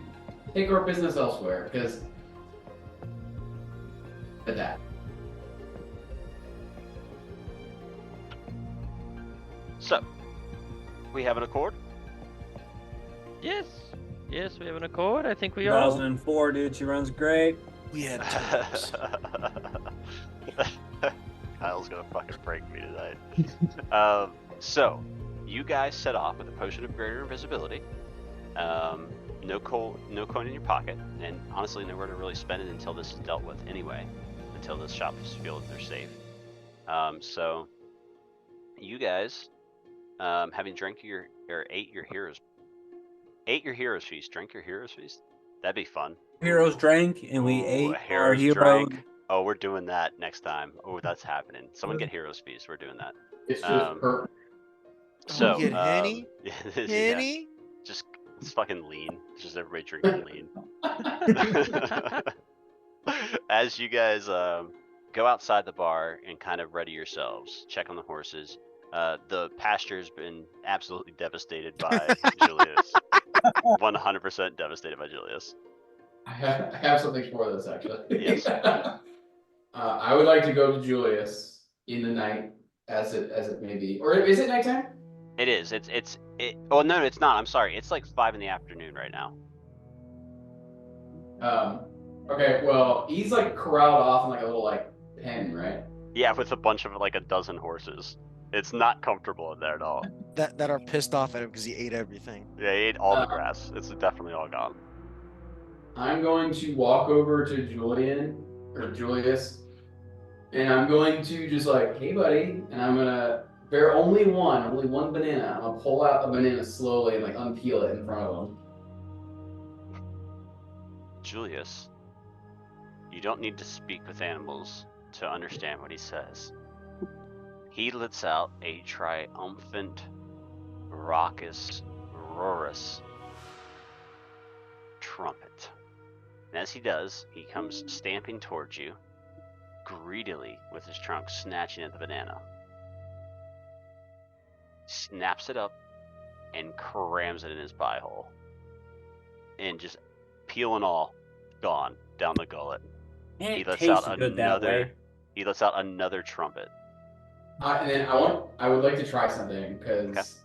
take our business elsewhere, because at that. So, we have an accord? Yes, we have an accord. I think we are. 2004, dude. She runs great. We had times. Kyle's gonna fucking break me tonight. So, you guys set off with a potion of greater invisibility. No coin in your pocket, and honestly, nowhere to really spend it until this is dealt with anyway. Until this shop is feel that they're safe. So, you guys, having drank ate your hero's feast, drink your hero's feast. That'd be fun. Heroes drank, and we ate a our hero's hero. drink. Oh, we're doing that next time. Oh, that's happening. Someone get hero's feast. We're doing that. It's just perfect. So, get Henny? yeah, Henny? just it's fucking lean. Just everybody drinking lean. As you guys go outside the bar and kind of ready yourselves, check on the horses. The pasture's been absolutely devastated by Julius. 100% devastated by Julius. I have something for this, actually. Yes. I would like to go to Julius in the night, as it may be. Or is it nighttime? It is. Oh no, it's not. I'm sorry. It's like 5 in the afternoon right now. Okay. Well, he's like corralled off in like a little like pen, right? Yeah, with a bunch of like a dozen horses. It's not comfortable in there at all. That are pissed off at him because he ate everything. Yeah, he ate all the grass. It's definitely all gone. I'm going to walk over to Julius, and I'm going to just like, hey buddy, and I'm gonna bear only one banana. I'm gonna pull out the banana slowly and like unpeel it in front of him. Julius, you don't need to speak with animals to understand what he says. He lets out a triumphant, raucous, roarous trumpet. And as he does, he comes stamping towards you, greedily with his trunk snatching at the banana. Snaps it up and crams it in his pie hole. And just peel and all, gone down the gullet. He lets out another trumpet. And then I would like to try something, because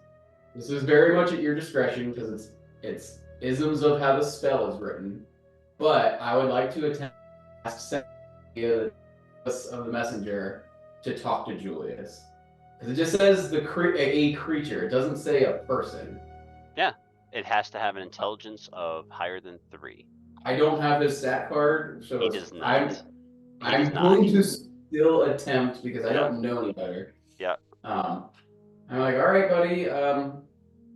this is very much at your discretion, because it's isms of how the spell is written. But I would like to attempt the of the messenger to talk to Julius, because it just says a creature. It doesn't say a person. Yeah, it has to have an intelligence of higher than 3. I don't have his stat card, so He does not. I'm going to still attempt because I don't know any better. Yeah. I'm like, all right, buddy.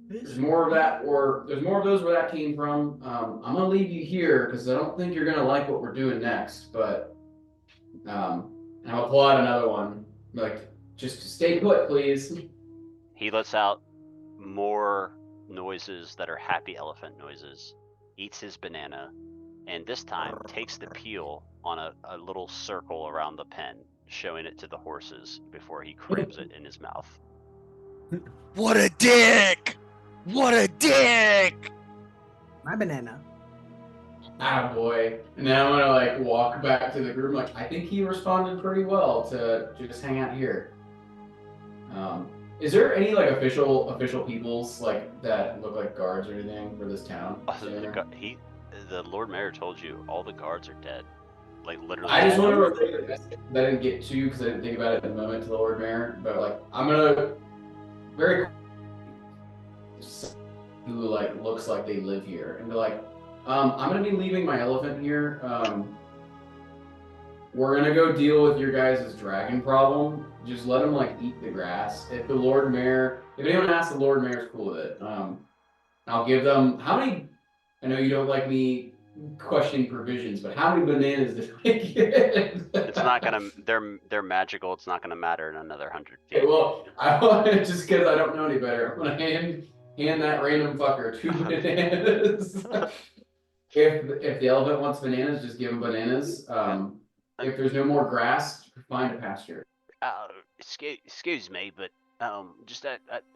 There's more of that, or there's more of those where that came from. I'm gonna leave you here because I don't think you're gonna like what we're doing next. But and I'll pull out another one. Like, just stay put, please. He lets out more noises that are happy elephant noises, eats his banana, and this time takes the peel on a little circle around the pen, showing it to the horses before he crams it in his mouth. What a dick! What a dick! My banana. Ah, boy. And then I'm gonna like walk back to the group. Like, I think he responded pretty well to just hang out here. Is there any like official peoples like that look like guards or anything for this town? The Lord Mayor told you all the guards are dead. Like literally. I just want to relate that I didn't get to because I didn't think about it at the moment to the Lord Mayor. But like, I'm gonna very who like looks like they live here and be like, I'm gonna be leaving my elephant here. We're gonna go deal with your guys' dragon problem. Just let them like eat the grass. If anyone asks, the Lord Mayor's cool with it. I'll give them how many. I know you don't like me questioning provisions, but how many bananas did I get? It's not gonna. They're magical. It's not gonna matter in another 100 feet. Okay, well, I want just because I don't know any better. I'm gonna hand that random fucker 2 bananas. If the elephant wants bananas, just give him bananas. If there's no more grass, find a pasture. Excuse me, but just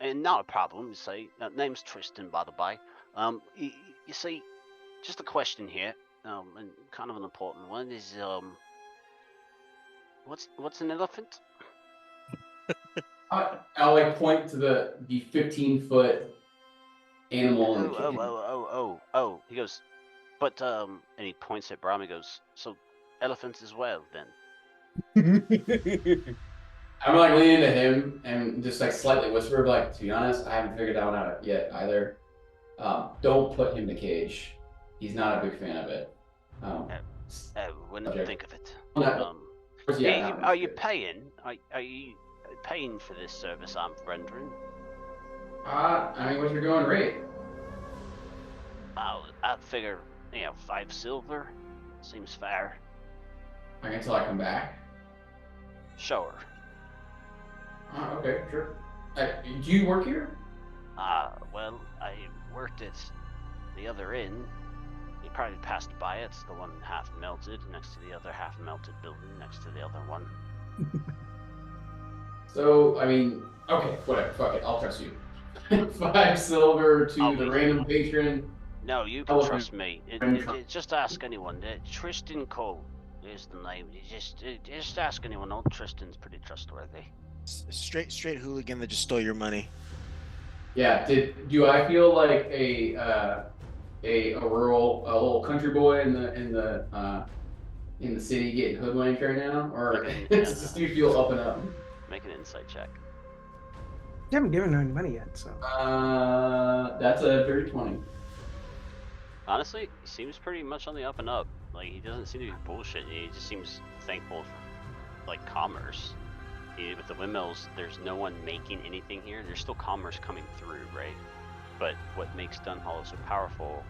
and not a problem. You see, name's Tristan, by the by. You see, just a question here, and kind of an important one is what's an elephant? I'll like point to the 15-foot animal in the kitchen. Oh. He goes, but and he points at Brahm. He goes, so elephants as well then. I'm like leaning to him and just like slightly whisper, like, to be honest, I haven't figured that one out yet either. Don't put him in the cage. He's not a big fan of it. Wouldn't think of it. Are you paying? Are you paying for this service I'm rendering? I mean, what's your going rate? I figure, 5 silver seems fair. Like until I come back. Sure. Okay, sure. Do you work here? Well, I worked at the other inn. You probably passed by it. It's the one half melted next to the other half melted building next to the other one. So, I mean, okay, whatever. Fuck it. I'll trust you. 5 silver to the random patron. No, you can trust me. Just ask anyone. Tristan Cole is the name. Just ask anyone. Old Tristan's pretty trustworthy. Straight hooligan that just stole your money. Yeah. Do I feel like a little country boy in the city getting hoodwinked right now, or do you feel up and up? Make an insight check. You haven't given her any money yet, so. That's a dirty 20. Honestly, he seems pretty much on the up and up. Like, he doesn't seem to be bullshitting. He just seems thankful for, like, commerce. With the windmills, there's no one making anything here. There's still commerce coming through, right? But what makes Dun Hollow so powerful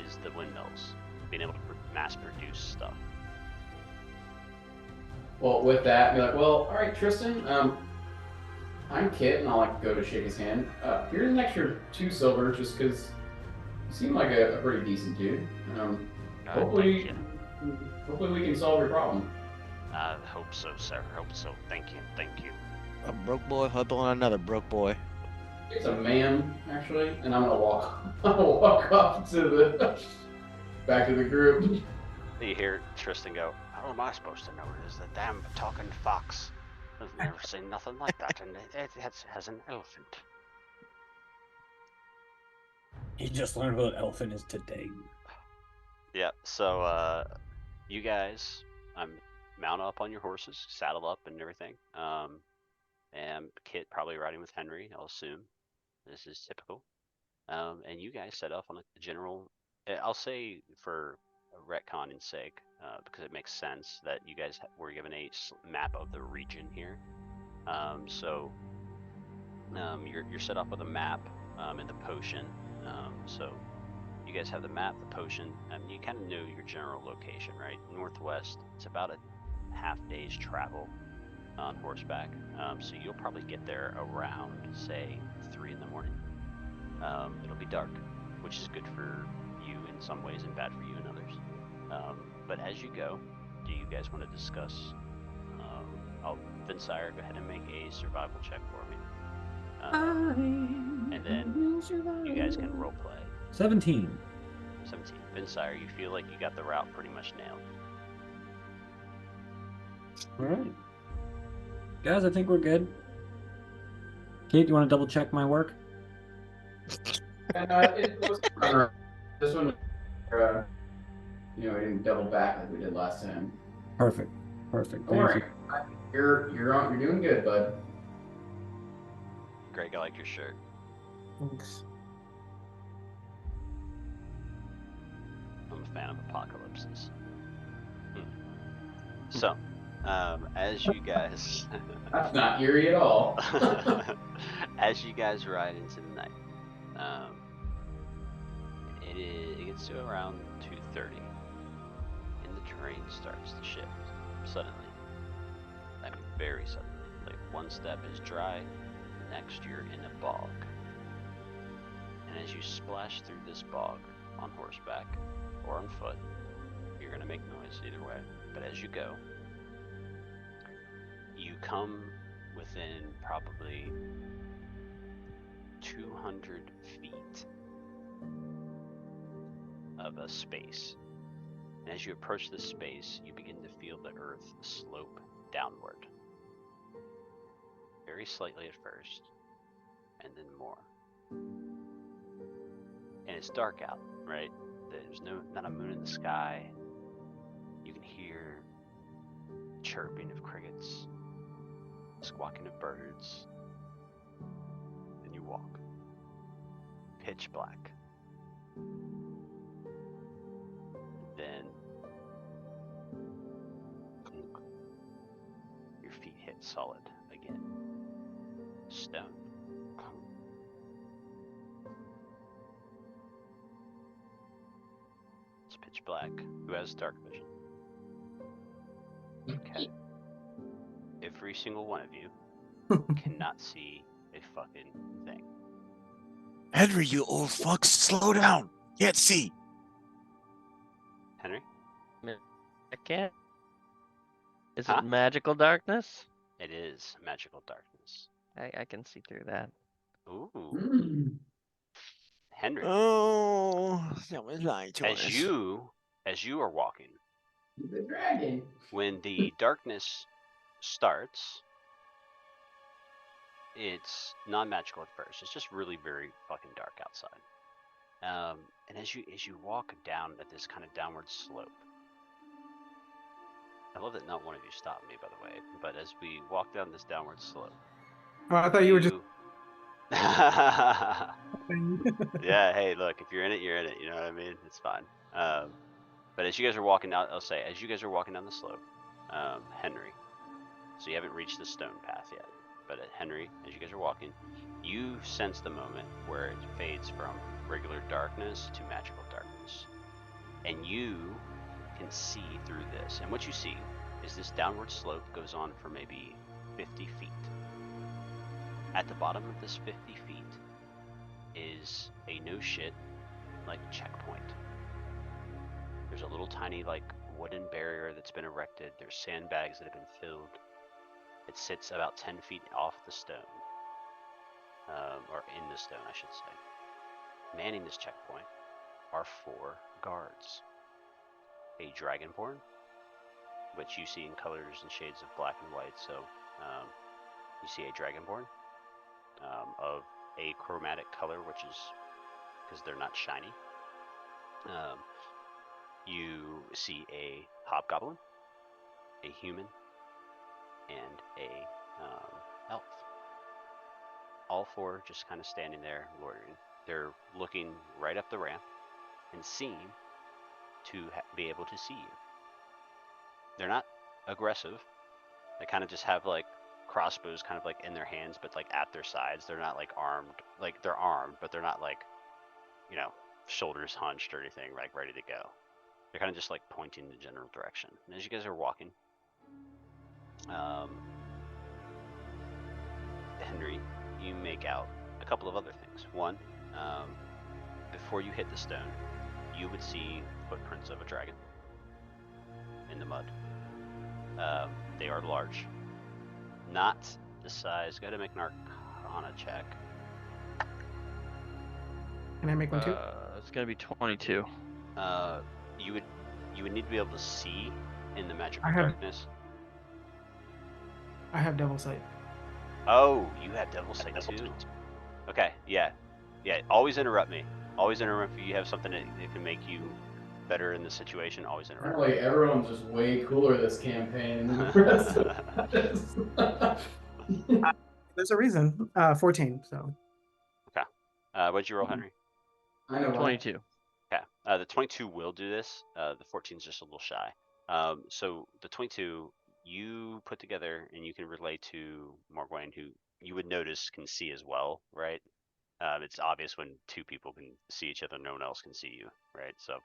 is the windmills, being able to mass produce stuff. Well, with that, be like, well, all right, Tristan. I'm Kit, and I'll like go to shake his hand. Here's an extra 2 silver, just because you seem like a pretty decent dude. Hopefully we can solve your problem. I hope so, sir. Hope so. Thank you. A broke boy helping another broke boy. It's a man, actually, and I'm gonna walk. Off to the back to the group. You hear Tristan go, How am I supposed to know it is the damn talking fox? I've never seen nothing like that, and it has an elephant. He just learned what an elephant is today. Yeah, so you guys mount up on your horses, saddle up and everything. And Kit probably riding with Henry, I'll assume. This is typical. And you guys set off on a general, I'll say for retconning sake, because it makes sense that you guys were given a map of the region here. So you're set off with a map and the potion. So you guys have the map, the potion, and you kind of know your general location, right? Northwest. It's about a half day's travel on horseback. So you'll probably get there around, say, 3 in the morning. It'll be dark, which is good for you in some ways and bad for you in others. But as you go, do you guys want to discuss? Vinsire, go ahead and make a survival check for me. And then you guys can role play. 17. 17. Vinsire, you feel like you got the route pretty much nailed. All right. Guys, I think we're good. Kate, you want to double check my work? It was this one, we didn't double back like we did last time. Perfect. Perfect. Don't Thank worry. you. You're doing good, bud. Greg, I like your shirt. Thanks. I'm a fan of apocalypses. So, as you guys... That's not eerie at all. as you guys ride into the night, it gets to around 2:30, and the terrain starts to shift suddenly. I mean, very suddenly. Like, one step is dry, next you're in a bog. And as you splash through this bog on horseback or on foot, you're going to make noise either way. But as you go, you come within probably 200 feet of a space. And as you approach this space, you begin to feel the earth slope downward. Very slightly at first, and then more. And it's dark out, right? There's not a moon in the sky. You can hear chirping of crickets, squawking of birds. Then you walk. Pitch black. Then clunk. Your feet hit solid again. Stone. Clunk. It's pitch black. Who has dark vision? Okay. Every single one of you cannot see a fucking thing. Henry, you old fucks, slow down. Can't see. Henry? I can't. Is Huh? it magical darkness? It is magical darkness. I can see through that. Ooh. Henry, Oh, someone's lying to us. as you are walking, The dragon. when the darkness starts, it's non-magical at first. It's just really very fucking dark outside. And as you walk down at this kind of downward slope, I love that not one of you stopped me, by the way. But as we walk down this downward slope, Oh, I thought you were just. Yeah, hey, look, if you're in it, you're in it. You know what I mean? It's fine. But as you guys are walking down, I'll say, as you guys are walking down the slope, Henry, so you haven't reached the stone path yet, but Henry, as you guys are walking, you sense the moment where it fades from regular darkness to magical darkness. And you can see through this. And what you see is this downward slope goes on for maybe 50 feet. At the bottom of this 50 feet is a no shit, like, checkpoint. There's a little tiny, like, wooden barrier that's been erected. There's sandbags that have been filled. It sits about 10 feet off the stone. Or in the stone, I should say. Manning this checkpoint are 4 guards. A dragonborn, which you see in colors and shades of black and white. So you see a dragonborn of a chromatic color, which is because they're not shiny. You see a hobgoblin, a human, and a elf. All 4 just kind of standing there loitering. They're looking right up the ramp and seem to be able to see you. They're not aggressive. They kind of just have like crossbows kind of like in their hands, but like at their sides. They're not like armed. Like they're armed, but they're not like, shoulders hunched or anything, like ready to go. They're kind of just like pointing the general direction. And as you guys are walking, Henry, you make out a couple of other things. One, before you hit the stone, you would see footprints of a dragon in the mud. They are large, not the size. Go ahead and make an Arcana check. Can I make one too? It's gonna be 22. You would need to be able to see in the magical I have- darkness. I have devil sight. Oh, you have devil sight too. Okay, yeah. Always interrupt me. Always interrupt if you have something that can make you better in the situation. Always interrupt. Apparently, everyone's just way cooler this campaign than the rest of us. There's a reason. 14. So What'd you roll, Henry? I know why. 22. Okay. The 22 will do this. The 14 is just a little shy. So the 22 you put together, and you can relay to Morgwain, who you would notice can see as well, right? It's obvious when two people can see each other, no one else can see you, right? So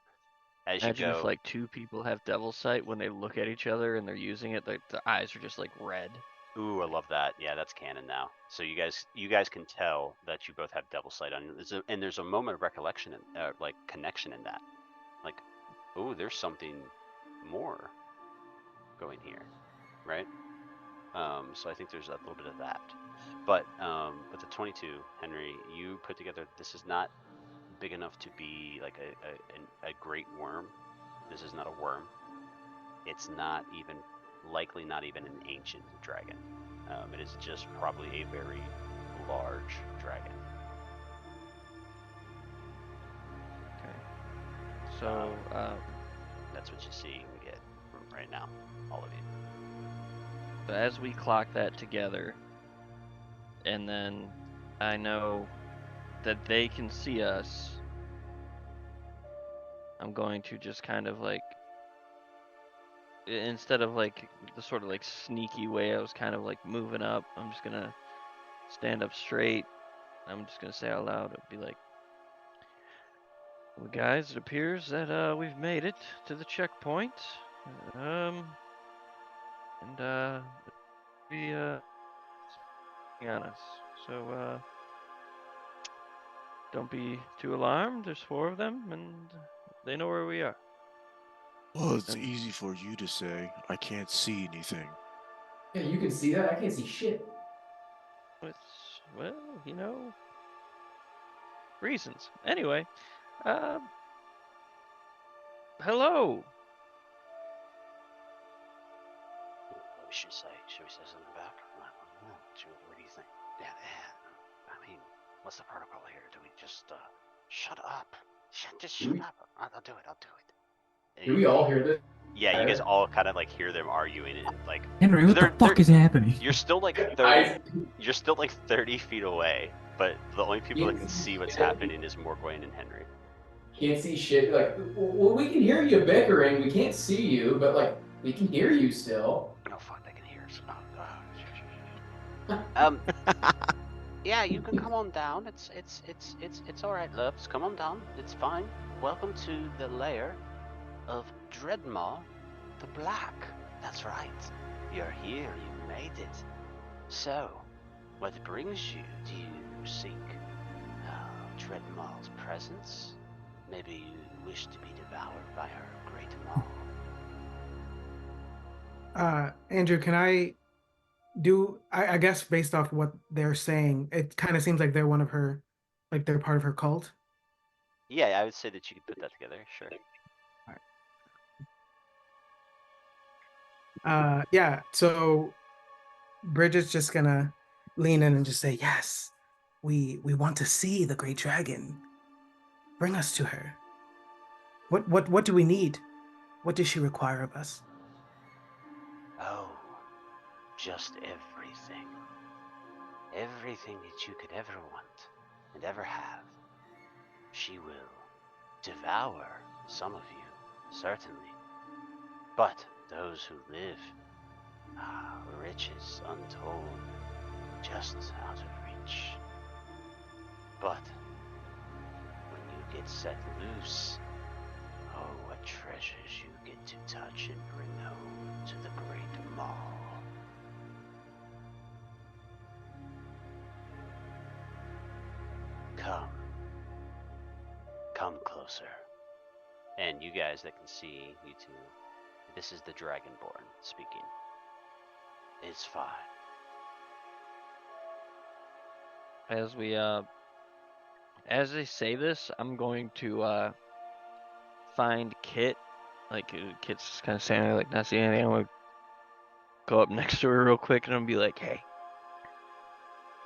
as Imagine you go, if like two people have devil sight, when they look at each other and they're using it, the eyes are just like red. ooh, I love that. Yeah, that's canon now. So you guys can tell that you both have devil sight on. And there's a moment of recollection, like connection in that. Like, ooh, there's something more going here, right? So I think there's a little bit of that. But with the 22, Henry, you put together. This is not big enough to be like a great worm. This is not a worm. It's not even likely not even an ancient dragon. It is just probably a very large dragon. Okay. So That's what you see and get right now, all of you. So as we clock that together, and then I know that they can see us, I'm going to just kind of like, instead of like the sort of like sneaky way I was kind of like moving up, I'm just gonna stand up straight. I'm just gonna say out loud, it'll be like, well, guys, it appears that we've made it to the checkpoint. We on us. So don't be too alarmed. There's 4 of them, and they know where we are. Well, it's easy for you to say. I can't see anything. Yeah, you can see that. I can't see shit. It's, well, reasons. Anyway, hello. Should we say something back? What do you think? Yeah. I mean, what's the protocol here? Do we just shut up? Just shut up. I'll do it. Do we all hear this? Yeah, you guys all kind of like hear them arguing and like. Henry, what the fuck is happening? You're still like 30. You're still like 30 feet away, but the only people that can see what's happening is Morgwain and Henry. Can't see shit. Like, well, we can hear you bickering. We can't see you, but like, we can hear you still. Oh fuck, they can hear us. Yeah, you can come on down. It's all right, loves. Come on down. It's fine. Welcome to the lair of Dread Maw, the Black. That's right. You're here. You made it. So, what brings you? Do you seek Dread Maw's presence? Maybe you wish to be devoured by her great maw. Andrew, can I do? I guess based off what they're saying, it kind of seems like they're one of her, like they're part of her cult. Yeah, I would say that you could put that together. Sure. Yeah. So Bridget's just gonna lean in and just say, "Yes, we want to see the great dragon. Bring us to her. What do we need? What does she require of us?" Oh, just everything. Everything that you could ever want and ever have. She will devour some of you, Certainly. But those who live, riches untold, just out of reach. But when you get set loose, oh, what treasures you get to touch and bring home to the Great Maw. Come. Come closer. And you guys that can see, you two, this is the Dragonborn speaking. It's fine. As they say this, I'm going to find Kit. Like Kit's just kind of standing there, like not seeing anything. I'm gonna go up next to her real quick, and I'm gonna be like, "Hey,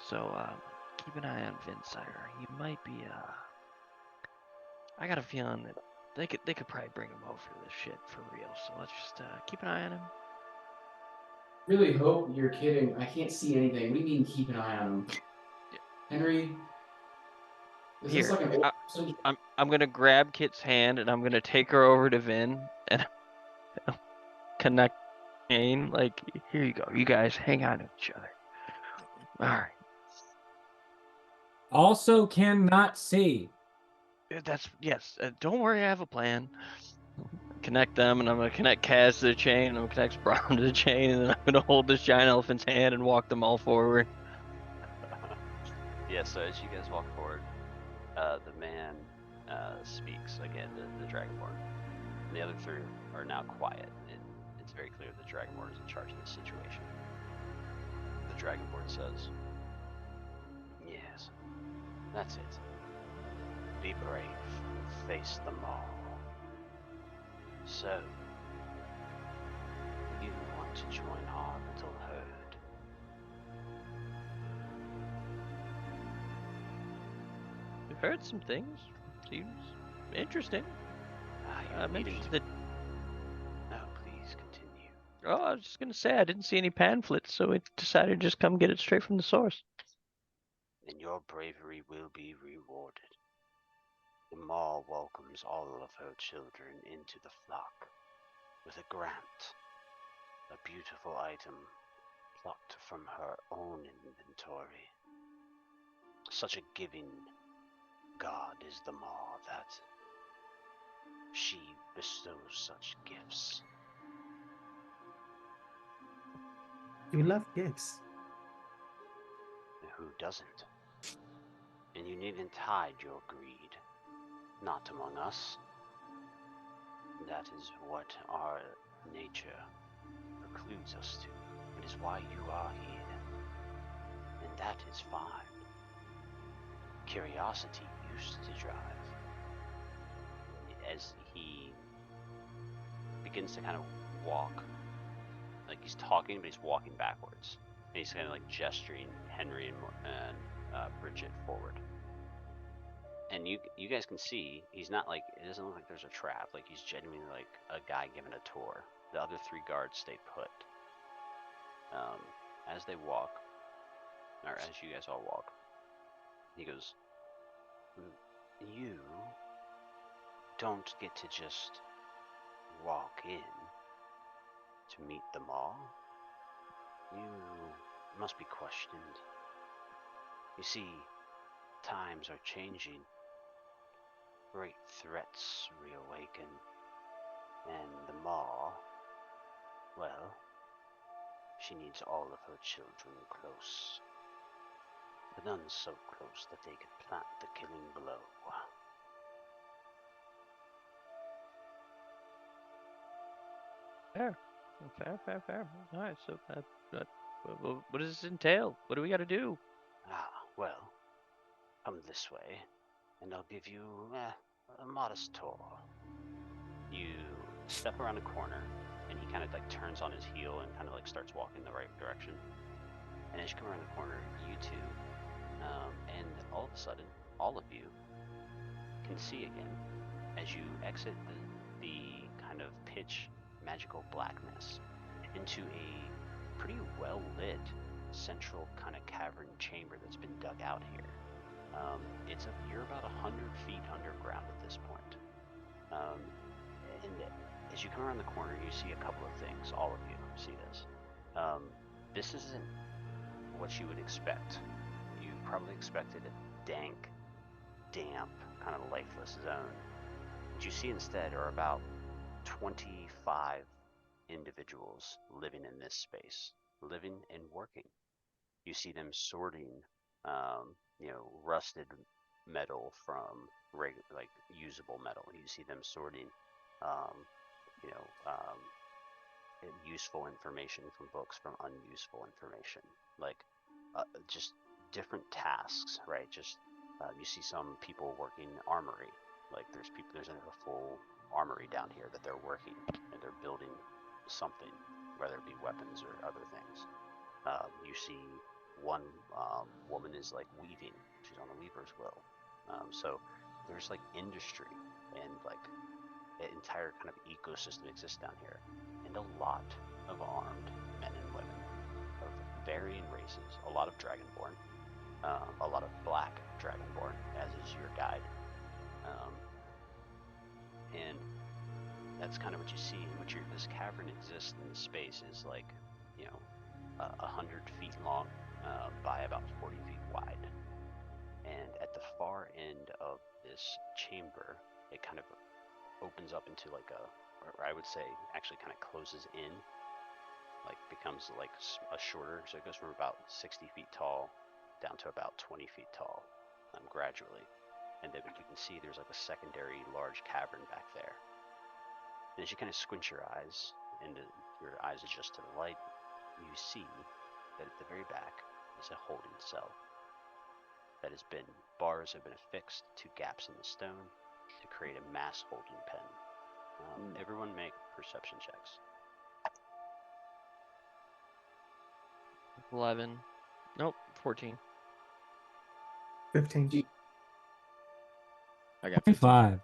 so keep an eye on Vinsire. He might be I got a feeling that they could probably bring him over to this shit for real. So let's just keep an eye on him." Really hope you're kidding. I can't see anything. What do you mean keep an eye on him? Henry? Is this Here, like an old I'm gonna grab Kit's hand and I'm gonna take her over to Vin and connect chain. Like, here you go. You guys hang on to each other. All right. Also cannot see. That's yes. Don't worry, I have a plan. Connect them, and I'm gonna connect Kaz to the chain, and I'm gonna connect Braun to the chain, and then I'm gonna hold this giant elephant's hand and walk them all forward. Yeah, so as you guys walk forward, the man speaks again, the Dragonborn. And the other three are now quiet, and it's very clear the Dragonborn is in charge of this situation. The Dragonborn says, Yes, that's it. Be brave. Face them all. So, you want to join our little herd? We've heard some things. Seems interesting. You're I'm needing interested. No, please continue. Oh, I was just gonna say I didn't see any pamphlets, so we decided to just come get it straight from the source. And your bravery will be rewarded. The Maw welcomes all of her children into the flock with a grant, a beautiful item plucked from her own inventory. Such a giving god is the Maw that she bestows such gifts. You love gifts. Who doesn't? And you needn't hide your greed. Not among us. That is what our nature precludes us to. It is why you are here. And that is fine. Curiosity used to drive. As he begins to kind of walk, like he's talking, but he's walking backwards. And he's kind of like gesturing Henry and Bridget forward. And you guys can see, he's not like, it doesn't look like there's a trap. Like he's genuinely like a guy giving a tour. The other three guards stay put. As they walk, or as you guys all walk, he goes, you don't get to just walk in to meet them all. You must be questioned. You see, times are changing. Great threats reawaken. And the Maw, well, she needs all of her children close. But none so close that they could plant the killing blow. Fair. All right, so what does this entail? What do we got to do? Well, come this way, and I'll give you a modest tour. You step around a corner, and he kind of like turns on his heel and kind of like starts walking the right direction. And as you come around the corner, you two, and all of a sudden, all of you can see again as you exit the kind of pitch magical blackness into a pretty well lit central kind of cavern chamber that's been dug out here. You're about 100 feet underground at this point. And as you come around the corner, you see a couple of things. All of you see this. This isn't what you would expect. You probably expected a dank, damp, kind of lifeless zone. What you see instead are about 25 individuals living in this space, living and working. You see them sorting, rusted metal from like usable metal. You see them sorting, um, you know, um, useful information from books from unuseful information, like just different tasks, right? Just you see some people working armory, like there's a full armory down here that they're working and they're building something, whether it be weapons or other things. You see one woman is like weaving; she's on the weaver's wheel. So there's like industry and like an entire kind of ecosystem exists down here, and a lot of armed men and women of varying races, a lot of dragonborn, a lot of black dragonborn, as is your guide, and that's kind of what you see. This cavern exists in the space is like, 100 feet long by about 40 feet wide, and at the far end of this chamber, it kind of opens up into like or I would say actually kind of closes in, like becomes like a shorter, so it goes from about 60 feet tall down to about 20 feet tall, gradually. And then you can see there's like a secondary large cavern back there. And as you kind of squint your eyes and your eyes adjust to the light, you see that at the very back is a holding cell that has been, bars have been affixed to gaps in the stone to create a mass holding pen. Everyone make perception checks. 11. Nope, 14. 15. I got 15. 25.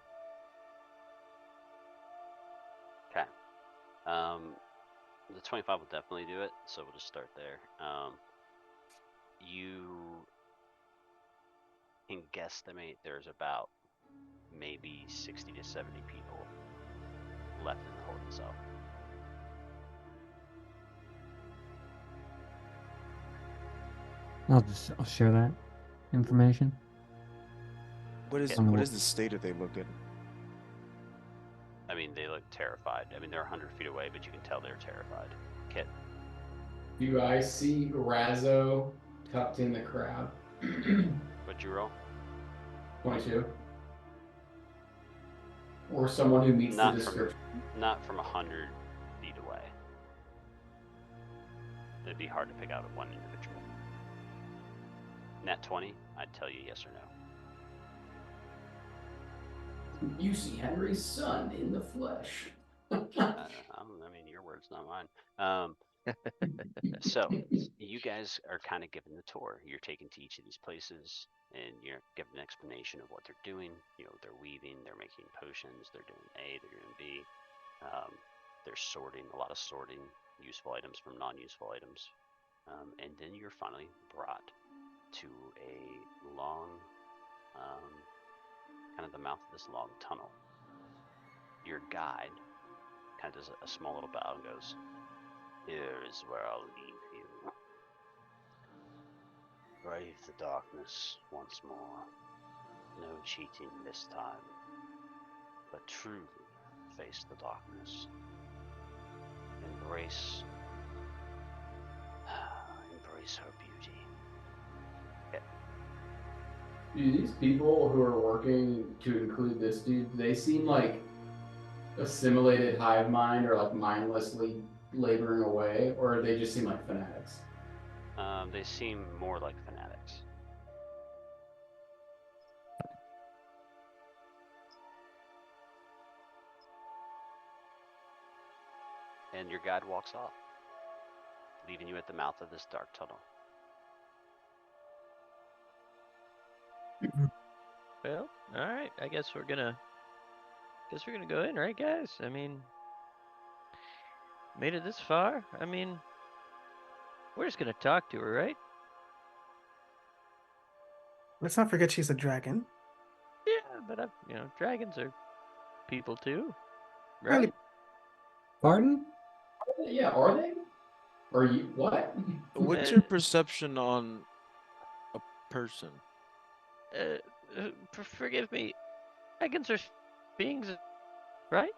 Okay. The 25 will definitely do it, so we'll just start there. You can guesstimate there's about maybe 60 to 70 people left in the holding cell. I'll share that information. What is Yeah. the state of they look in? I mean, they look terrified. I mean, they're 100 feet away, but you can tell they're terrified. Kit. Do I see Razzo tucked in the crowd? What'd you roll? 22. Or someone who meets Not the description. Not from 100 feet away. It'd be hard to pick out one individual. Nat 20, I'd tell you yes or no. You see Henry's son in the flesh. I mean, your words, not mine. So, you guys are kind of given the tour. You're taken to each of these places, and you're given an explanation of what they're doing. They're weaving, they're making potions, they're doing A, they're doing B. They're sorting, a lot of sorting, useful items from non-useful items. And then you're finally brought to a long, kind of the mouth of this long tunnel. Your guide kind of does a small little bow and goes, "Here is where I'll leave you. Brave the darkness once more. No cheating this time, but truly face the darkness. Embrace her beauty." Do these people who are working to include this dude, they seem like assimilated hive mind or like mindlessly laboring away, or they just seem like fanatics? They seem more like fanatics. And your guide walks off, leaving you at the mouth of this dark tunnel. Well, all right. I guess we're gonna go in, right, guys? I mean, made it this far. I mean, we're just gonna talk to her, right? Let's not forget she's a dragon. Yeah, but dragons are people too. Highly- right? Pardon? Yeah, are they? Or you what? What's Uh, your perception on a person? Forgive me. Dragons are beings, right?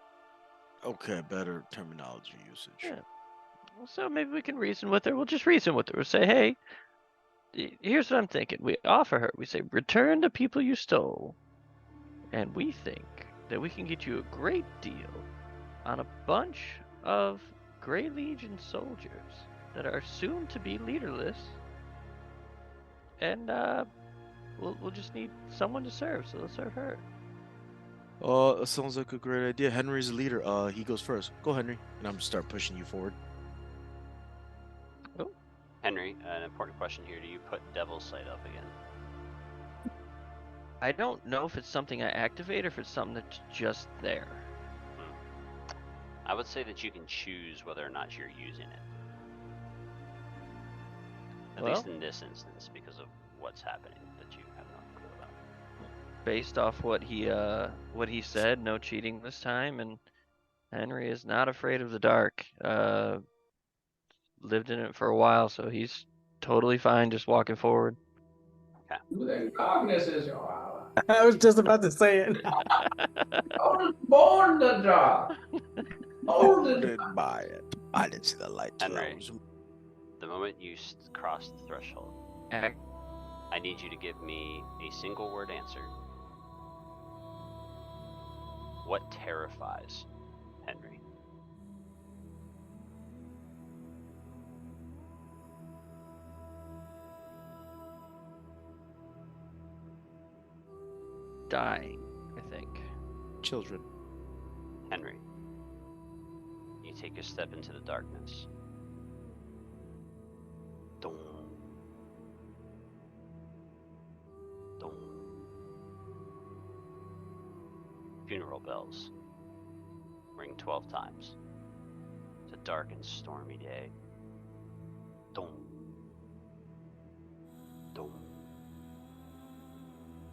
Okay, better terminology usage. Yeah. So maybe we can reason with her. We'll just reason with her. We'll say, hey, here's what I'm thinking. We offer her. We say, return the people you stole. And we think that we can get you a great deal on a bunch of Grey Legion soldiers that are soon to be leaderless. And we'll just need someone to serve, so let's serve her. That sounds like a great idea. Henry's the leader. He goes first. Go, Henry. And I'm gonna start pushing you forward. Henry, an important question here. Do you put Devil's Sight up again? I don't know if it's something I activate or if it's something that's just there. I would say that you can choose whether or not you're using it. At least in this instance, because of what's happening that you have no clue about. Based off what he said, no cheating this time, and Henry is not afraid of the dark. Lived in it for a while, so he's totally fine just walking forward. The darkness is. I was just about to say it. I was born the dark. Molded by it. I didn't see the light. Henry, the moment you cross the threshold, I need you to give me a single word answer. What terrifies Henry? Dying, I think. Children. Henry, you take a step into the darkness. Dum. Dum. Funeral bells ring 12 times. It's a dark and stormy day. Dum. Dum.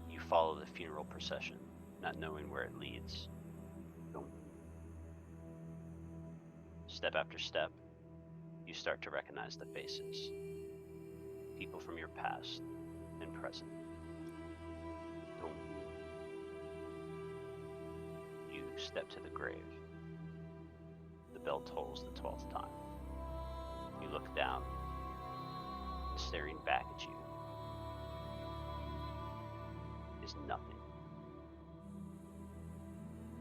You follow the funeral procession, not knowing where it leads. Dum. Step after step, you start to recognize the faces. People from your past and present. Dum. You step to the grave. The bell tolls the 12th time. You look down, and staring back at you is nothing.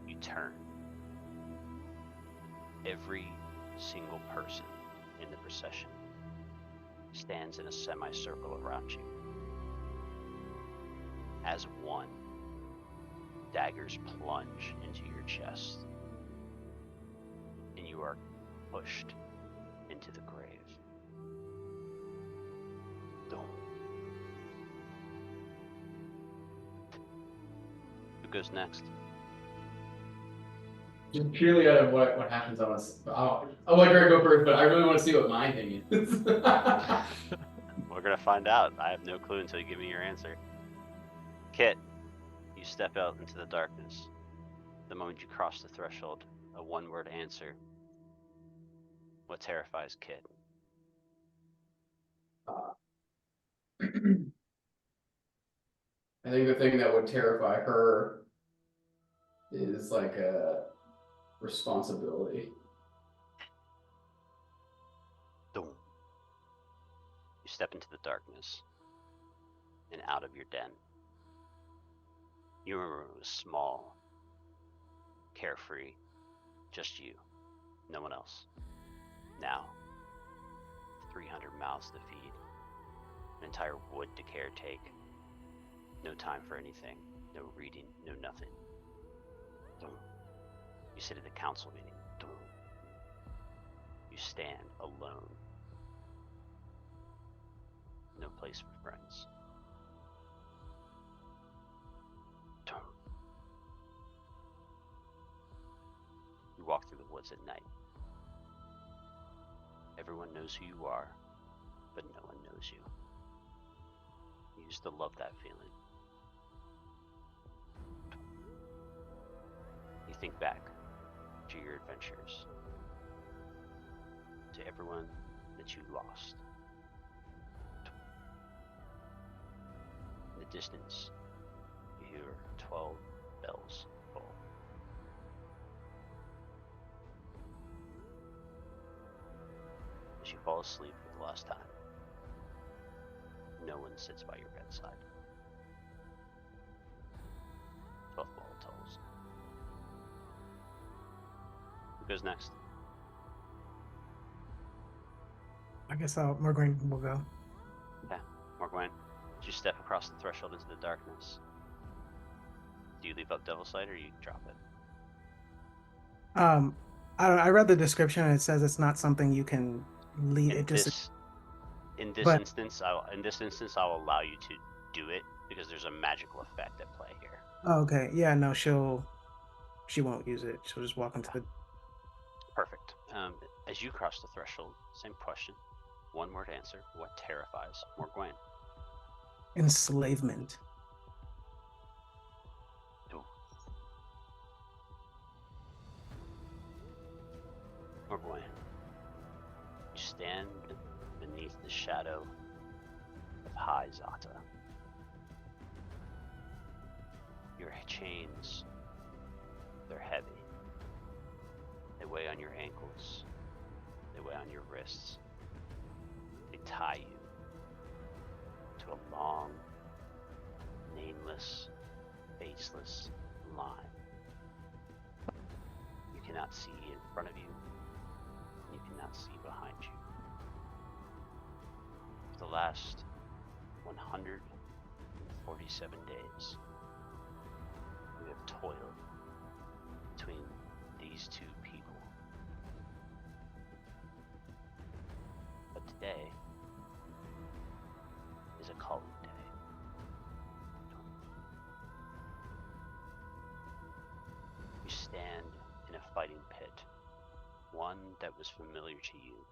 You turn. Every single person in the procession stands in a semicircle around you. As one, daggers plunge into your chest, and you are pushed into the grave. Dum. Who goes next? Just purely out of what happens on us. I'll let Greg go first, but I really want to see what my thing is. We're gonna find out. I have no clue until you give me your answer. Kit, you step out into the darkness. The moment you cross the threshold, a one-word answer. What terrifies Kit? I think the thing that would terrify her is like a responsibility. Dum. You step into the darkness and out of your den. You remember it was small, carefree, just you, no one else. Now, 300 mouths to feed, an entire wood to caretake, no time for anything, no reading, no nothing. Dum. You sit at the council meeting. Dum. You stand alone. No place for friends. Dum. You walk through the woods at night. Everyone knows who you are, but no one knows you. You used to love that feeling. You think back, to your adventures, to everyone that you lost. In the distance, you hear 12 bells toll. As you fall asleep for the last time, no one sits by your bedside. 12th bell tolls. Who goes next? I guess Morgan will go. Okay, Morgwain, as you step across the threshold into the darkness, do you leave up Devil's Sight or you drop it? I read the description and it says it's not something you can leave. It just. In this but- instance, I'll allow you to do it because there's a magical effect at play here. Oh, okay. Yeah. No. She won't use it. She'll just walk into the. Perfect. As you cross the threshold, same question. One word answer. What terrifies Morgwain? Enslavement. Ooh. Morgwain, you stand beneath the shadow of High Zata. Your chains, they're heavy. They weigh on your ankles. They weigh on your wrists. They tie you to a long, nameless, faceless line. You cannot see in front of you, and you cannot see behind you. For the last 147 days, you have toiled between these two people. But today is a calling day. You stand in a fighting pit, one that was familiar to you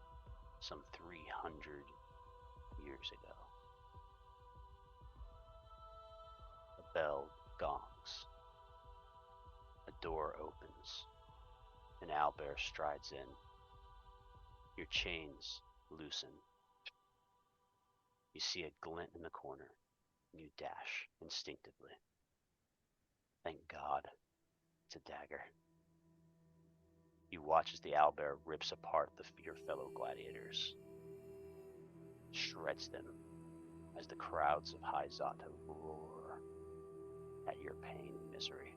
some 300 years ago. A bell gongs. A door opens. An owlbear strides in. Your chains loosen. You see a glint in the corner, and you dash instinctively. Thank God, it's a dagger. You watch as the owlbear rips apart your fellow gladiators, shreds them as the crowds of High Zata roar at your pain and misery.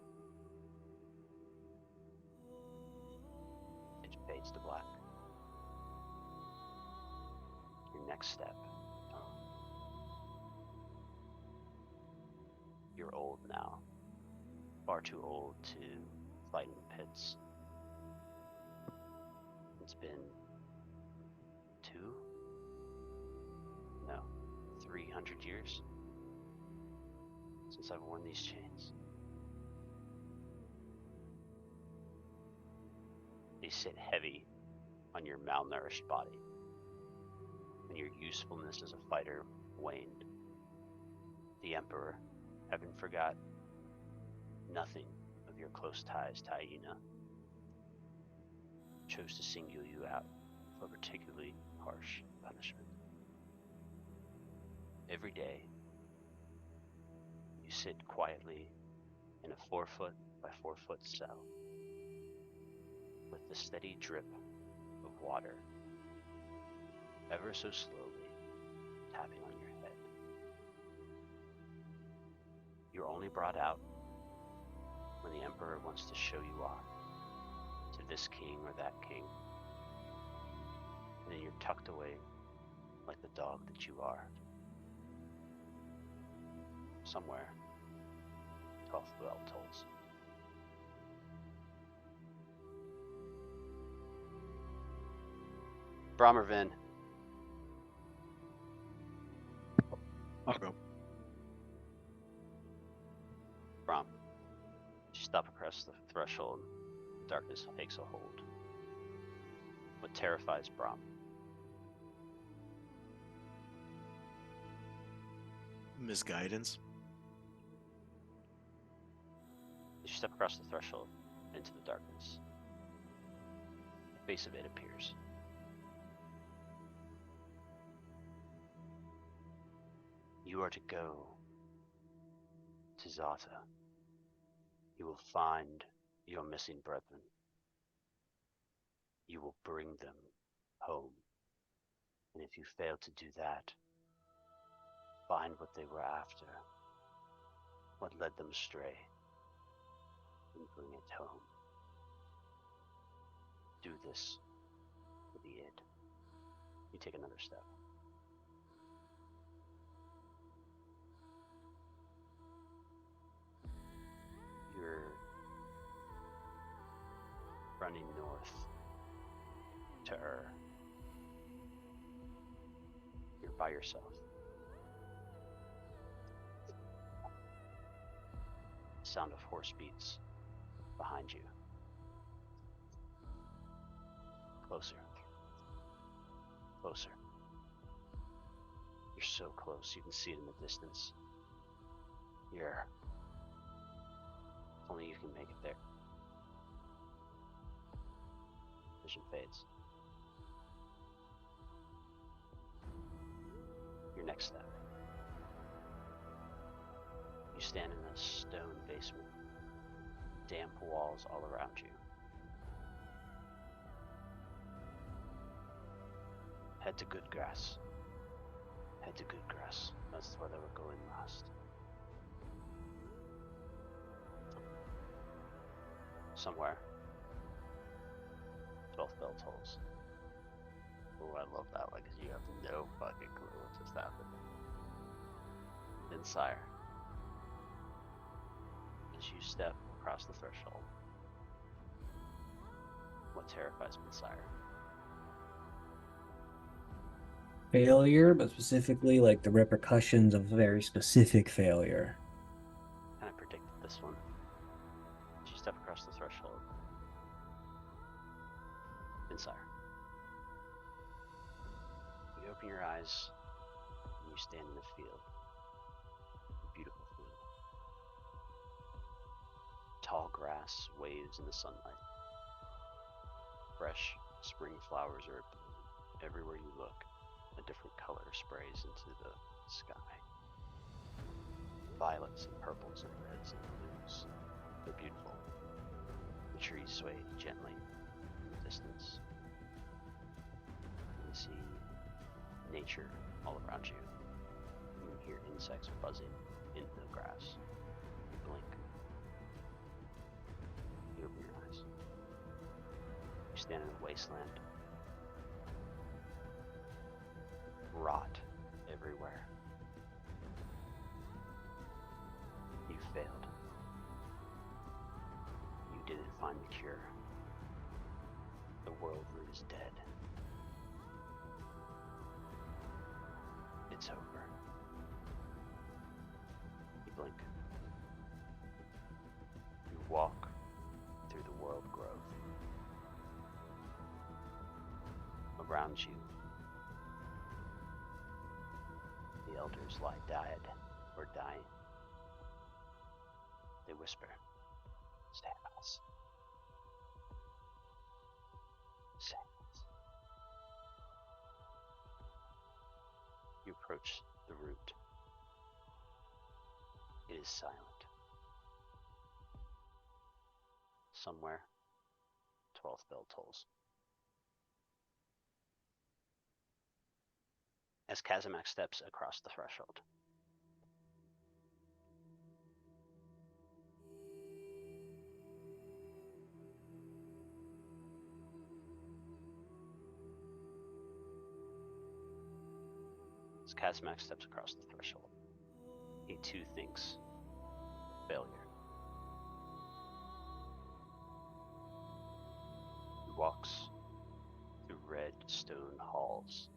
It fades to black. Your next step. You're old now. Far too old to fight in pits. It's been 300 years since I've worn these chains. They sit heavy on your malnourished body, and your usefulness as a fighter waned. The Emperor, having forgot nothing of your close ties to Hyena, chose to single you out for a particularly harsh punishment. Every day, you sit quietly in a 4-foot by 4-foot cell with the steady drip of water ever so slowly tapping on your head. You're only brought out when the Emperor wants to show you off to this king or that king, and then you're tucked away like the dog that you are. Somewhere, 12th bell tolls. Brommervin. I'll go. Brom. You stop across the threshold. Darkness takes a hold. What terrifies Brom? Misguidance. As you step across the threshold into the darkness, face of it appears. You are to go to Zata. You will find your missing brethren. You will bring them home. And if you fail to do that, find what they were after, what led them astray, and bring it home. Do this for the id. You take another step. You're running north to You're by yourself. Sound of horse beats behind you. Closer. Closer. You're so close, you can see it in the distance. You're... Only you can make it there. Vision fades. Your next step. You stand in a stone basement. Damp walls all around you. Head to good grass. Head to good grass. That's where they were going last. Somewhere. 12th bell tolls. Oh, I love that one because you have no fucking clue what just happened. Then sire, as you step across the threshold, what terrifies Messiah? Failure, but specifically like the repercussions of a very specific failure. Kind of predicted this one. As you step across the threshold, Messiah. You open your eyes and you stand in a field. A beautiful field. Tall grass waves in the sunlight. Fresh spring flowers are bloom. Everywhere you look, a different color sprays into the sky. Violets and purples and reds and blues. They're beautiful. The trees sway gently in the distance. You see nature all around you. You can hear insects buzzing in the grass. You blink. You open your eyes. You stand in a wasteland. Rot everywhere. You failed. You didn't find the cure. The world root is dead. It's over. You blink. You walk through the world grove. Around you, the elders lie dead or dying. They whisper, "Stay with us. Stay with us." You approach the root. It is silent. Somewhere, 12th bell tolls. As Kazimak steps across the threshold. As Kazimak steps across the threshold, he too thinks failure. He walks through red stone halls.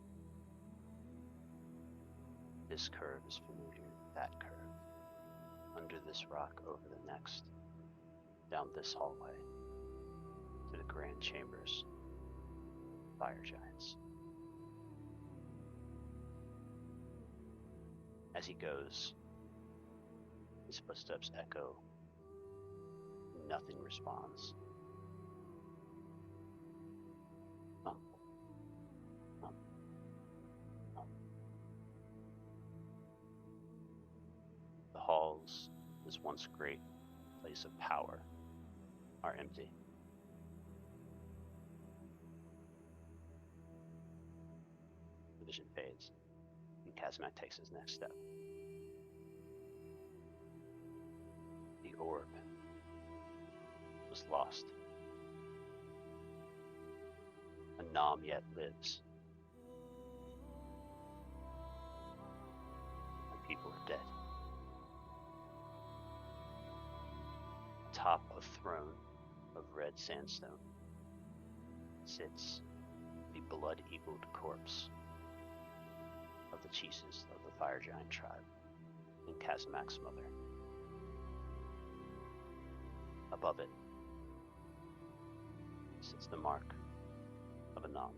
This curve is familiar, that curve. Under this rock, over the next. Down this hallway. To the grand chambers. Fire giants. As he goes, his footsteps echo. Nothing responds. this once great place of power are empty. The vision fades, and Kazmak takes his next step. The orb was lost. A Nam yet lives. And people are dead. Atop a throne of red sandstone sits the blood-eagled corpse of the chiefess of the Fire Giant tribe and Kazamak's mother. Above it sits the mark of a Nam.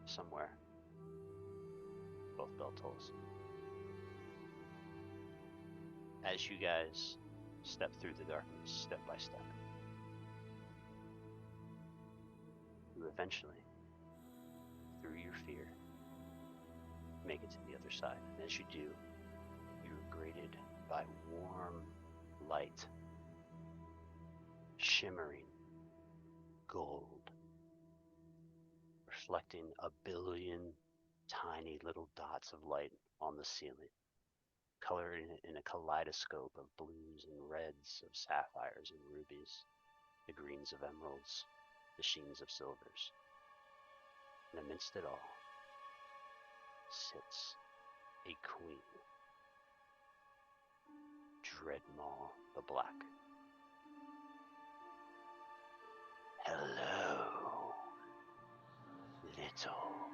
Somewhere, both bell tolls. As you guys step through the darkness, step by step, you eventually, through your fear, make it to the other side. And as you do, you're greeted by warm light, shimmering gold, reflecting a billion tiny little dots of light on the ceiling, colored in a kaleidoscope of blues and reds, of sapphires and rubies, the greens of emeralds, the sheens of silvers. And amidst it all sits a queen, Dread Maw the Black. Hello, little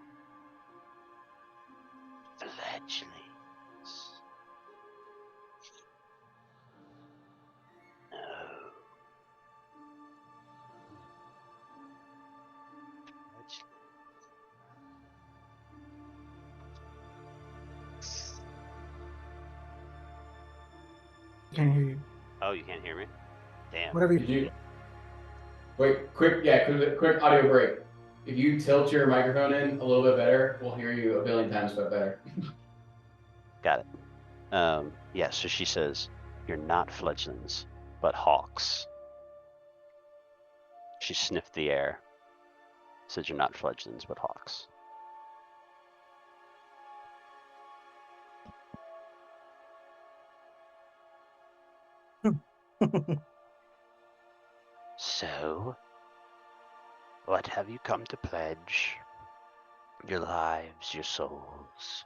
fledglings. No. Can't hear you. Oh, you can't hear me? Damn. Whatever you. Did you? Wait, quick audio break. If you tilt your microphone in a little bit better, we'll hear you a billion times better. Got it. Yeah, so she says, you're not fledglings, but hawks. She sniffed the air. Said you're not fledglings, but hawks. So, what have you come to pledge? Your lives, your souls,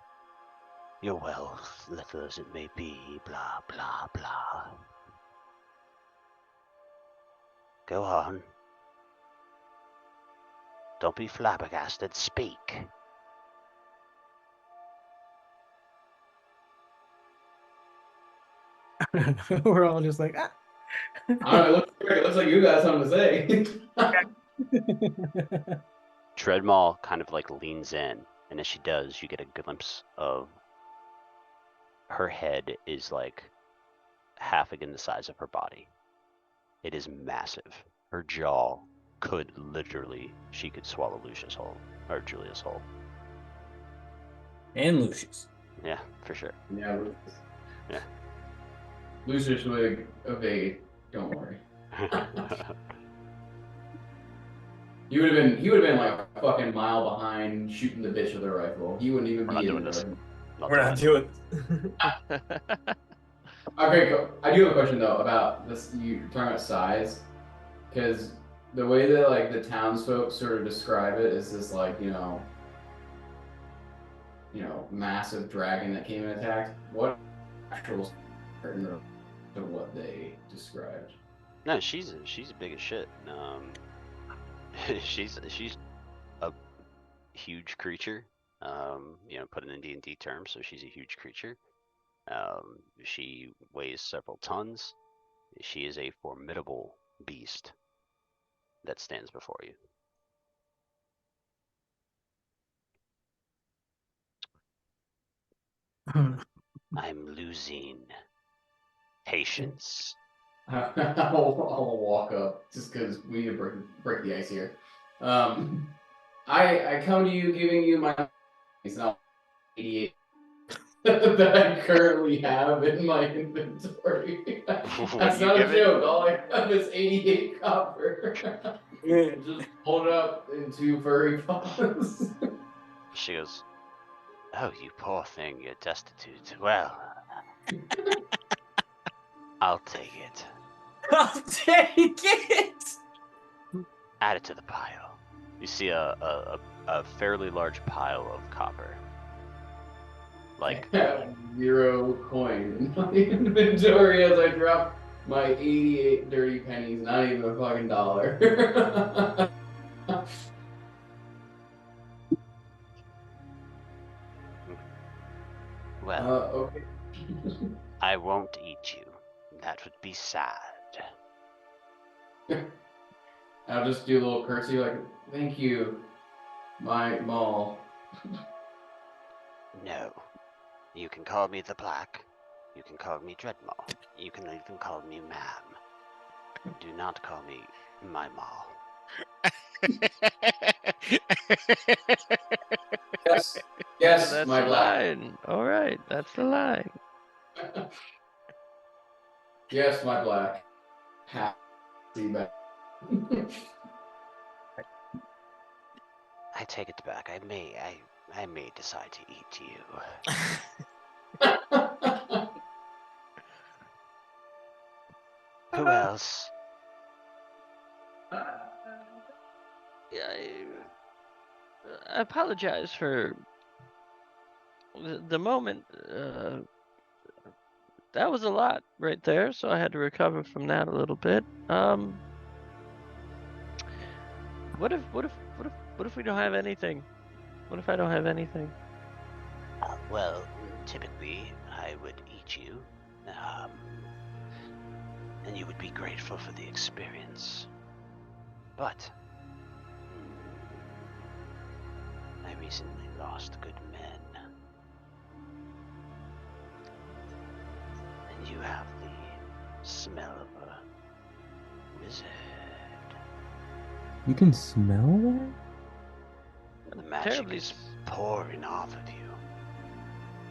your wealth, little as it may be, blah, blah, blah. Go on. Don't be flabbergasted, speak. We're all just like, ah. I don't know, it looks like you got something to say. Dread Maw kind of like leans in, and as she does, you get a glimpse of her head is like half again the size of her body. It is massive. Her jaw could literally, she could swallow Lucius whole, or Julius whole. And Lucius. Yeah, for sure. Yeah, Lucius. Yeah. Lucius would evade. Don't worry. He would have been like a fucking mile behind shooting the bitch with a rifle. He wouldn't even We're not be doing in this. there. We're not doing. Okay, cool. I do have a question though about this. You're talking about size, because the way that like the townsfolk sort of describe it is this like massive dragon that came and attacked. What actual to what they described? No, she's big as shit. She's a huge creature. Put it in D&D terms, so she's a huge creature. She weighs several tons. She is a formidable beast that stands before you. I'm losing patience. I'll walk up just because we need to break the ice here. I come to you giving you my. It's not 88. that I currently have in my inventory. What That's do you not a give it? joke. All I have is 88 copper. Just hold it up in 2 furry paws. She goes, "Oh, you poor thing, you're destitute. Well, I'll take it. I'll take it. Add it to the pile." You see a fairly large pile of copper. Like, I have 0 coin in my inventory as I drop my 88 dirty pennies, not even a fucking dollar. well, Okay. I won't eat you. That would be sad. I'll just do a little curtsy like, thank you, my mall. No. You can call me the Black. You can call me Dread Maw. You can even call me Ma'am. Do not call me my Maw. Yes, So yes, that's my the black. line. All right, that's the line. Yes, my black. Happy back. I take it back. I may decide to eat you. Who else? Yeah, I apologize for the moment. That was a lot right there, so I had to recover from that a little bit. What if we don't have anything? What if I don't have anything? Well, typically I would eat you, and you would be grateful for the experience. But I recently lost good men, and you have the smell of a wizard. You can smell that? The magic Terribly is pouring off of you.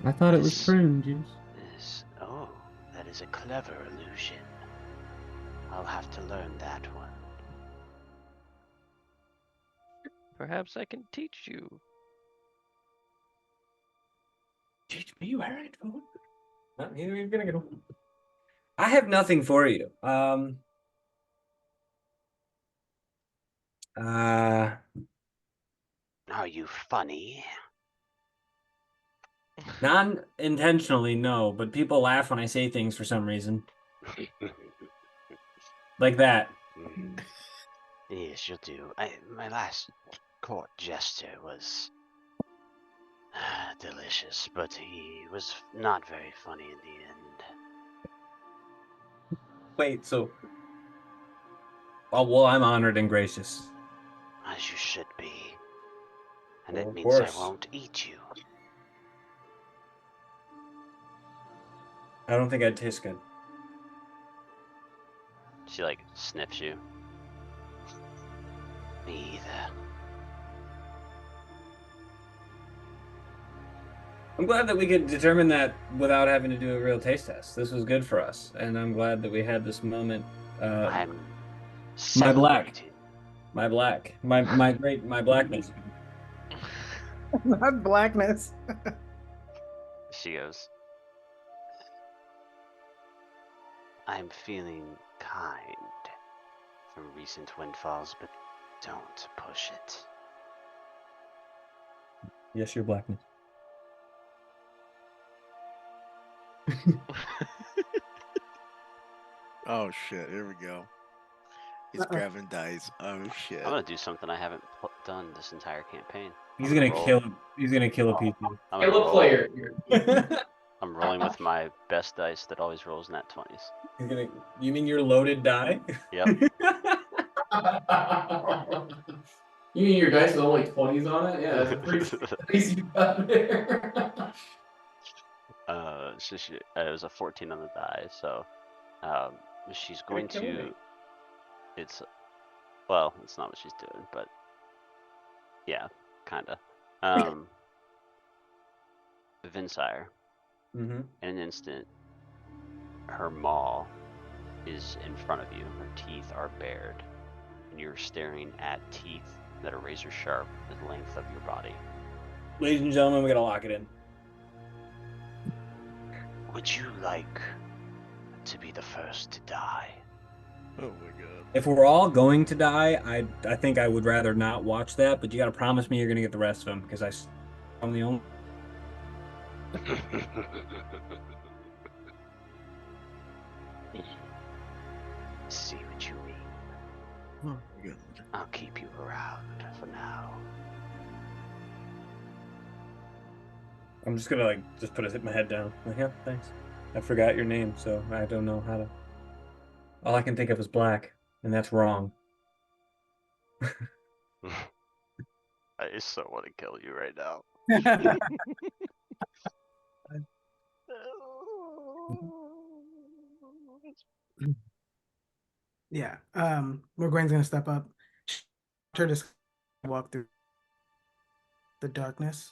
I thought it was This prune juice. That is a clever illusion. I'll have to learn that one. Perhaps I can teach you. Teach me where I'd go. You're gonna get one. I have nothing for you. Are you funny? Non-intentionally, no, but people laugh when I say things for some reason. Like that. Yes, you'll do. My last court jester was delicious, but he was not very funny in the end. Wait, so. Oh, well, I'm honored and gracious. As you should be. And Well, it of means I course. won't eat you. I don't think I'd taste good. She, like, sniffs you. Me either. I'm glad that we could determine that without having to do a real taste test. This was good for us, and I'm glad that we had this moment. I'm My black. celebrating. My black. My blackness. Not blackness. She goes, I'm feeling kind from recent windfalls, but don't push it. Yes, your blackness. Oh shit! Here we go. He's grabbing dice. Oh shit! I'm gonna do something I haven't done this entire campaign. He's I'm gonna roll. kill. He's gonna kill a PC. I'm gonna Kill a roll. player. I'm rolling with my best dice that always rolls nat 20s. He's gonna. You mean your loaded die? Yep. You mean your dice with only 20s on it? Yeah, that's a pretty dice you got there. It was a 14 on the die, so she's going to. It's well, it's not what she's doing, but yeah, kinda. Vinsire, Mm-hmm. In an instant, her maw is in front of you. Her teeth are bared, and you're staring at teeth that are razor sharp the length of your body. Ladies and gentlemen, we gotta lock it in. Would you like to be the first to die? Oh my god. If we're all going to die, I think I would rather not watch that. But you gotta promise me you're gonna get the rest of them because I'm the only. See what you mean. Oh my god. I'll keep you around for now. I'm just gonna just hit my head down. Like, yeah, thanks. I forgot your name, so I don't know how to. All I can think of is Black, and that's wrong. I just so want to kill you right now. Yeah. Morgwain's gonna step up. Her to walk through the darkness.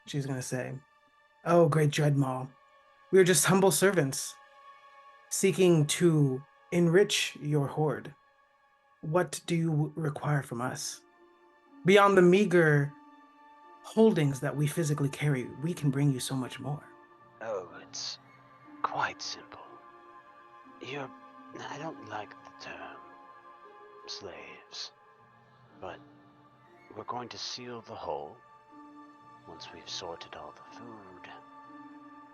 She's gonna say, "Oh, great Dread Maw, we are just humble servants, seeking to enrich your horde. What do you require from us? Beyond the meager holdings that we physically carry, we can bring you so much more." Oh, it's quite simple. I don't like the term slaves, but we're going to seal the hole once we've sorted all the food,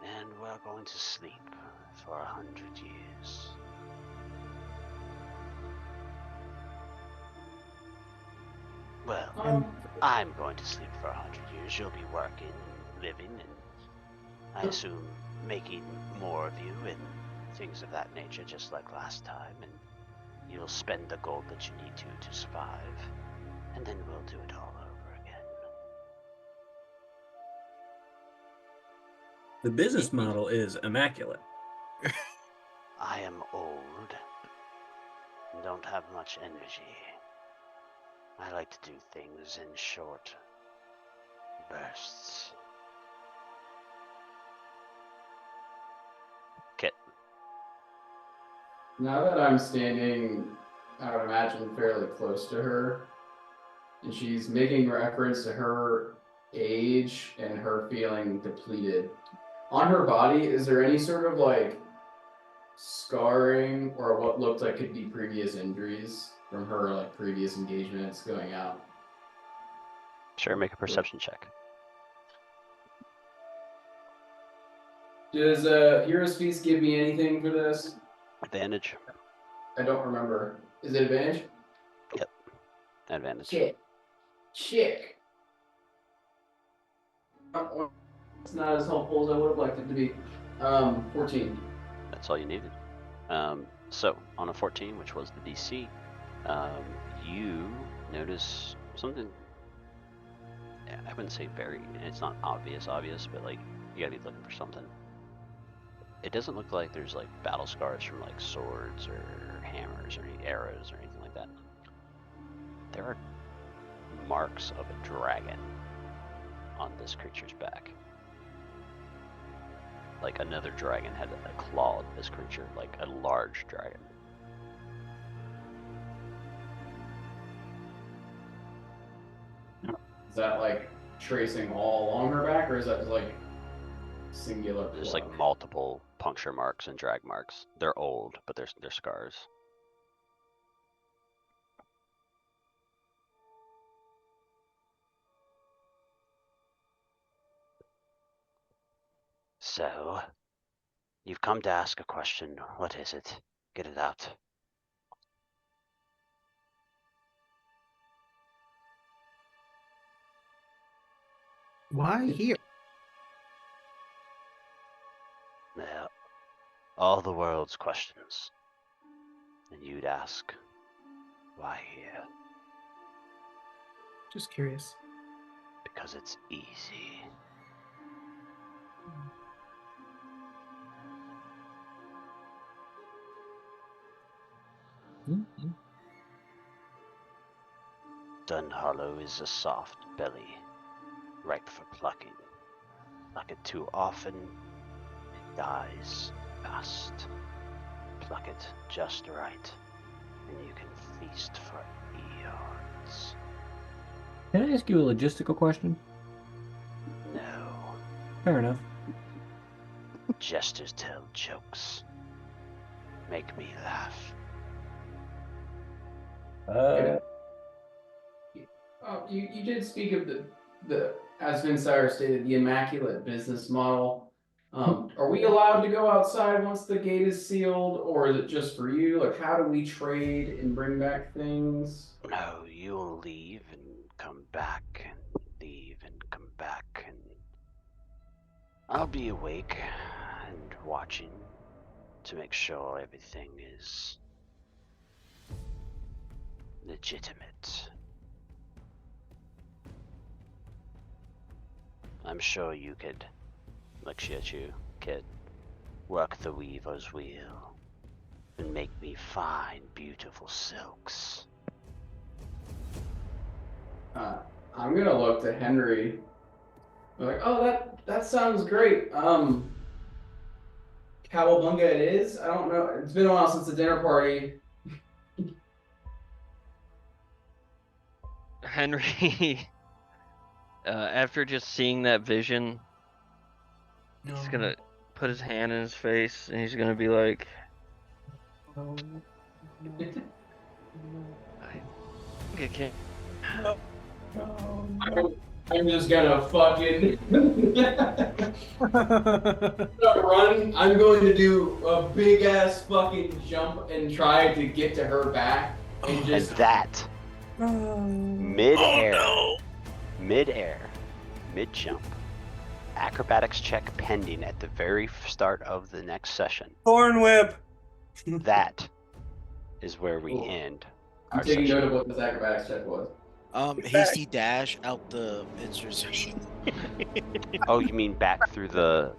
and we're going to sleep for 100 years. Well, I'm going to sleep for 100 years. You'll be working and living, and I assume making more of you and things of that nature, just like last time, and you'll spend the gold that you need to survive, and then we'll do it all over again. The business model is immaculate. I am old and don't have much energy. I like to do things in short bursts. Kit. Now that I'm standing, I would imagine, fairly close to her, and she's making reference to her age and her feeling depleted. On her body, is there any sort of scarring or what looked like could be previous injuries from her previous engagements going out? Sure, make a perception check. Does Hero's Feast give me anything for this? Advantage. I don't remember. Is it advantage? Yep. Advantage. Chick. It's not as helpful as I would have liked it to be. 14. That's all you needed. So on a 14, which was the DC, you notice something. I wouldn't say very. It's not obvious, but you gotta be looking for something. It doesn't look like there's battle scars from swords or hammers or any arrows or anything like that. There are marks of a dragon on this creature's back. Like another dragon had clawed this creature, like a large dragon. Is that tracing all along her back, or is that just singular? There's multiple puncture marks and drag marks. They're old, but they're scars. So, you've come to ask a question. What is it? Get it out. Why here? Well, all the world's questions. And you'd ask, why here? Just curious. Because it's easy. Dunhollow is a soft belly, ripe for plucking. Pluck it too often, dies fast. Pluck it just right, and you can feast for eons. Can I ask you a logistical question? No, Fair enough. jesters tell jokes. Make me laugh. You did speak of the as Vinsire stated, the immaculate business model. Are we allowed to go outside once the gate is sealed, or is it just for you? Like, how do we trade and bring back things? No, you'll leave and come back, and leave and come back, and I'll be awake and watching to make sure everything is legitimate. I'm sure you could, looks at you, could work the weaver's wheel and make me fine, beautiful silks. I'm gonna look to Henry. I'm like, oh, that sounds great. Cowabunga it is. I don't know. It's been a while since the dinner party. Henry, after just seeing that vision, he's gonna put his hand in his face and he's gonna be like, I think I can't. I'm just gonna fucking start running. I'm going to do a big ass fucking jump and try to get to her back and And just that, mid-air, mid-jump, acrobatics check pending at the very start of the next session. Thorn whip. That is where we Cool. end I'm our taking note session. of what this acrobatics check was. Hasty dash out the pincer's. Oh, you mean back through the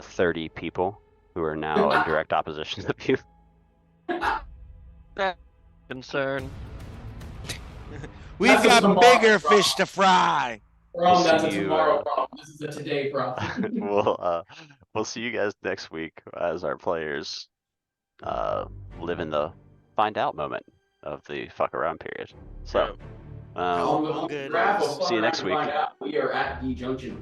30 people who are now in direct opposition to you? Concern. We've That's a got tomorrow bigger problem. fish to fry. Wrong, that's a see you, tomorrow problem. This is a today problem. We'll see you guys next week as our players live in the find out moment of the fuck around period. So On the Cowabunga it graph is. of See you Fun next to week. find out, we are at D Junction.